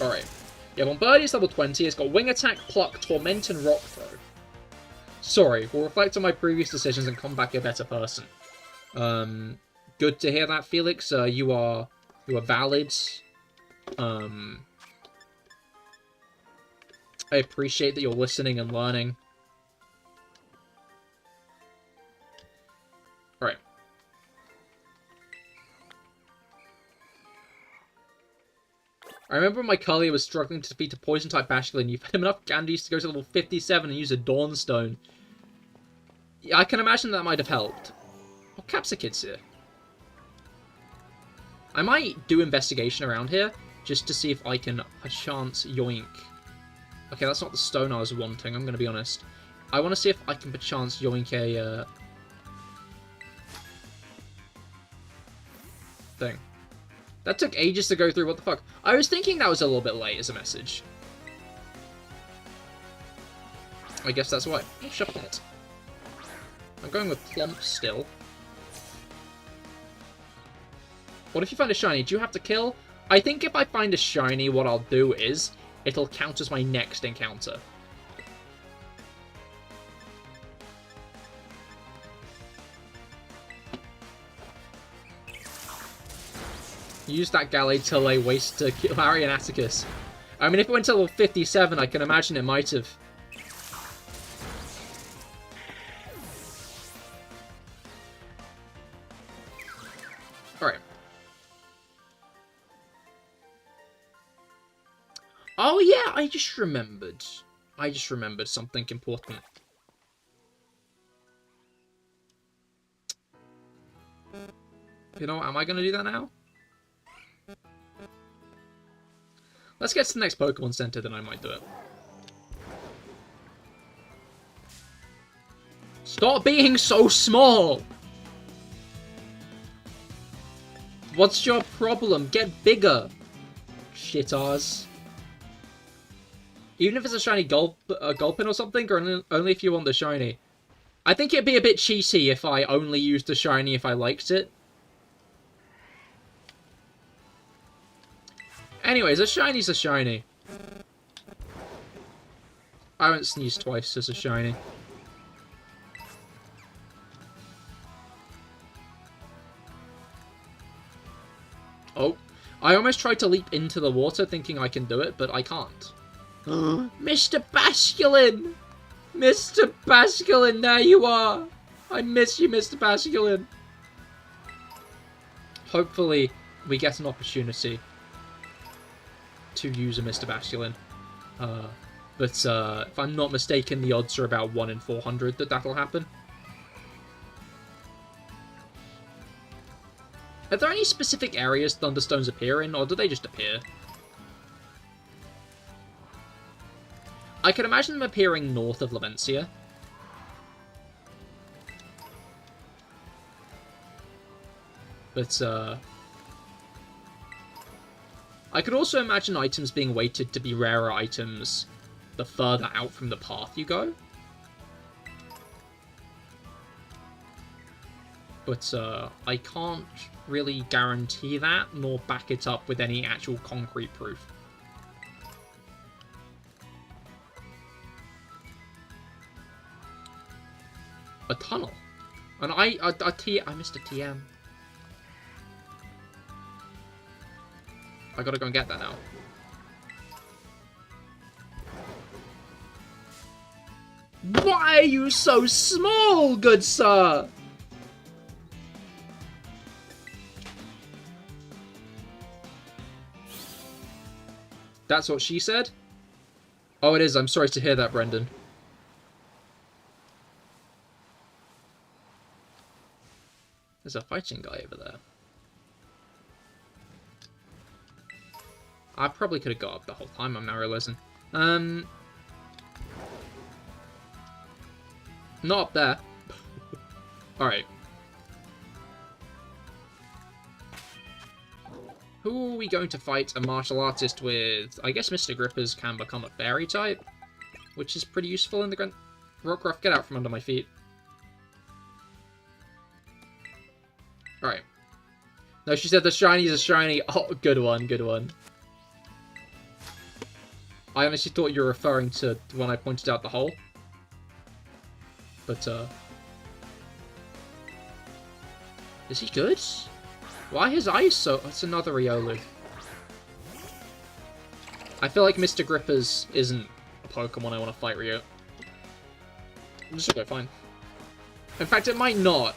Alright. Yeah, Bombardier's level 20. It's got Wing Attack, Pluck, Torment, and Rock Throw. Sorry, we'll reflect on my previous decisions and come back a better person. Good to hear that, Felix. You are valid. I appreciate that you're listening and learning. Alright. I remember when my Cahir was struggling to defeat a poison-type Basculin. You fed him enough candies to go to level 57 and use a Dawnstone. Yeah, I can imagine that might have helped. Oh, Capsicid's here. I might do investigation around here, just to see if I can, a chance, yoink. Okay, that's not the stone I was wanting, I'm going to be honest. I want to see if I can, perchance, yoink a, thing. That took ages to go through, what the fuck? I was thinking that was a little bit late as a message. I guess that's why. Oh, Shufflehead. I'm going with Plump still. What if you find a shiny? Do you have to kill? I think if I find a shiny, what I'll do is, it'll count as my next encounter. Use that Galate waste to kill Harry and Atticus. I mean, if it went to level 57, I can imagine it might have. Alright. Oh yeah, I just remembered something important. You know, am I going to do that now? Let's get to the next Pokemon Center, then I might do it. Stop being so small! What's your problem? Get bigger! Shit-ass. Even if it's a shiny Gulpin or something, or only if you want the shiny. I think it'd be a bit cheaty if I only used the shiny if I liked it. Anyways, a shiny's a shiny. I haven't sneezed twice as a shiny. Oh, I almost tried to leap into the water thinking I can do it, but I can't. Mr. Basculin! Mr. Basculin, there you are! I miss you, Mr. Basculin. Hopefully, we get an opportunity to use a Mr. Basculin. But if I'm not mistaken, the odds are about 1 in 400 that that'll happen. Are there any specific areas Thunderstones appear in, or do they just appear? I can imagine them appearing north of Lavencia. But, I could also imagine items being weighted to be rarer items the further out from the path you go. But, I can't really guarantee that, nor back it up with any actual concrete proof. A tunnel? I missed a TM. I gotta go and get that now. Why are you so small, good sir? That's what she said? Oh, it is. I'm sorry to hear that, Brendan. There's a fighting guy over there. I probably could have got up the whole time, I'm now realizing. Not up there. Alright. Who are we going to fight a martial artist with? I guess Mr. Grippers can become a fairy type, which is pretty useful in the Grand... Rockruff, get out from under my feet. Alright. No, she said the shinies are shiny. Oh, good one, good one. I honestly thought you were referring to when I pointed out the hole. But, is he good? Why his eyes so... It's another Riolu. I feel like Mr. Grippers isn't a Pokemon I want to fight Ryu. This will go fine. In fact, it might not.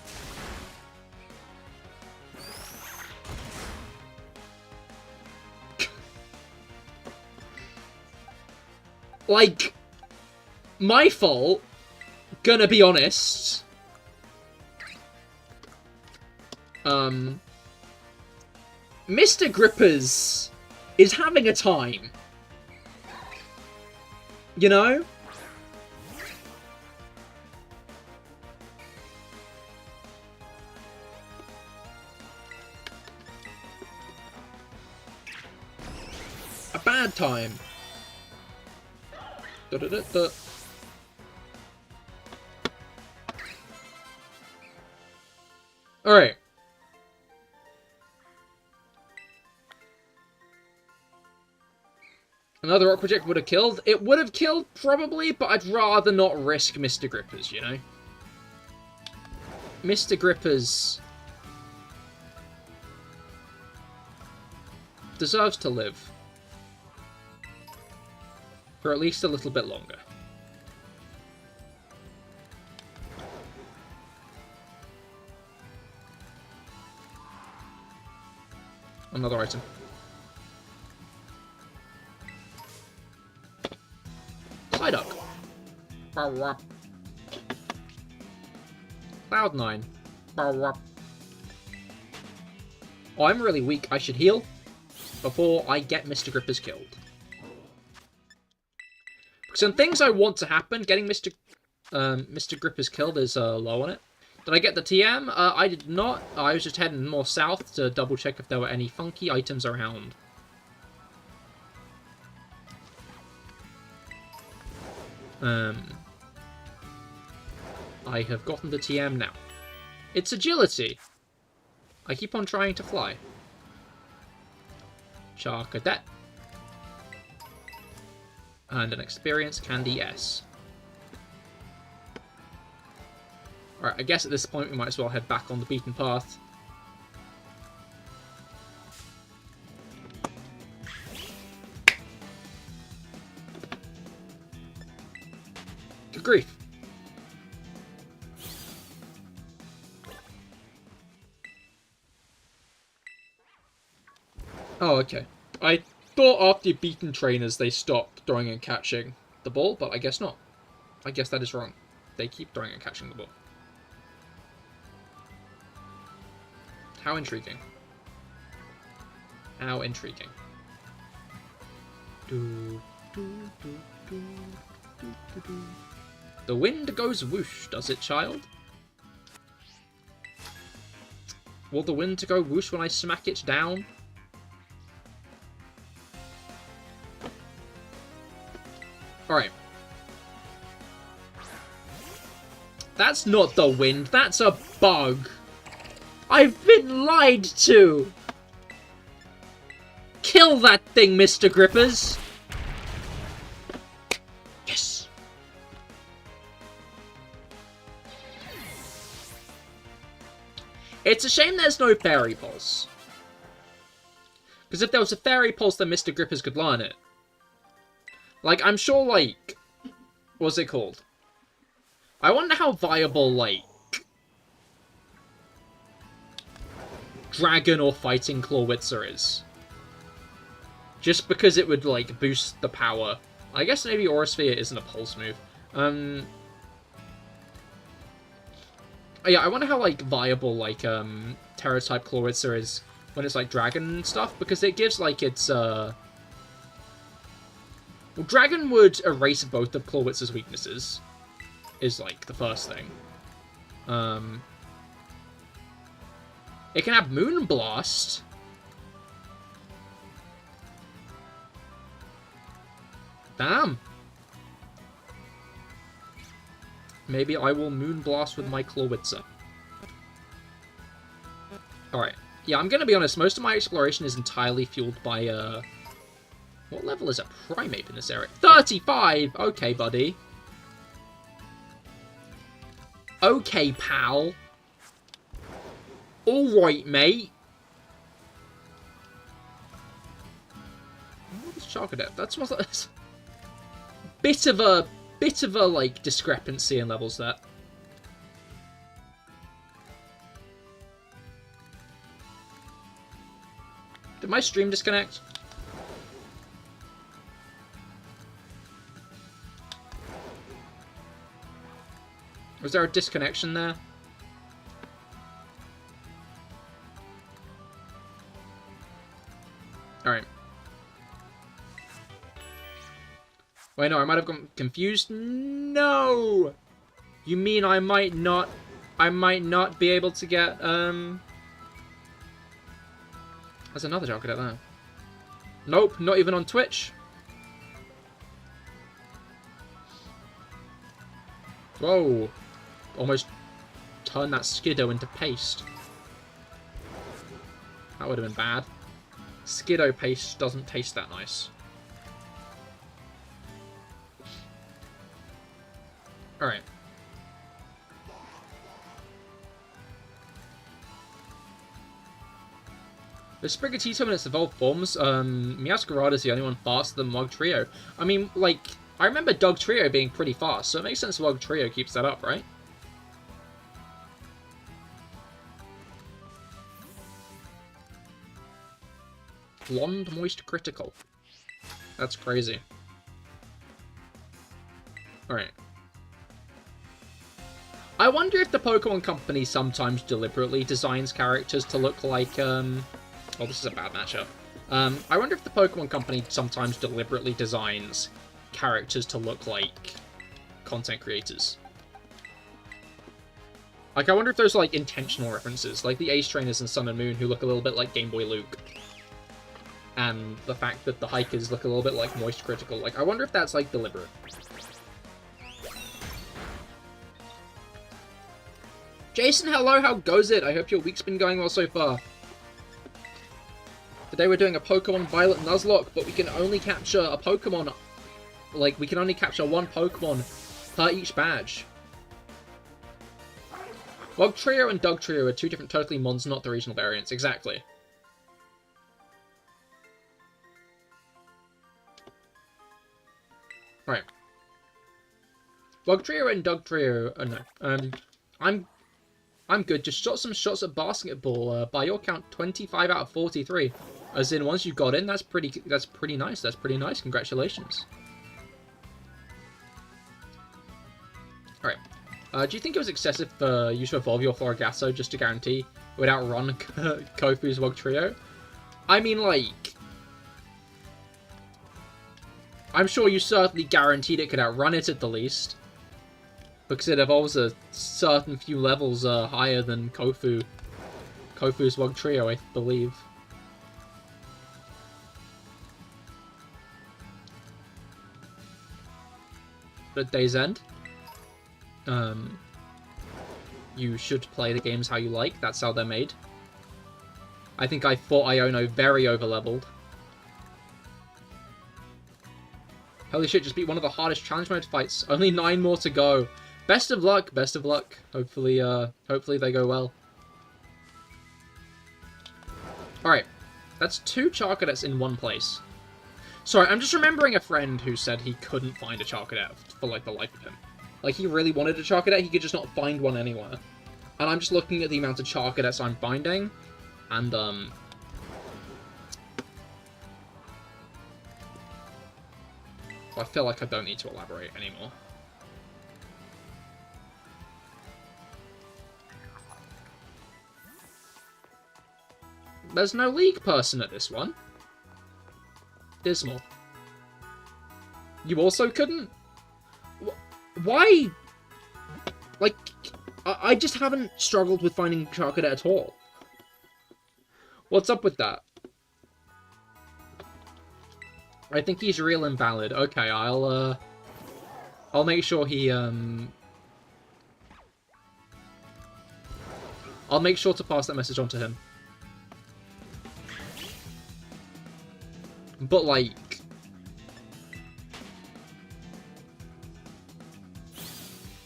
Like, my fault. Gonna be honest. Mr. Grippers is having a time. You know? A bad time. Da-da-da-da. Alright. Another rock project would have killed. It would have killed, probably, but I'd rather not risk Mr. Grippers, you know? Mr. Grippers deserves to live. For at least a little bit longer. Another item. Psyduck. Cloud9. Oh, I'm really weak. I should heal before I get Mr. Grippers killed. Some things I want to happen, getting Mr. Grippers killed is low on it. Did I get the TM? I did not. I was just heading more south to double check if there were any funky items around. I have gotten the TM now. It's agility. I keep on trying to fly. Charcadet. And an experience candy S. Alright, I guess at this point we might as well head back on the beaten path. Good grief. Oh, okay. I thought after you've beaten trainers they stopped throwing and catching the ball, but I guess not. I guess that is wrong. They keep throwing and catching the ball. How intriguing. How intriguing. The wind goes whoosh, does it, child? Will the wind go whoosh when I smack it down? Alright. That's not the wind, that's a bug. I've been lied to! Kill that thing, Mr. Grippers! Yes! It's a shame there's no Fairy Pulse. Because if there was a Fairy Pulse, then Mr. Grippers could learn it. Like, I'm sure, like... What's it called? I wonder how viable, like... Dragon or Fighting Clawitzer is. Just because it would, like, boost the power. I guess maybe Aura Sphere isn't a pulse move. Yeah, I wonder how, like, viable, like, Terra-type Clawitzer is when it's, like, Dragon and stuff. Because it gives, like, its, Well, Dragon would erase both of Clawitzer's weaknesses. Is, like, the first thing. It can have Moon Blast. Damn. Maybe I will Moon Blast with my Clawitzer. Alright. Yeah, I'm gonna be honest, most of my exploration is entirely fueled by, what level is a Primeape in this area? 35! Okay, buddy. Okay, pal. Alright, mate. What is Charcadet? That's what's like bit of a like discrepancy in levels there. Did my stream disconnect? Was there a disconnection there? Alright. Wait, no, I might have gotten confused. No! You mean I might not be able to get, There's another Charcadet there. Nope, not even on Twitch. Whoa. Almost turned that Skiddo into paste. That would have been bad. Skiddo paste doesn't taste that nice. Alright. The Sprigatito in its evolved forms, Meowscarada is the only one faster than Wugtrio. I mean, like, I remember Dugtrio being pretty fast, so it makes sense Wugtrio keeps that up, right? Blonde Moist Critical. That's crazy. Alright. I wonder if the Pokemon Company sometimes deliberately designs characters to look like, oh, this is a bad matchup. I wonder if the Pokemon Company sometimes deliberately designs characters to look like content creators. Like, I wonder if there's, like, intentional references, like the Ace Trainers in Sun and Moon who look a little bit like Game Boy Luke. And the fact that the Hikers look a little bit like Moist Critical. Like, I wonder if that's, like, deliberate. Jason, hello, how goes it? I hope your week's been going well so far. Today we're doing a Pokemon Violet Nuzlocke, but we can only capture a Pokemon... Like, we can only capture one Pokemon per each badge. Wugtrio and Dugtrio are two different totally mons, not the regional variants. Exactly. Right. Wugtrio and Dugtrio... Oh, no. I'm good. Just shot some shots at basketball. By your count, 25 out of 43. As in, once you got in, that's pretty nice. That's pretty nice. Congratulations. Alright. Do you think it was excessive for you to evolve your Florigasso just to guarantee it would outrun Kofu's Wugtrio? I mean, like... I'm sure you certainly guaranteed it could outrun it at the least. Because it evolves a certain few levels higher than Kofu's Wugtrio, I believe. But at Day's End, you should play the games how you like. That's how they're made. I think I fought Iono very overleveled. Holy shit, just beat one of the hardest challenge mode fights. Only 9 more to go. Best of luck, best of luck. Hopefully they go well. Alright. That's 2 chocolates in one place. Sorry, I'm just remembering a friend who said he couldn't find a chocolate for, like, the life of him. Like, he really wanted a chocolate, he could just not find one anywhere. And I'm just looking at the amount of chocolates I'm finding, and, I feel like I don't need to elaborate anymore. There's no League person at this one. Dismal. You also couldn't? Why? Like, I just haven't struggled with finding chocolate at all. What's up with that? I think he's real invalid. Okay, I'll make sure he, I'll make sure to pass that message on to him. But, like...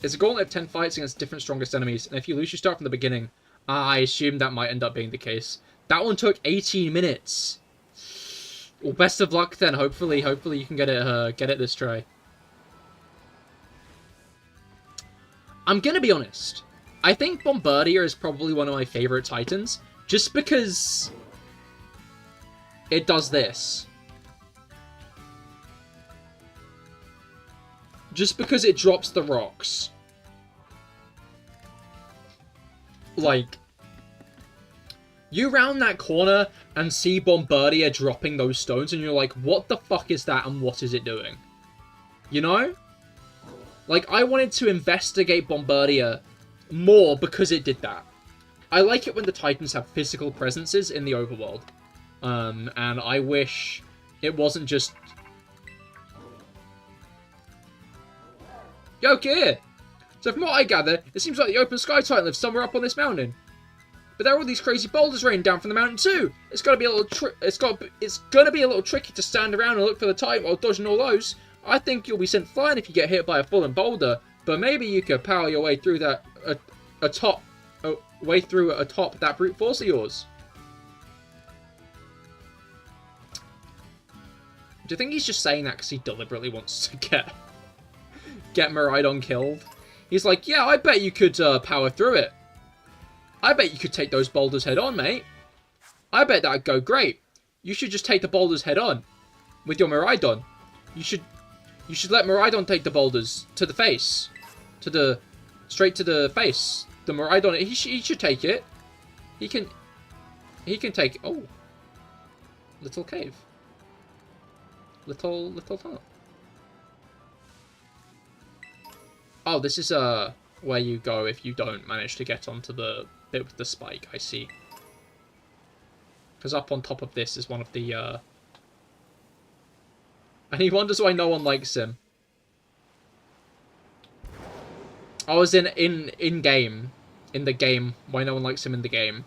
It's a gauntlet of 10 fights against different strongest enemies, and if you lose, you start from the beginning. I assume that might end up being the case. That one took 18 minutes! Well, best of luck then. Hopefully you can get it this try. I'm gonna be honest. I think Bombardier is probably one of my favorite Titans, just because it does this. Just because it drops the rocks. Like, you round that corner and see Bombardier dropping those stones, and you're like, what the fuck is that, and what is it doing? You know? Like, I wanted to investigate Bombardier more because it did that. I like it when the Titans have physical presences in the overworld. And I wish it wasn't just... Yo, Cahir! So from what I gather, it seems like the Open Sky Titan lives somewhere up on this mountain. But there are all these crazy boulders raining down from the mountain too. It's gonna be a little it's gonna be a little tricky to stand around and look for the Titan while dodging all those. I think you'll be sent flying if you get hit by a fallen boulder. But maybe you could power your way through that atop that brute force of yours. Do you think he's just saying that because he deliberately wants to get Miraidon killed? He's like, yeah, I bet you could power through it. I bet you could take those boulders head on, mate. I bet that'd go great. You should just take the boulders head on with your Miraidon. You should let Miraidon take the boulders to the face, straight to the face. The Miraidon, he should take it. He can take. Oh, little cave, little tunnel. Oh, this is where you go if you don't manage to get onto the bit with the spike. I see. Because up on top of this is one of the and he wonders why no one likes him. I was in the game, why no one likes him in the game.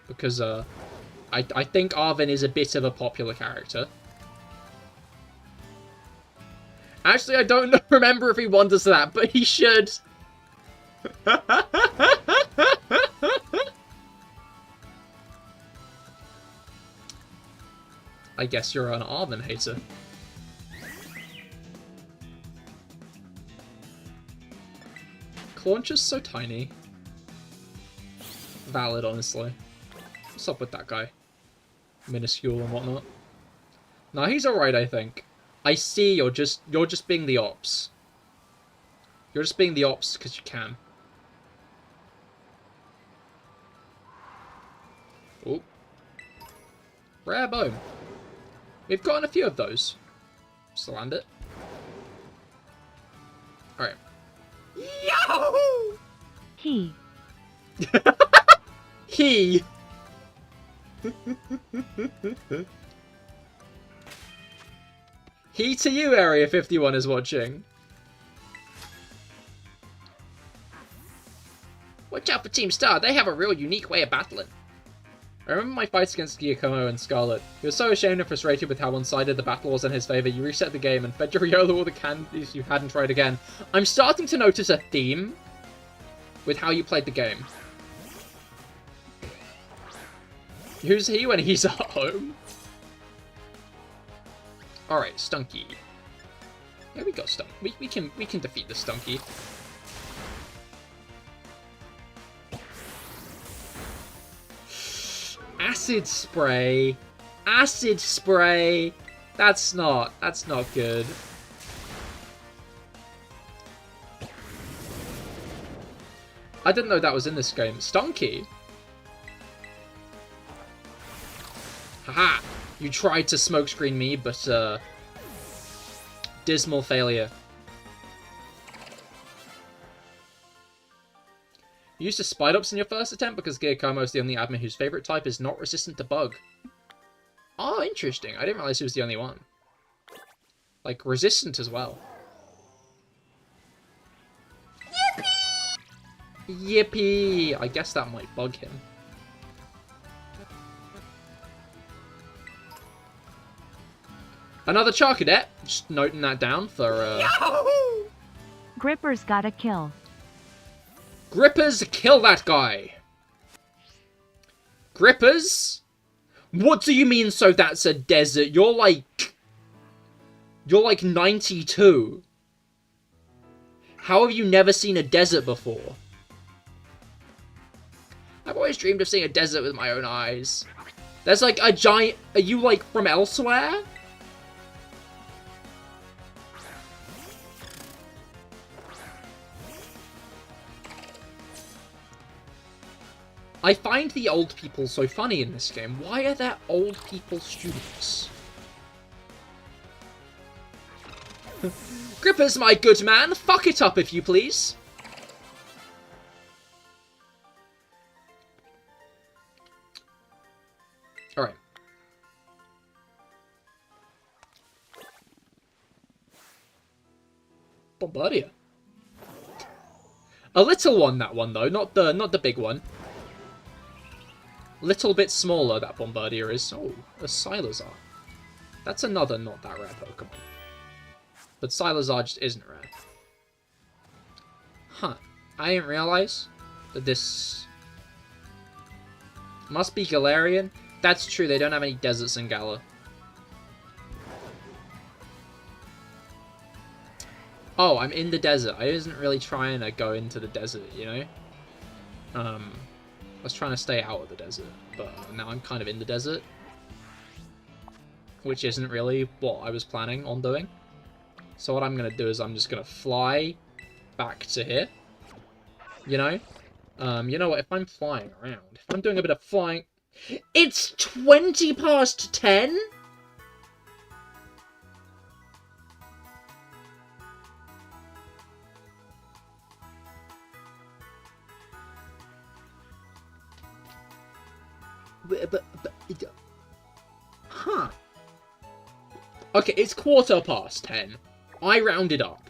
Because I think Arvin is a bit of a popular character. Actually, I don't remember if he wonders that, but he should. I guess you're an Arvin hater. Clauncher's so tiny. Valid, honestly. What's up with that guy? Minuscule and whatnot. No, he's alright, I think. I see you're just being the ops. You're just being the ops because you can. Oh. Rare bone. We've gotten a few of those. Just land it. Alright. Yahoo! He. He. He to you, Area 51 is watching. Watch out for Team Star, they have a real unique way of battling. I remember my fights against Giacomo and Scarlet. He was so ashamed and frustrated with how one-sided the battle was in his favour, you reset the game and fed your Riolu all the candies you hadn't tried again. I'm starting to notice a theme with how you played the game. Who's he when he's at home? Alright, Stunky. Yeah, we got Stunk. We can defeat the Stunky. Acid spray. Acid spray. That's not good. I didn't know that was in this game. Stunky. Haha. You tried to smokescreen me, but dismal failure. You used to Spied Ups in your first attempt because Gearkomo is the only admin whose favourite type is not resistant to bug. Oh, interesting. I didn't realise he was the only one. Like, resistant as well. Yippee! Yippee! I guess that might bug him. Another Char Cadet. Just noting that down for, Gripper's got a kill. Grippers, kill that guy! Grippers? What do you mean, so that's a desert? You're like 92. How have you never seen a desert before? I've always dreamed of seeing a desert with my own eyes. There's like a giant... Are you like from elsewhere? I find the old people so funny in this game. Why are there old people students? Grippers, my good man, fuck it up if you please. Alright. Bombardier. A little one, that one though, not the big one. Little bit smaller, that Bombardier is. Oh, a Silazar. That's another not that rare Pokemon. But Silazar just isn't rare. Huh. I didn't realize that this... Must be Galarian. That's true, they don't have any deserts in Galar. Oh, I'm in the desert. I wasn't really trying to go into the desert, you know? I was trying to stay out of the desert, but now I'm kind of in the desert. Which isn't really what I was planning on doing. So what I'm going to do is I'm just going to fly back to here. You know? You know what? If I'm flying around, if I'm doing a bit of flying... It's 20 past 10? Huh. Okay, it's 10:15. I rounded up.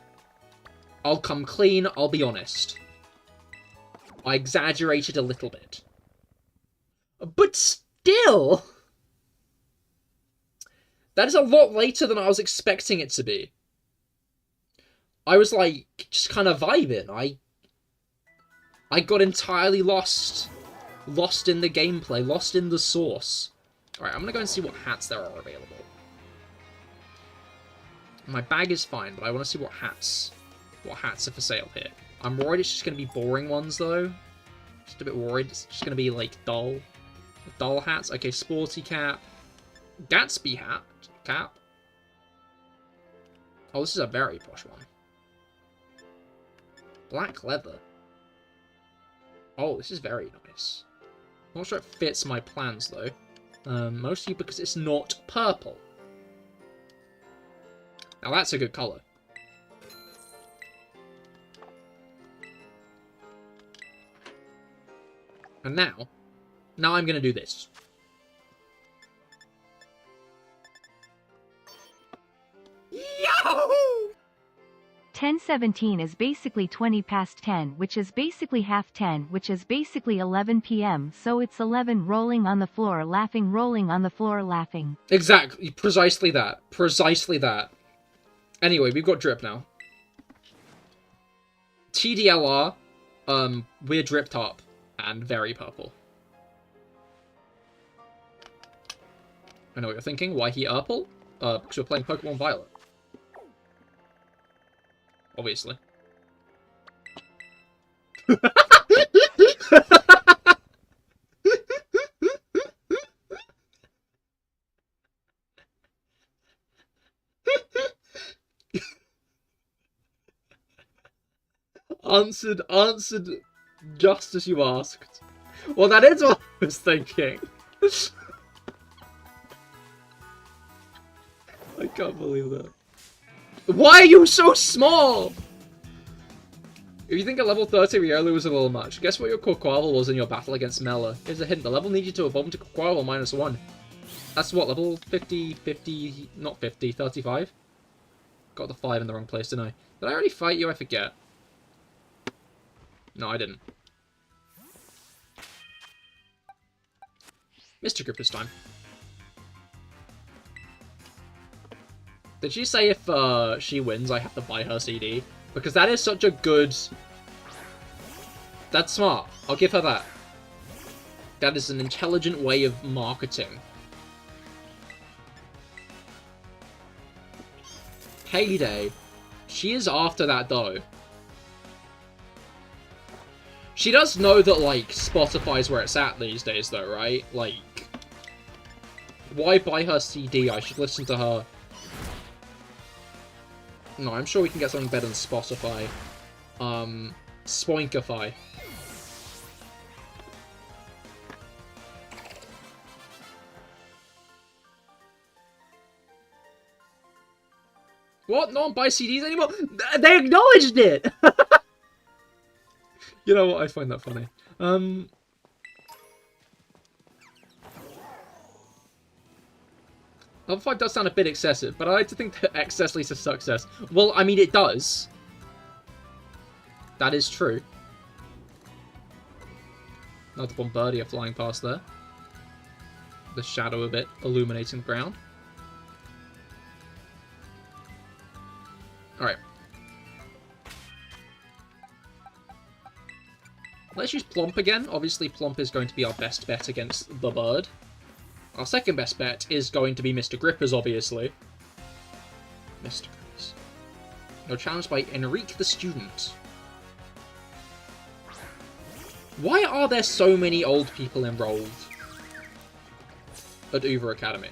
I'll come clean, I'll be honest. I exaggerated a little bit. But still! That is a lot later than I was expecting it to be. I was like, just kind of vibing. I got entirely lost. Lost in the gameplay, lost in the source. Alright, I'm gonna go and see what hats there are available. My bag is fine, but I want to see what hats are for sale here. I'm worried it's just gonna be boring ones, though. Just a bit worried. It's just gonna be, like, dull hats. Okay, sporty cap. Gatsby cap. Oh, this is a very posh one. Black leather. Oh, this is very nice. I'm not sure it fits my plans, though. Mostly because it's not purple. Now that's a good colour. And now I'm going to do this. Yahoo! 10:17 is basically 20 past 10, which is basically half 10, which is basically 11 p.m. So it's 11 rolling on the floor laughing, rolling on the floor laughing. Exactly. Precisely that. Precisely that. Anyway, we've got drip now. TDLR, we're dripped up and very purple. I know what you're thinking. Why he Urple? Because we're playing Pokemon Violet. Obviously. Answered just as you asked. Well, that is what I was thinking. I can't believe that. Why are you so small? If you think a level 30 Riolu was a little much, guess what your Quaquaval was in your battle against Mela? Here's a hint, the level needs you to evolve into Quaquaval -1. That's what, level 50, not 50, 35? Got the 5 in the wrong place, didn't I? Did I already fight you? I forget. No, I didn't. Mr. Grip this time. Did she say if she wins, I have to buy her CD? Because that is such a good... That's smart. I'll give her that. That is an intelligent way of marketing. Payday. She is after that, though. She does know that, like, Spotify's where it's at these days, though, right? Like, why buy her CD? I should listen to her. No, I'm sure we can get something better than Spotify. Spoinkify. What? No one buys CDs anymore? They acknowledged it! You know what? I find that funny. Level 5 does sound a bit excessive, but I like to think that excess leads to success. Well, I mean, it does. That is true. Another Bombardier flying past there. The shadow of it illuminating the ground. Alright. Let's use Plump again. Obviously, Plump is going to be our best bet against the bird. Our second best bet is going to be Mr. Grippers, obviously. Mr. Grippers. You're challenged by Enrique the Student. Why are there so many old people enrolled at Uber Academy?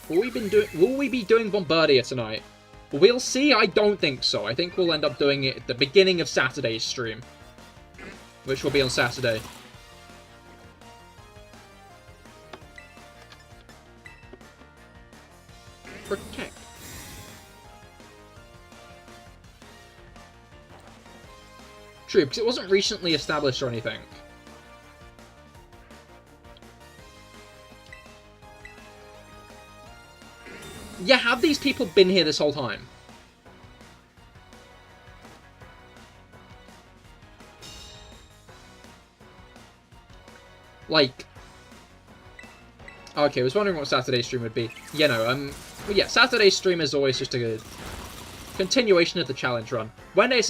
Will we be doing Bombardier tonight? We'll see. I don't think so. I think we'll end up doing it at the beginning of Saturday's stream, which will be on Saturday. Protect. True, because it wasn't recently established or anything. Yeah, have these people been here this whole time? Like... Okay, I was wondering what Saturday's stream would be. Yeah, no, well, yeah, Saturday's stream is always just a continuation of the challenge run. Wednesdays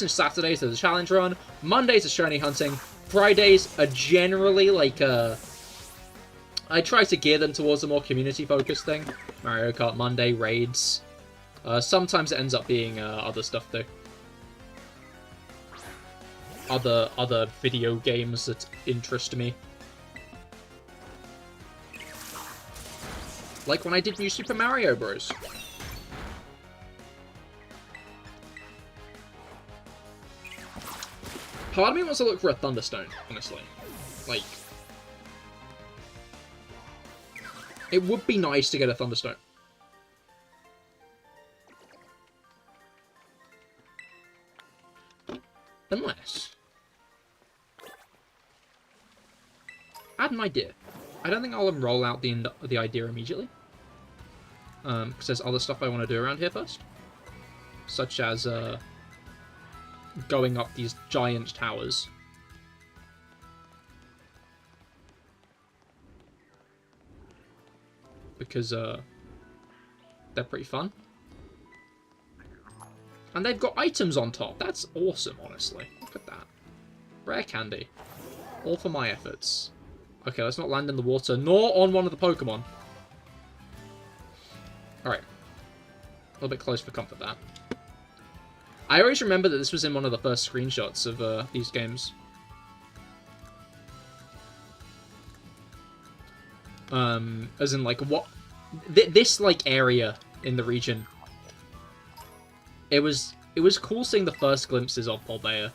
and Saturdays are the challenge run. Mondays are shiny hunting. Fridays are generally like I try to gear them towards a more community-focused thing. Mario Kart Monday, raids. Sometimes it ends up being other stuff, though. Other video games that interest me. Like when I did New Super Mario Bros. Part of me wants to look for a Thunderstone, honestly. Like... It would be nice to get a Thunderstone. Unless... I had an idea. I don't think I'll roll out the idea immediately. Because there's other stuff I want to do around here first. Such as, going up these giant towers. Because, they're pretty fun. And they've got items on top. That's awesome, honestly. Look at that. Rare candy. All for my efforts. Okay, let's not land in the water, nor on one of the Pokemon. Alright. A little bit close for comfort there. I always remember that this was in one of the first screenshots of these games. As in, like, what... this, like, area in the region. It was cool seeing the first glimpses of Polbear.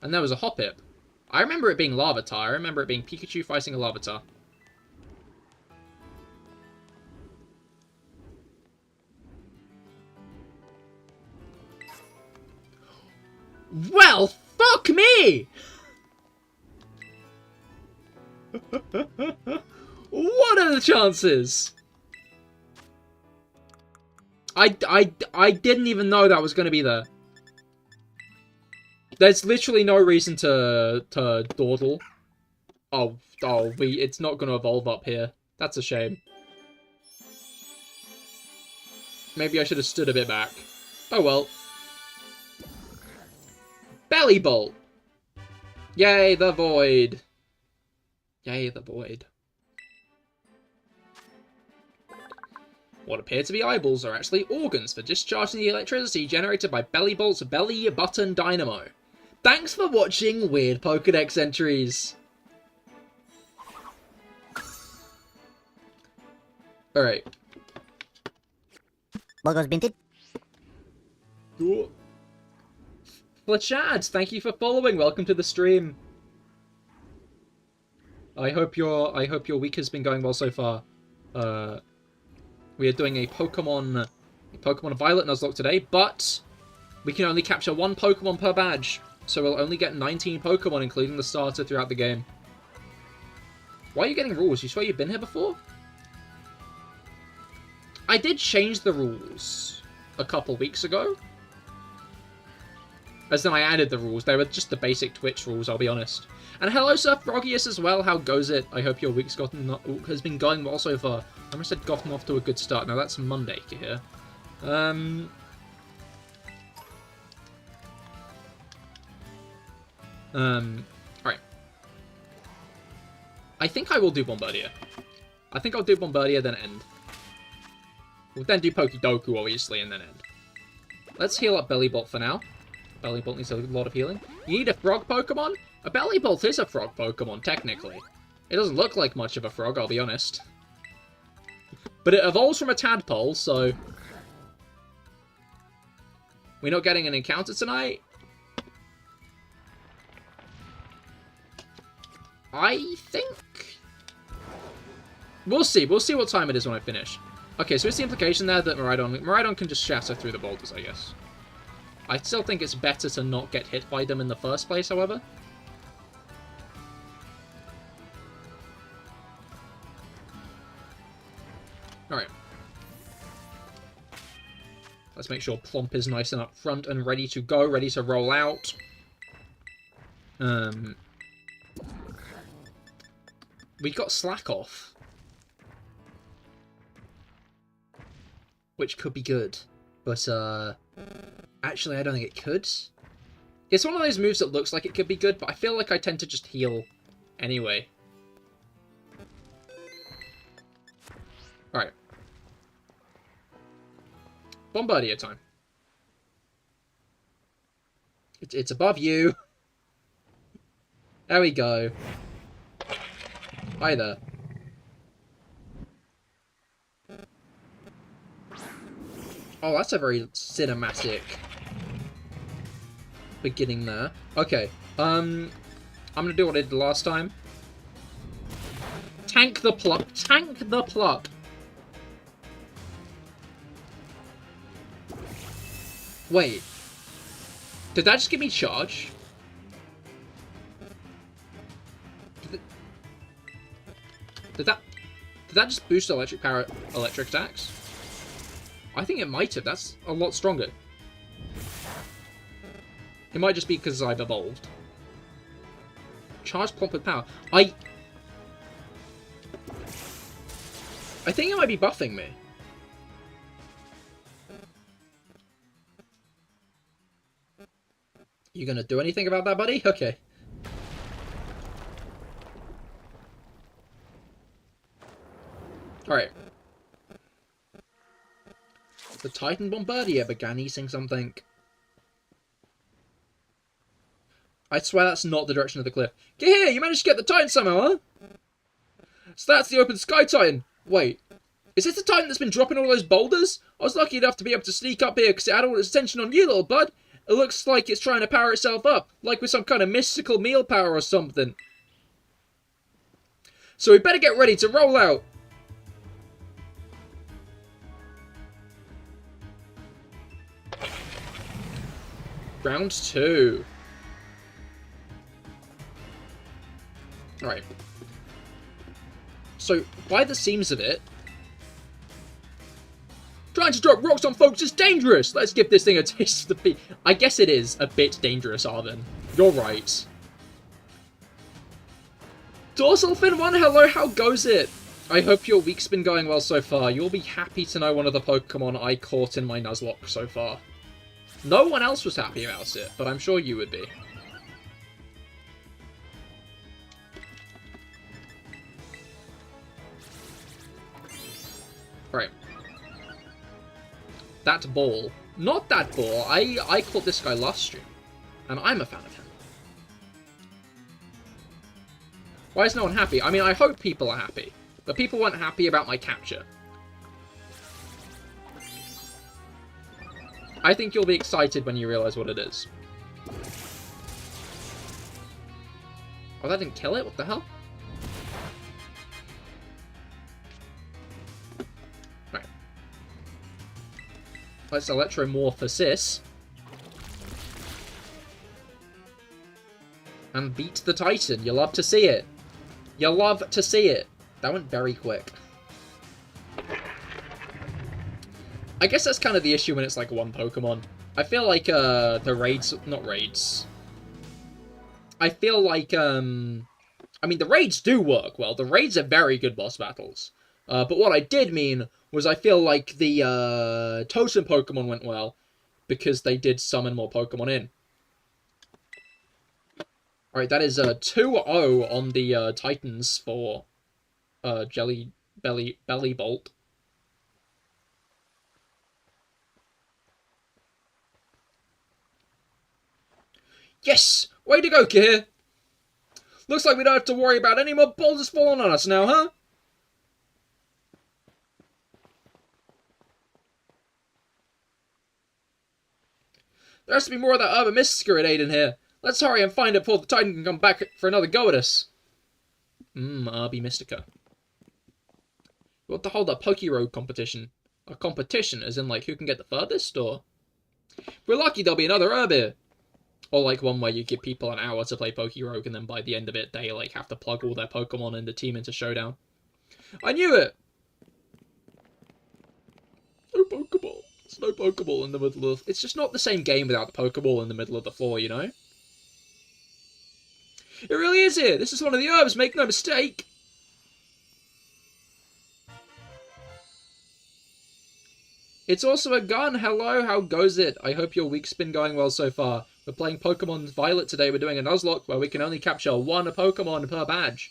And there was a Hoppip. I remember it being Larvitar. I remember it being Pikachu fighting a Larvitar. Well, fuck me! What are the chances? I didn't even know that was going to be there. There's literally no reason to dawdle. It's not going to evolve up here. That's a shame. Maybe I should have stood a bit back. Oh well. Belly Bolt! Yay, the void! Yay, the void. What appear to be eyeballs are actually organs for discharging the electricity generated by Belly Bolt's belly button dynamo. Thanks for watching Weird Pokédex entries! Alright. Logo's binted. Cool. Flachad, thank you for following. Welcome to the stream. I hope your week has been going well so far. We are doing a Pokemon Violet Nuzlocke today, but we can only capture one Pokemon per badge, so we'll only get 19 Pokemon, including the starter, throughout the game. Why are you getting rules? You swear you've been here before? I did change the rules a couple weeks ago. As then I added the rules. They were just the basic Twitch rules, I'll be honest. And hello, Sir Froggius, as well. How goes it? I hope your week's has been going well so far. I almost said gotten off to a good start. Now, that's Monday, Cahir. Alright. I think I will do Bombardier. I think I'll do Bombardier, then end. We'll then do Pokedoku, obviously, and then end. Let's heal up Bellybolt for now. Bellybolt needs a lot of healing. You need a frog Pokemon? A Bellybolt is a frog Pokemon, technically. It doesn't look like much of a frog, I'll be honest. But it evolves from a tadpole, so... We're not getting an encounter tonight? I think... We'll see. We'll see what time it is when I finish. Okay, so it's the implication there that Miraidon can just shatter through the boulders, I guess. I still think it's better to not get hit by them in the first place, however. Alright. Let's make sure Plump is nice and up front and ready to go, ready to roll out. We got Slack Off. Which could be good. But, actually, I don't think it could. It's one of those moves that looks like it could be good, but I feel like I tend to just heal anyway. Alright. Bombardier time. It's above you. There we go. Hi there. Oh, that's a very cinematic beginning there. Okay, I'm gonna do what I did last time. Tank the pluck. Tank the pluck. Wait. Did that just give me charge? Did that just boost electric attacks? I think it might have. That's a lot stronger. It might just be because I've evolved. Charge Plump with power. I think it might be buffing me. You gonna do anything about that, buddy? Okay. Alright. The Titan Bombardier began eating something. I swear that's not the direction of the cliff. Get here! You managed to get the Titan somehow, huh? So that's the open sky Titan. Wait. Is this the Titan that's been dropping all those boulders? I was lucky enough to be able to sneak up here because it had all its attention on you, little bud. It looks like it's trying to power itself up. Like with some kind of mystical meal power or something. So we better get ready to roll out. Round 2. Alright. So, by the seams of it, trying to drop rocks on folks is dangerous! Let's give this thing a taste of the beat. I guess it is a bit dangerous, Arvin. You're right. Dorsal Fin 1, hello, how goes it? I hope your week's been going well so far. You'll be happy to know one of the Pokemon I caught in my Nuzlocke so far. No one else was happy about it, but I'm sure you would be. Right. That ball. Not that ball. I caught this guy last stream. And I'm a fan of him. Why is no one happy? I mean, I hope people are happy. But people weren't happy about my capture. I think you'll be excited when you realize what it is. Oh, that didn't kill it? What the hell? Right. Let's Electromorphosis. And beat the Titan. You love to see it. You love to see it. That went very quick. I guess that's kind of the issue when it's like one Pokemon. I feel like the raids, not raids. I feel like I mean the raids do work well. The raids are very good boss battles. But what I did mean was I feel like the Totem Pokemon went well because they did summon more Pokemon in. Alright, that is 2-0 on the Titans for Belly Bolt. Yes! Way to go, Cahir! Looks like we don't have to worry about any more boulders falling on us now, huh? There has to be more of that Urban Mystica at Aiden here. Let's hurry and find it before the Titan can come back for another go at us. Urban Mystica. We want to hold a Poke-Road competition. A competition as in, like, who can get the furthest, or? If we're lucky, there'll be another herb here. Or, like, one where you give people an hour to play Poke-Rogue, and then by the end of it, they, like, have to plug all their Pokemon in the team into Showdown. I knew it! No Pokeball. There's no Pokeball in the middle of... It's just not the same game without the Pokeball in the middle of the floor, you know? It really is here! This is one of the herbs, make no mistake! It's also a gun! Hello, how goes it? I hope your week's been going well so far. We're playing Pokemon Violet today. We're doing a Nuzlocke where we can only capture one Pokemon per badge.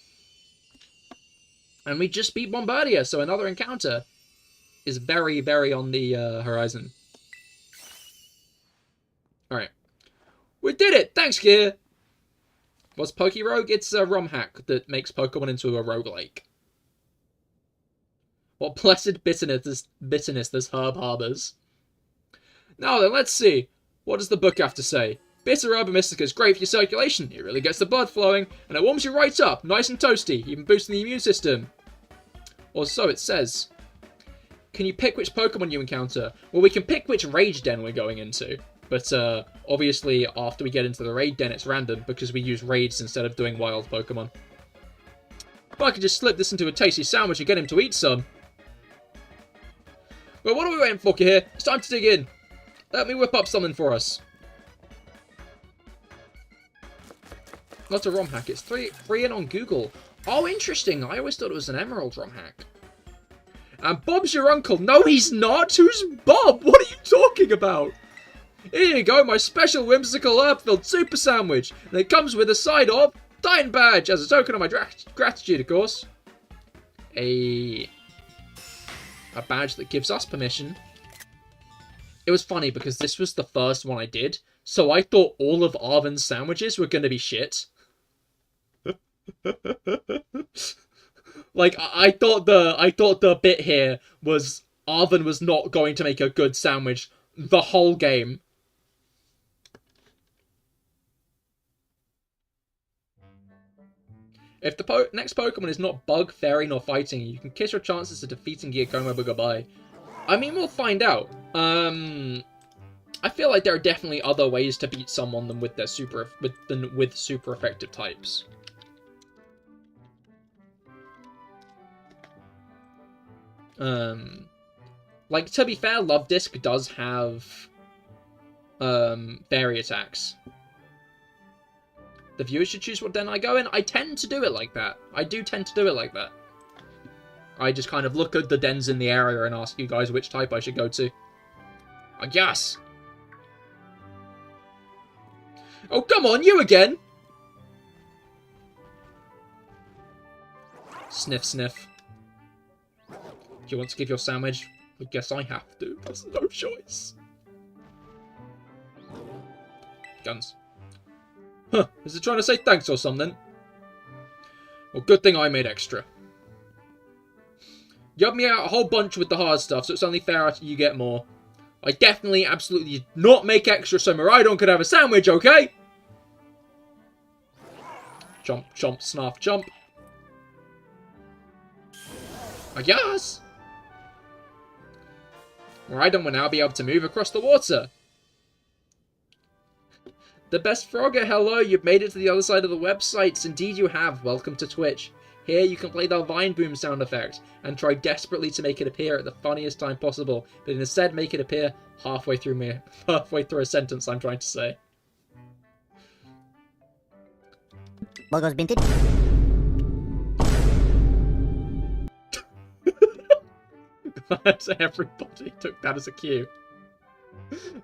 And we just beat Bombardier, so another encounter is very, very on the horizon. Alright. We did it! Thanks, Cahir! What's Poke-Rogue? It's a ROM hack that makes Pokemon into a roguelike. What blessed bitterness this herb harbors. Now then, let's see. What does the book have to say? Bitter Urban Mystica is great for your circulation. It really gets the blood flowing, and it warms you right up, nice and toasty, even boosting the immune system. Or so it says. Can you pick which Pokemon you encounter? Well, we can pick which Rage Den we're going into. But, obviously, after we get into the Raid Den, it's random, because we use Raids instead of doing wild Pokemon. But I could just slip this into a tasty sandwich and get him to eat some. Well, what are we waiting for, Cahir? It's time to dig in. Let me whip up something for us. Not a ROM hack, it's free in on Google. Oh, interesting. I always thought it was an Emerald ROM hack. And Bob's your uncle. No, he's not. Who's Bob? What are you talking about? Here you go, my special whimsical earth-filled super sandwich. And it comes with a side of Dine badge as a token of my gratitude, of course. A badge that gives us permission. It was funny because this was the first one I did, so I thought all of Arvin's sandwiches were going to be shit. Like, I thought the bit here was Arvin was not going to make a good sandwich the whole game. If the next Pokemon is not Bug, Fairy, nor Fighting, you can kiss your chances of defeating Giacomo goodbye. I mean, we'll find out. I feel like there are definitely other ways to beat someone than with their super effective types. Like, to be fair, Love Disc does have fairy attacks. The viewers should choose what den I go in. I tend to do it like that. I do tend to do it like that. I just kind of look at the dens in the area and ask you guys which type I should go to. I guess. Oh, come on, you again! Sniff, sniff. Do you want to give your sandwich? I guess I have to. There's no choice. Guns. Huh, is it trying to say thanks or something? Well, good thing I made extra. You helped me out a whole bunch with the hard stuff, so it's only fair you get more. I definitely, absolutely did not make extra so Miraidon could have a sandwich, okay? Jump, jump, snarf, jump. I guess. Miraidon will now be able to move across the water. The best Frogger, hello, you've made it to the other side of the websites. Indeed you have. Welcome to Twitch. Here you can play the Vine Boom sound effect and try desperately to make it appear at the funniest time possible, but instead make it appear halfway through a sentence I'm trying to say. Logos binted. Everybody took that as a cue.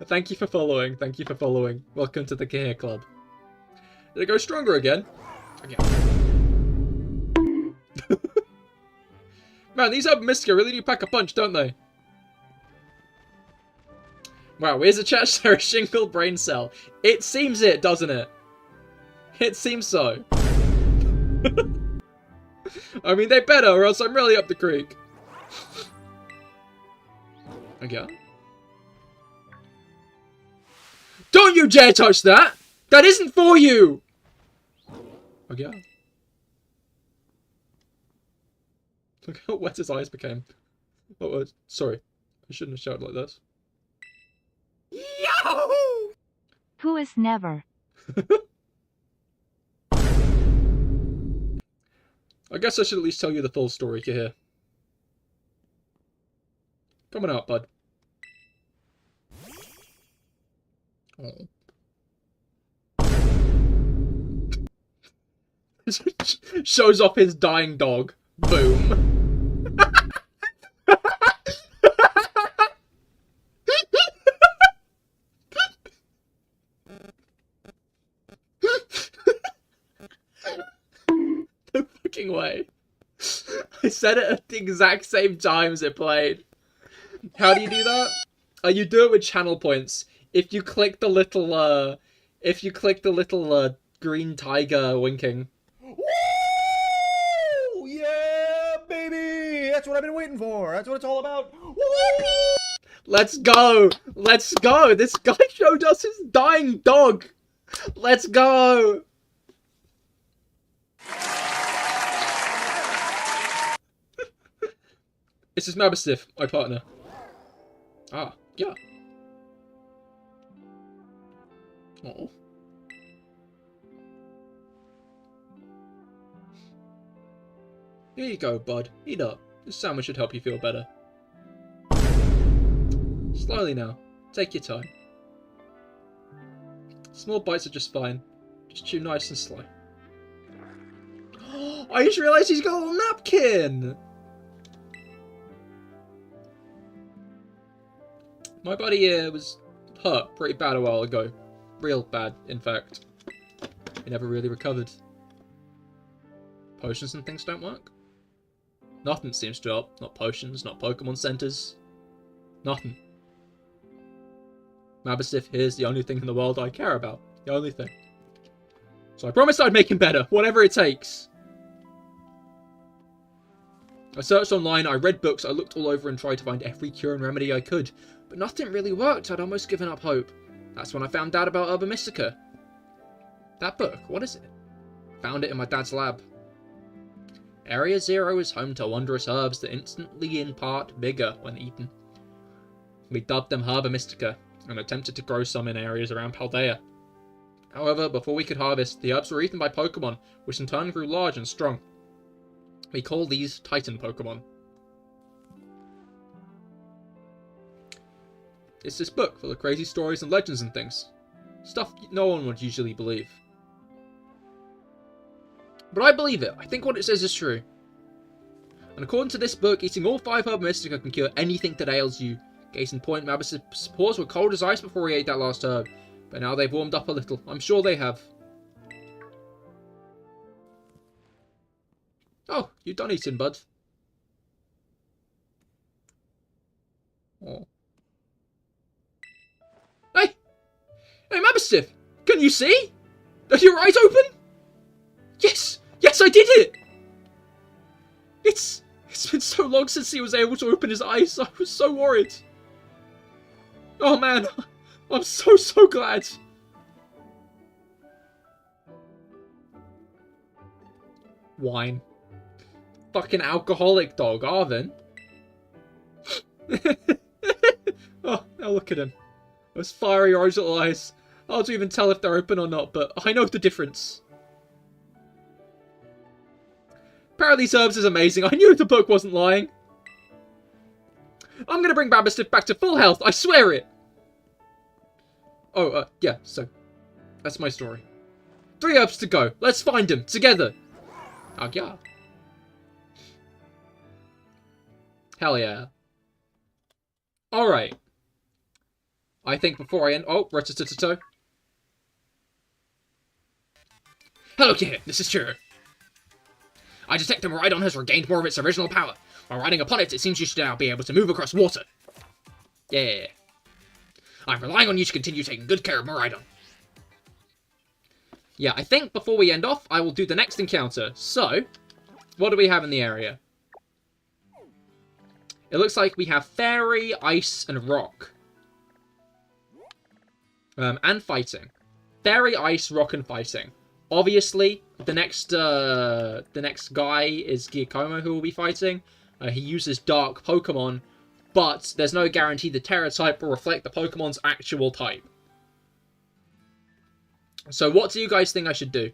Thank you for following. Thank you for following. Welcome to the Cahir Club. Did it go stronger again? Okay. Man, these Urban Mystica really do pack a punch, don't they? Wow, here's a chat share a shingle brain cell. It seems it, doesn't it? It seems so. I mean, they better, or else I'm really up the creek. Okay. Don't you dare touch that! That isn't for you! Okay. Look how wet his eyes became. Oh, sorry. I shouldn't have shouted like this. Yahoo! Who is never? I guess I should at least tell you the full story, Cahir. Coming out, bud. Oh. Shows off his dying dog. Boom. No fucking way. I said it at the exact same time as it played. How do you do that? You do it with channel points. If you click the little, green tiger winking. Woo! Yeah, baby! That's what I've been waiting for. That's what it's all about. Woo! Let's go! Let's go! This guy showed us his dying dog! Let's go! This is Mabastif, my partner. Ah, yeah. Oh. Here you go, bud. Eat up. This sandwich should help you feel better. Slowly now. Take your time. Small bites are just fine. Just chew nice and slow. I just realised he's got a little napkin! My buddy here was hurt pretty bad a while ago. Real bad, in fact. He never really recovered. Potions and things don't work? Nothing seems to help. Not potions, not Pokemon centers. Nothing. Mabasif, here's the only thing in the world I care about. The only thing. So I promised I'd make him better, whatever it takes. I searched online, I read books, I looked all over and tried to find every cure and remedy I could. But nothing really worked, I'd almost given up hope. That's when I found out about Herba Mystica. That book, what is it? Found it in my dad's lab. Area 0 is home to wondrous herbs that instantly impart vigor when eaten. We dubbed them Herba Mystica, and attempted to grow some in areas around Paldea. However, before we could harvest, the herbs were eaten by Pokemon, which in turn grew large and strong. We call these Titan Pokemon. It's this book full of crazy stories and legends and things. Stuff no one would usually believe. But I believe it. I think what it says is true. And according to this book, eating all 5 Herba Mystica can cure anything that ails you. Case in point, Mabas's paws were cold as ice before he ate that last herb. But now they've warmed up a little. I'm sure they have. Oh, you're done eating, bud. Oh. Hey! Hey, Mabasif! Can you see? Are your eyes open? Yes! Yes, I did it! It's been so long since he was able to open his eyes. I was so worried. Oh, man. I'm so glad. Wine. Fucking alcoholic dog, Arvin. Oh, now look at him. Those fiery orange little eyes. Hard to even tell if they're open or not, but I know the difference. Power of these herbs is amazing. I knew the book wasn't lying. I'm gonna bring Mabasif back to full health. I swear it. Oh, yeah, so that's my story. 3 herbs to go. Let's find them together. Oh, yeah. Hell yeah. Alright. I think before I end... Oh, Rotototo. Hello, Cahir. This is Cahir. I detect the Miraidon has regained more of its original power. While riding upon it, it seems you should now be able to move across water. Yeah. I'm relying on you to continue taking good care of Miraidon. Yeah, I think before we end off, I will do the next encounter. So, what do we have in the area? It looks like we have Fairy, Ice, and Rock. And Fighting. Fairy, Ice, Rock, and Fighting. Obviously, the next guy is Giacomo who will be fighting. He uses Dark Pokemon, but there's no guarantee the Terra type will reflect the Pokemon's actual type. So what do you guys think I should do?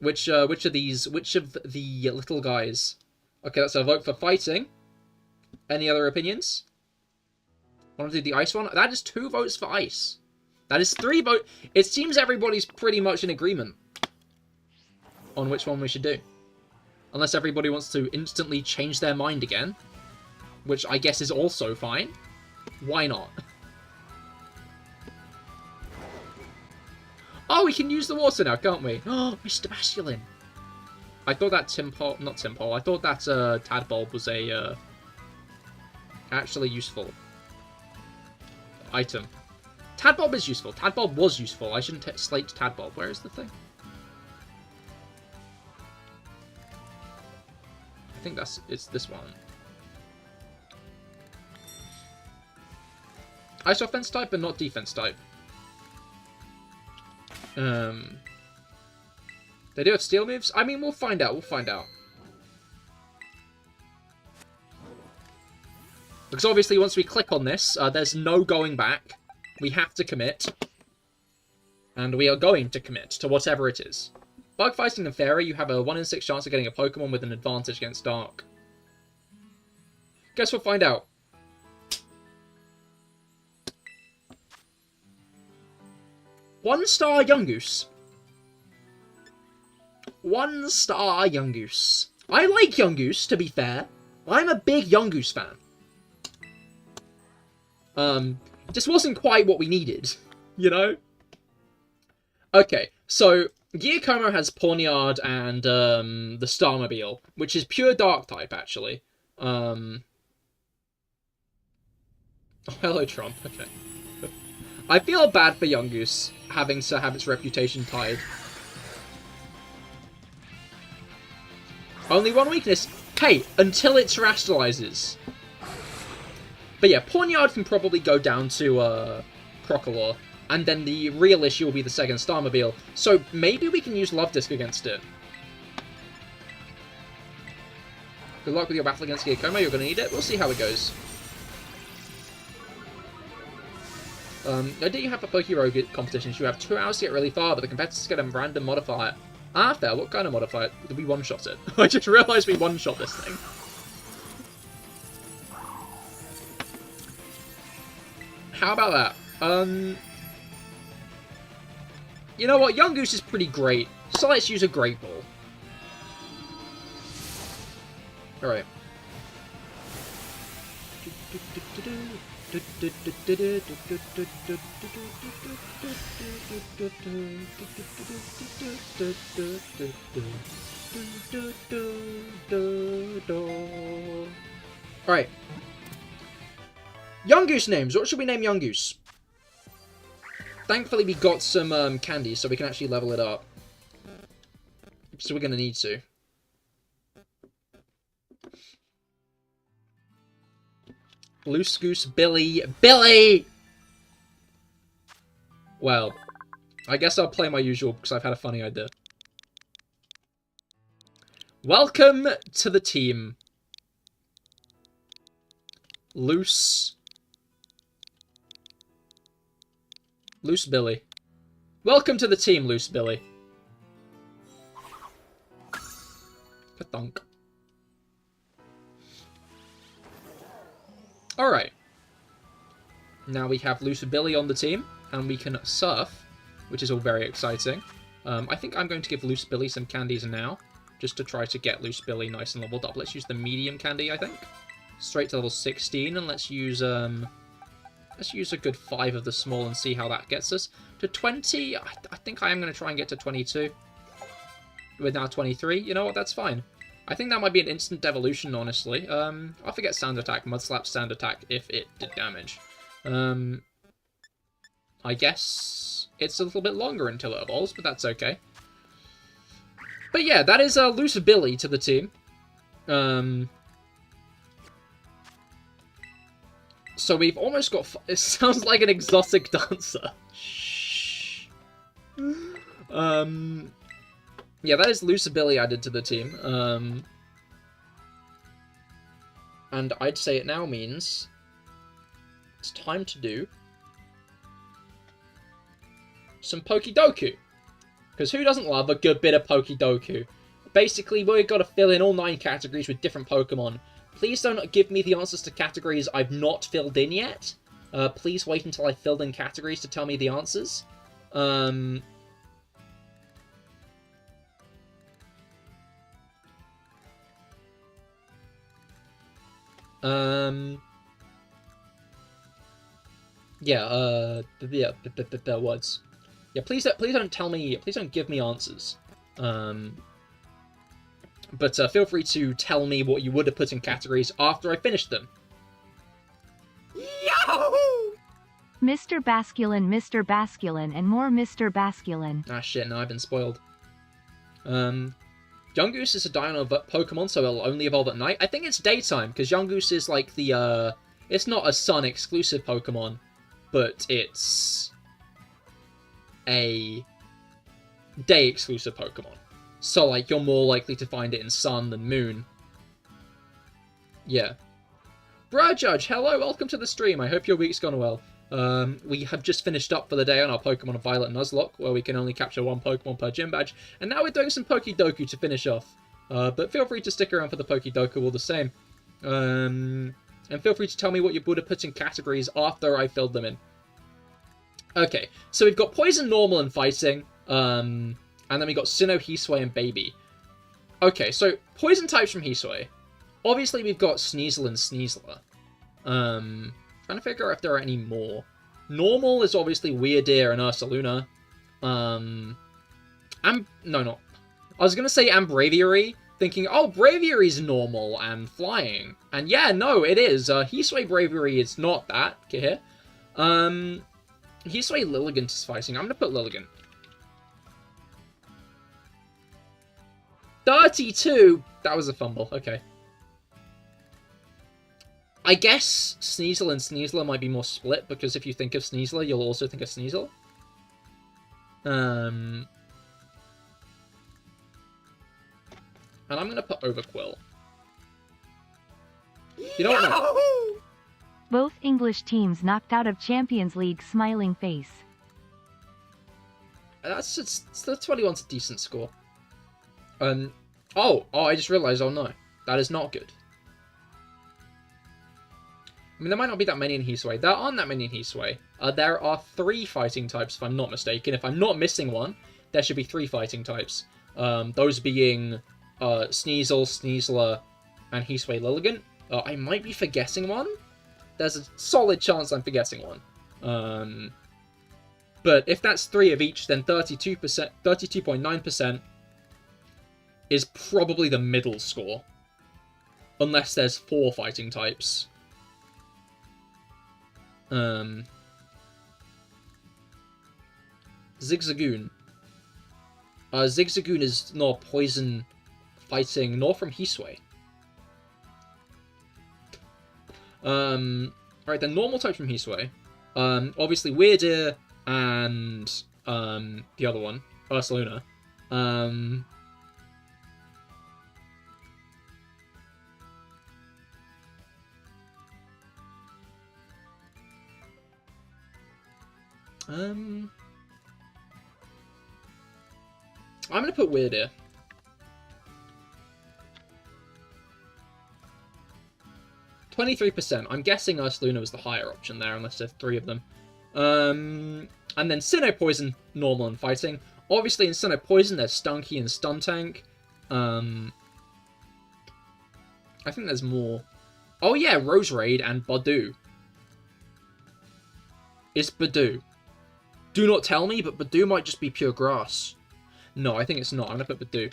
Which of the little guys? Okay, that's a vote for fighting. Any other opinions? Want to do the ice one? That is 2 votes for ice. That is 3 votes. It seems everybody's pretty much in agreement on which one we should do. Unless everybody wants to instantly change their mind again. Which I guess is also fine. Why not? Oh, we can use the water now, can't we? Oh, Mr. Basculin. I thought that not Timpole, I thought that Tadbulb was a actually useful item. Tadbulb is useful. Tadbulb was useful. I shouldn't slate Tadbulb. Where is the thing? I think it's this one. Ice offense type, but not defense type. They do have steel moves? I mean, we'll find out. We'll find out. Because obviously once we click on this, there's no going back. We have to commit. And we are going to commit to whatever it is. Bug fighting and Fairy, you have a 1 in 6 chance of getting a Pokemon with an advantage against Dark. Guess we'll find out. One-star Yungoos. 1-star Yungoos. I like Yungoos, to be fair. I'm a big Yungoos fan. Just wasn't quite what we needed, you know? Okay, so Giacomo has Pawniard and the Starmobile, which is pure Dark type, actually. Oh, hello, Trump. Okay. I feel bad for Young Goose having to have its reputation tied. Only one weakness. Hey, until it terrestrializes. But yeah, Pawniard can probably go down to Crocolore, and then the real issue will be the second Starmobile. So maybe we can use Love Disc against it. Good luck with your battle against Giacomo, you're going to need it. We'll see how it goes. I do have a Pokerogue competition. You have 2 hours to get really far, but the competitors get a random modifier. Ah, fair. What kind of modifier? Did we one-shot it? I just realised we one-shot this thing. How about that? You know what? Young Goose is pretty great, so let's use a Great Ball. Alright. Alright. Young Goose names. What should we name Young Goose? Thankfully we got some candies so we can actually level it up. So we're going to need to. Loose Goose Billy. Billy! Well, I guess I'll play my usual because I've had a funny idea. Welcome to the team. Loose Billy. Welcome to the team, Loose Billy. Ka-thunk. Alright. Now we have Loose Billy on the team, and we can surf, which is all very exciting. I think I'm going to give Loose Billy some candies now, just to try to get Loose Billy nice and leveled up. Let's use the medium candy, I think. Straight to level 16, and let's use a good 5 of the small and see how that gets us. To 20, I think I am going to try and get to 22. We're now 23. You know what, that's fine. I think that might be an instant devolution, honestly. I'll forget Sand Attack, Mud Slap Sand Attack if it did damage. I guess it's a little bit longer until it evolves, but that's okay. But yeah, that is Loose Billy to the team. So we've almost got... It sounds like an exotic dancer. Shh. Yeah, that is Loose Billy added to the team. And I'd say it now means it's time to do some Pokedoku. Because who doesn't love a good bit of Pokedoku? Basically, we've got to fill in all 9 categories with different Pokemon. Please don't give me the answers to categories I've not filled in yet. Please wait until I've filled in categories to tell me the answers. The words. Yeah, please don't tell me, please don't give me answers. But feel free to tell me what you would have put in categories after I finished them. Yahoo! Mr. Basculin, and more Mr. Basculin. Ah shit, no, I've been spoiled. Yungoos is a Dino Pokemon, so it'll only evolve at night. I think it's daytime, because Yungoos is like the, it's not a sun-exclusive Pokemon, but it's a day-exclusive Pokemon. So, like, you're more likely to find it in sun than moon. Yeah. Bruh Judge, hello, welcome to the stream. I hope your week's gone well. We have just finished up for the day on our Pokemon Violet Nuzlocke, where we can only capture 1 Pokemon per gym badge, and now we're doing some Pokedoku to finish off. But feel free to stick around for the Pokedoku all the same. And feel free to tell me what you would have put in categories after I filled them in. Okay, so we've got Poison, Normal, and Fighting, and then we got Sinnoh, Hisui, and Baby. Okay, so Poison types from Hisui. Obviously, we've got Sneasel and Sneasler. Trying to figure out if there are any more. Normal is obviously Weirdeer and Ursaluna. No. I was gonna say Braviary, thinking, oh, Braviary's normal and flying. And yeah, no, it is. Hisui Braviary is not that, Cahir. Hisui Lilligant is fighting. I'm gonna put Lilligant. 32! That was a fumble, okay. I guess Sneasel and Sneasler might be more split, because if you think of Sneasler, you'll also think of Sneasel. And I'm gonna put Overquill. You know what? No. Both English teams knocked out of Champions League, smiling face. That's 21's a decent score. Oh, I just realised, oh no. That is not good. I mean, there might not be that many in Hisui. There aren't that many in Hisui. There are 3 fighting types, if I'm not mistaken. If I'm not missing one, there should be 3 fighting types. Those being Sneasel, Sneasler, and Hisui Lilligant. I might be forgetting one. There's a solid chance I'm forgetting one. But if that's 3 of each, then 32.9% is probably the middle score. Unless there's 4 fighting types. Zigzagoon. Zigzagoon is nor poison fighting, nor from Hisui. Alright, then normal type from Hisui. Obviously Weirdeer and the other one, Ursaluna. I'm gonna put Weirdeer. %. I'm guessing Ursaluna was the higher option there, unless there's 3 of them. And then Sinnoh Poison, normal and fighting. Obviously in Sinnoh Poison there's Stunky and Stuntank. I think there's more. Oh yeah, Roserade and Badoo. It's Badoo. Do not tell me, but Badoo might just be pure grass. No, I think it's not. I'm gonna put Badoo.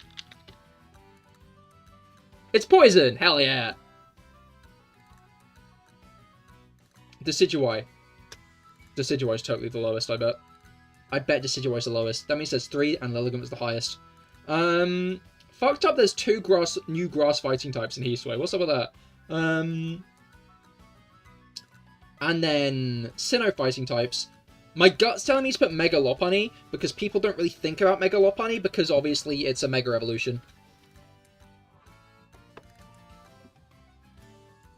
It's poison! Hell yeah! Decidueye. Decidueye is totally the lowest, I bet. I bet Decidueye is the lowest. That means there's 3, and Lilligant was the highest. Fucked up, there's 2 new grass fighting types in Hisui. What's up with that? And then Sinnoh fighting types. My gut's telling me to put Mega Lopunny, because people don't really think about Mega Lopunny, because obviously it's a Mega Evolution.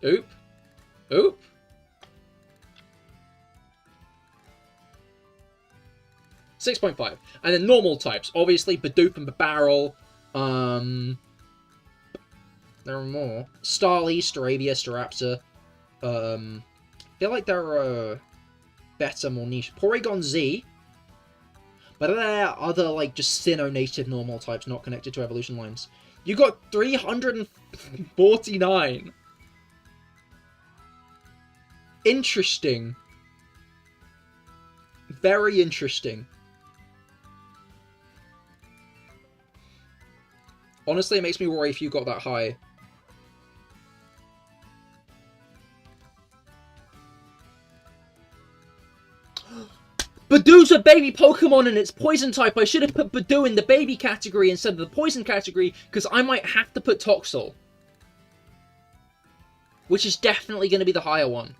Oop. Oop. .5. And then normal types. Obviously, Bidoof and Barrel. There are more. Starly, Staravia, Staraptor. I feel like there are better, more niche. Porygon Z. But there are other, like, just Sinnoh native normal types not connected to evolution lines. You got 349. Interesting. Very interesting. Honestly, it makes me worry if you got that high. Badoo's a baby Pokemon and it's poison type. I should have put Badoo in the baby category instead of the poison category, because I might have to put Toxel. Which is definitely going to be the higher one.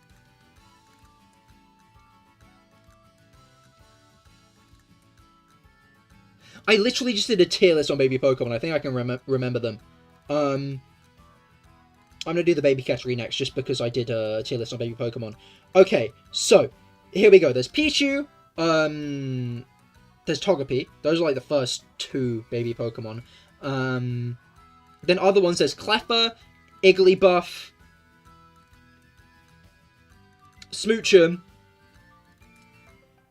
I literally just did a tier list on baby Pokemon. I think I can remember them. I'm going to do the baby category next, just because I did a tier list on baby Pokemon. Okay, so, here we go. There's Pichu, there's Togepi. Those are like the first 2 baby Pokemon. Then other ones, there's Cleffa, Igglybuff, Smoochum,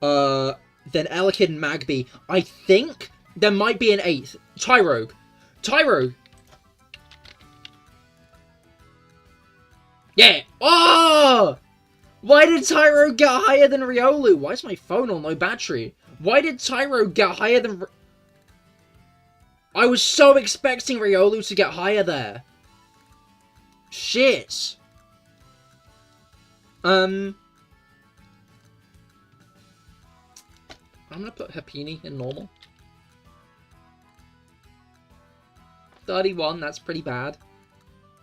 then Elekid and Magby. I think there might be an 8th. Tyrogue. Tyrogue! Yeah! Oh! Why did Tyro get higher than Riolu? Why is my phone on low battery? Why did Tyro get higher than... I was so expecting Riolu to get higher there. Shit. I'm gonna put Happini in normal. 31, that's pretty bad.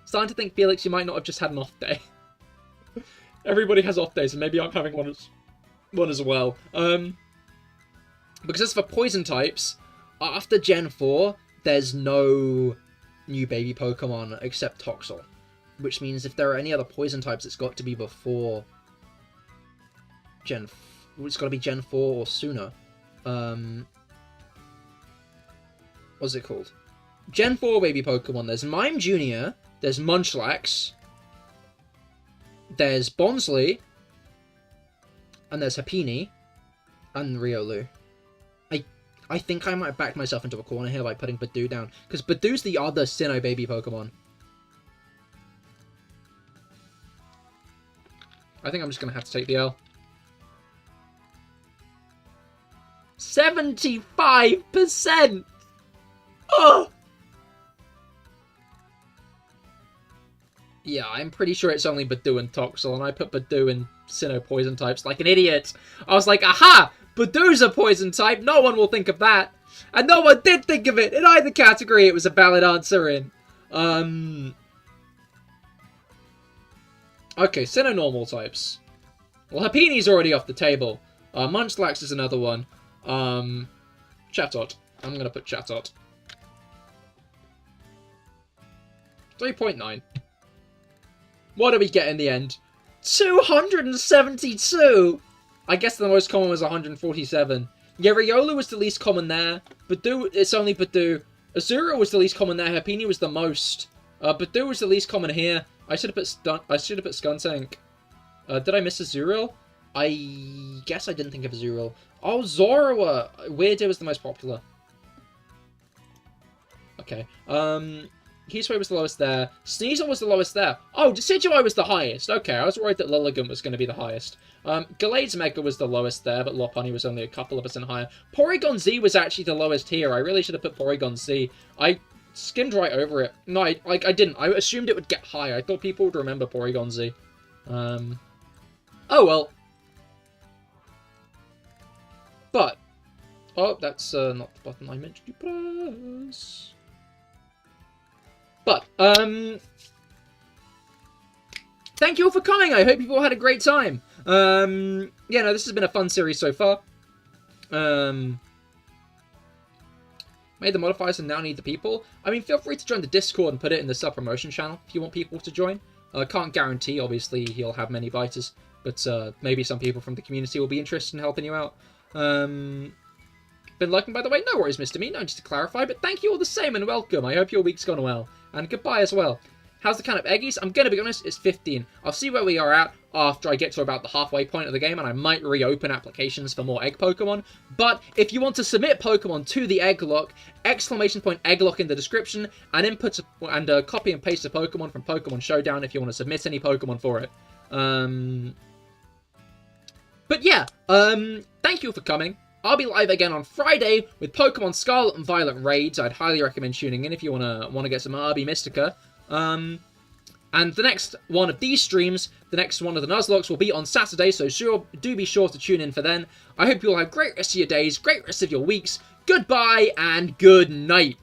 Starting to think, Felix, you might not have just had an off day. Everybody has off days, and maybe I'm having one as well. Because as for poison types, after Gen 4, there's no new baby Pokemon except Toxel. Which means if there are any other poison types, it's got to be before it's got to be Gen 4 or sooner. What's it called? Gen 4 baby Pokemon. There's Mime Jr., there's Munchlax, there's Bonsly, and there's Happini, and Riolu. I think I might have backed myself into a corner here by putting Badoo down, because Badoo's the other Sinnoh baby Pokemon. I think I'm just going to have to take the L. 75%! Oh! Yeah, I'm pretty sure it's only Badoo and Toxel, and I put Badoo and Sinnoh poison types like an idiot. I was like, aha! Badoo's a poison type, no one will think of that. And no one did think of it! In either category it was a valid answer in. Okay, Sinnoh normal types. Well, Happini's already off the table. Munchlax is another one. Chatot. I'm gonna put Chatot. 3.9. What do we get in the end? 272! I guess the most common was 147. Yeah, Riolu was the least common there. Badoo, it's only Badoo. Azura was the least common there. Happini was the most. Badoo was the least common here. I should have put Skuntank. Did I miss Azurill? I guess I didn't think of Azurill. Oh, Zorua! Weirdo was the most popular. Okay. Heatwave was the lowest there. Sneasel was the lowest there. Oh, Decidueye was the highest. Okay, I was worried that Lilligant was going to be the highest. Galade's Mega was the lowest there, but Lopunny was only a couple of % higher. Porygon Z was actually the lowest here. I really should have put Porygon Z. I skimmed right over it. No, I didn't. I assumed it would get higher. I thought people would remember Porygon Z. Oh, well. But, oh, that's not the button I meant to press. But, thank you all for coming. I hope you all had a great time. Yeah, no, this has been a fun series so far. Made the modifiers and now need the people. I mean, feel free to join the Discord and put it in the sub-promotion channel if you want people to join. Can't guarantee, obviously, he'll have many biters, but maybe some people from the community will be interested in helping you out. Been lurking, by the way? No worries, Mr. Me, no, just to clarify, but thank you all the same and welcome. I hope your week's gone well. And goodbye as well. How's the count of eggies? I'm going to be honest, it's 15. I'll see where we are at after I get to about the halfway point of the game, and I might reopen applications for more egg Pokemon. But if you want to submit Pokemon to the Egglock, !Egglock in the description, and input and copy and paste a Pokemon from Pokemon Showdown if you want to submit any Pokemon for it. But yeah, thank you for coming. I'll be live again on Friday with Pokemon Scarlet and Violet raids. I'd highly recommend tuning in if you wanna get some RB Mystica. And the next one of these streams, the next one of the Nuzlocks, will be on Saturday, so do be sure to tune in for then. I hope you all have great rest of your days, great rest of your weeks. Goodbye and good night.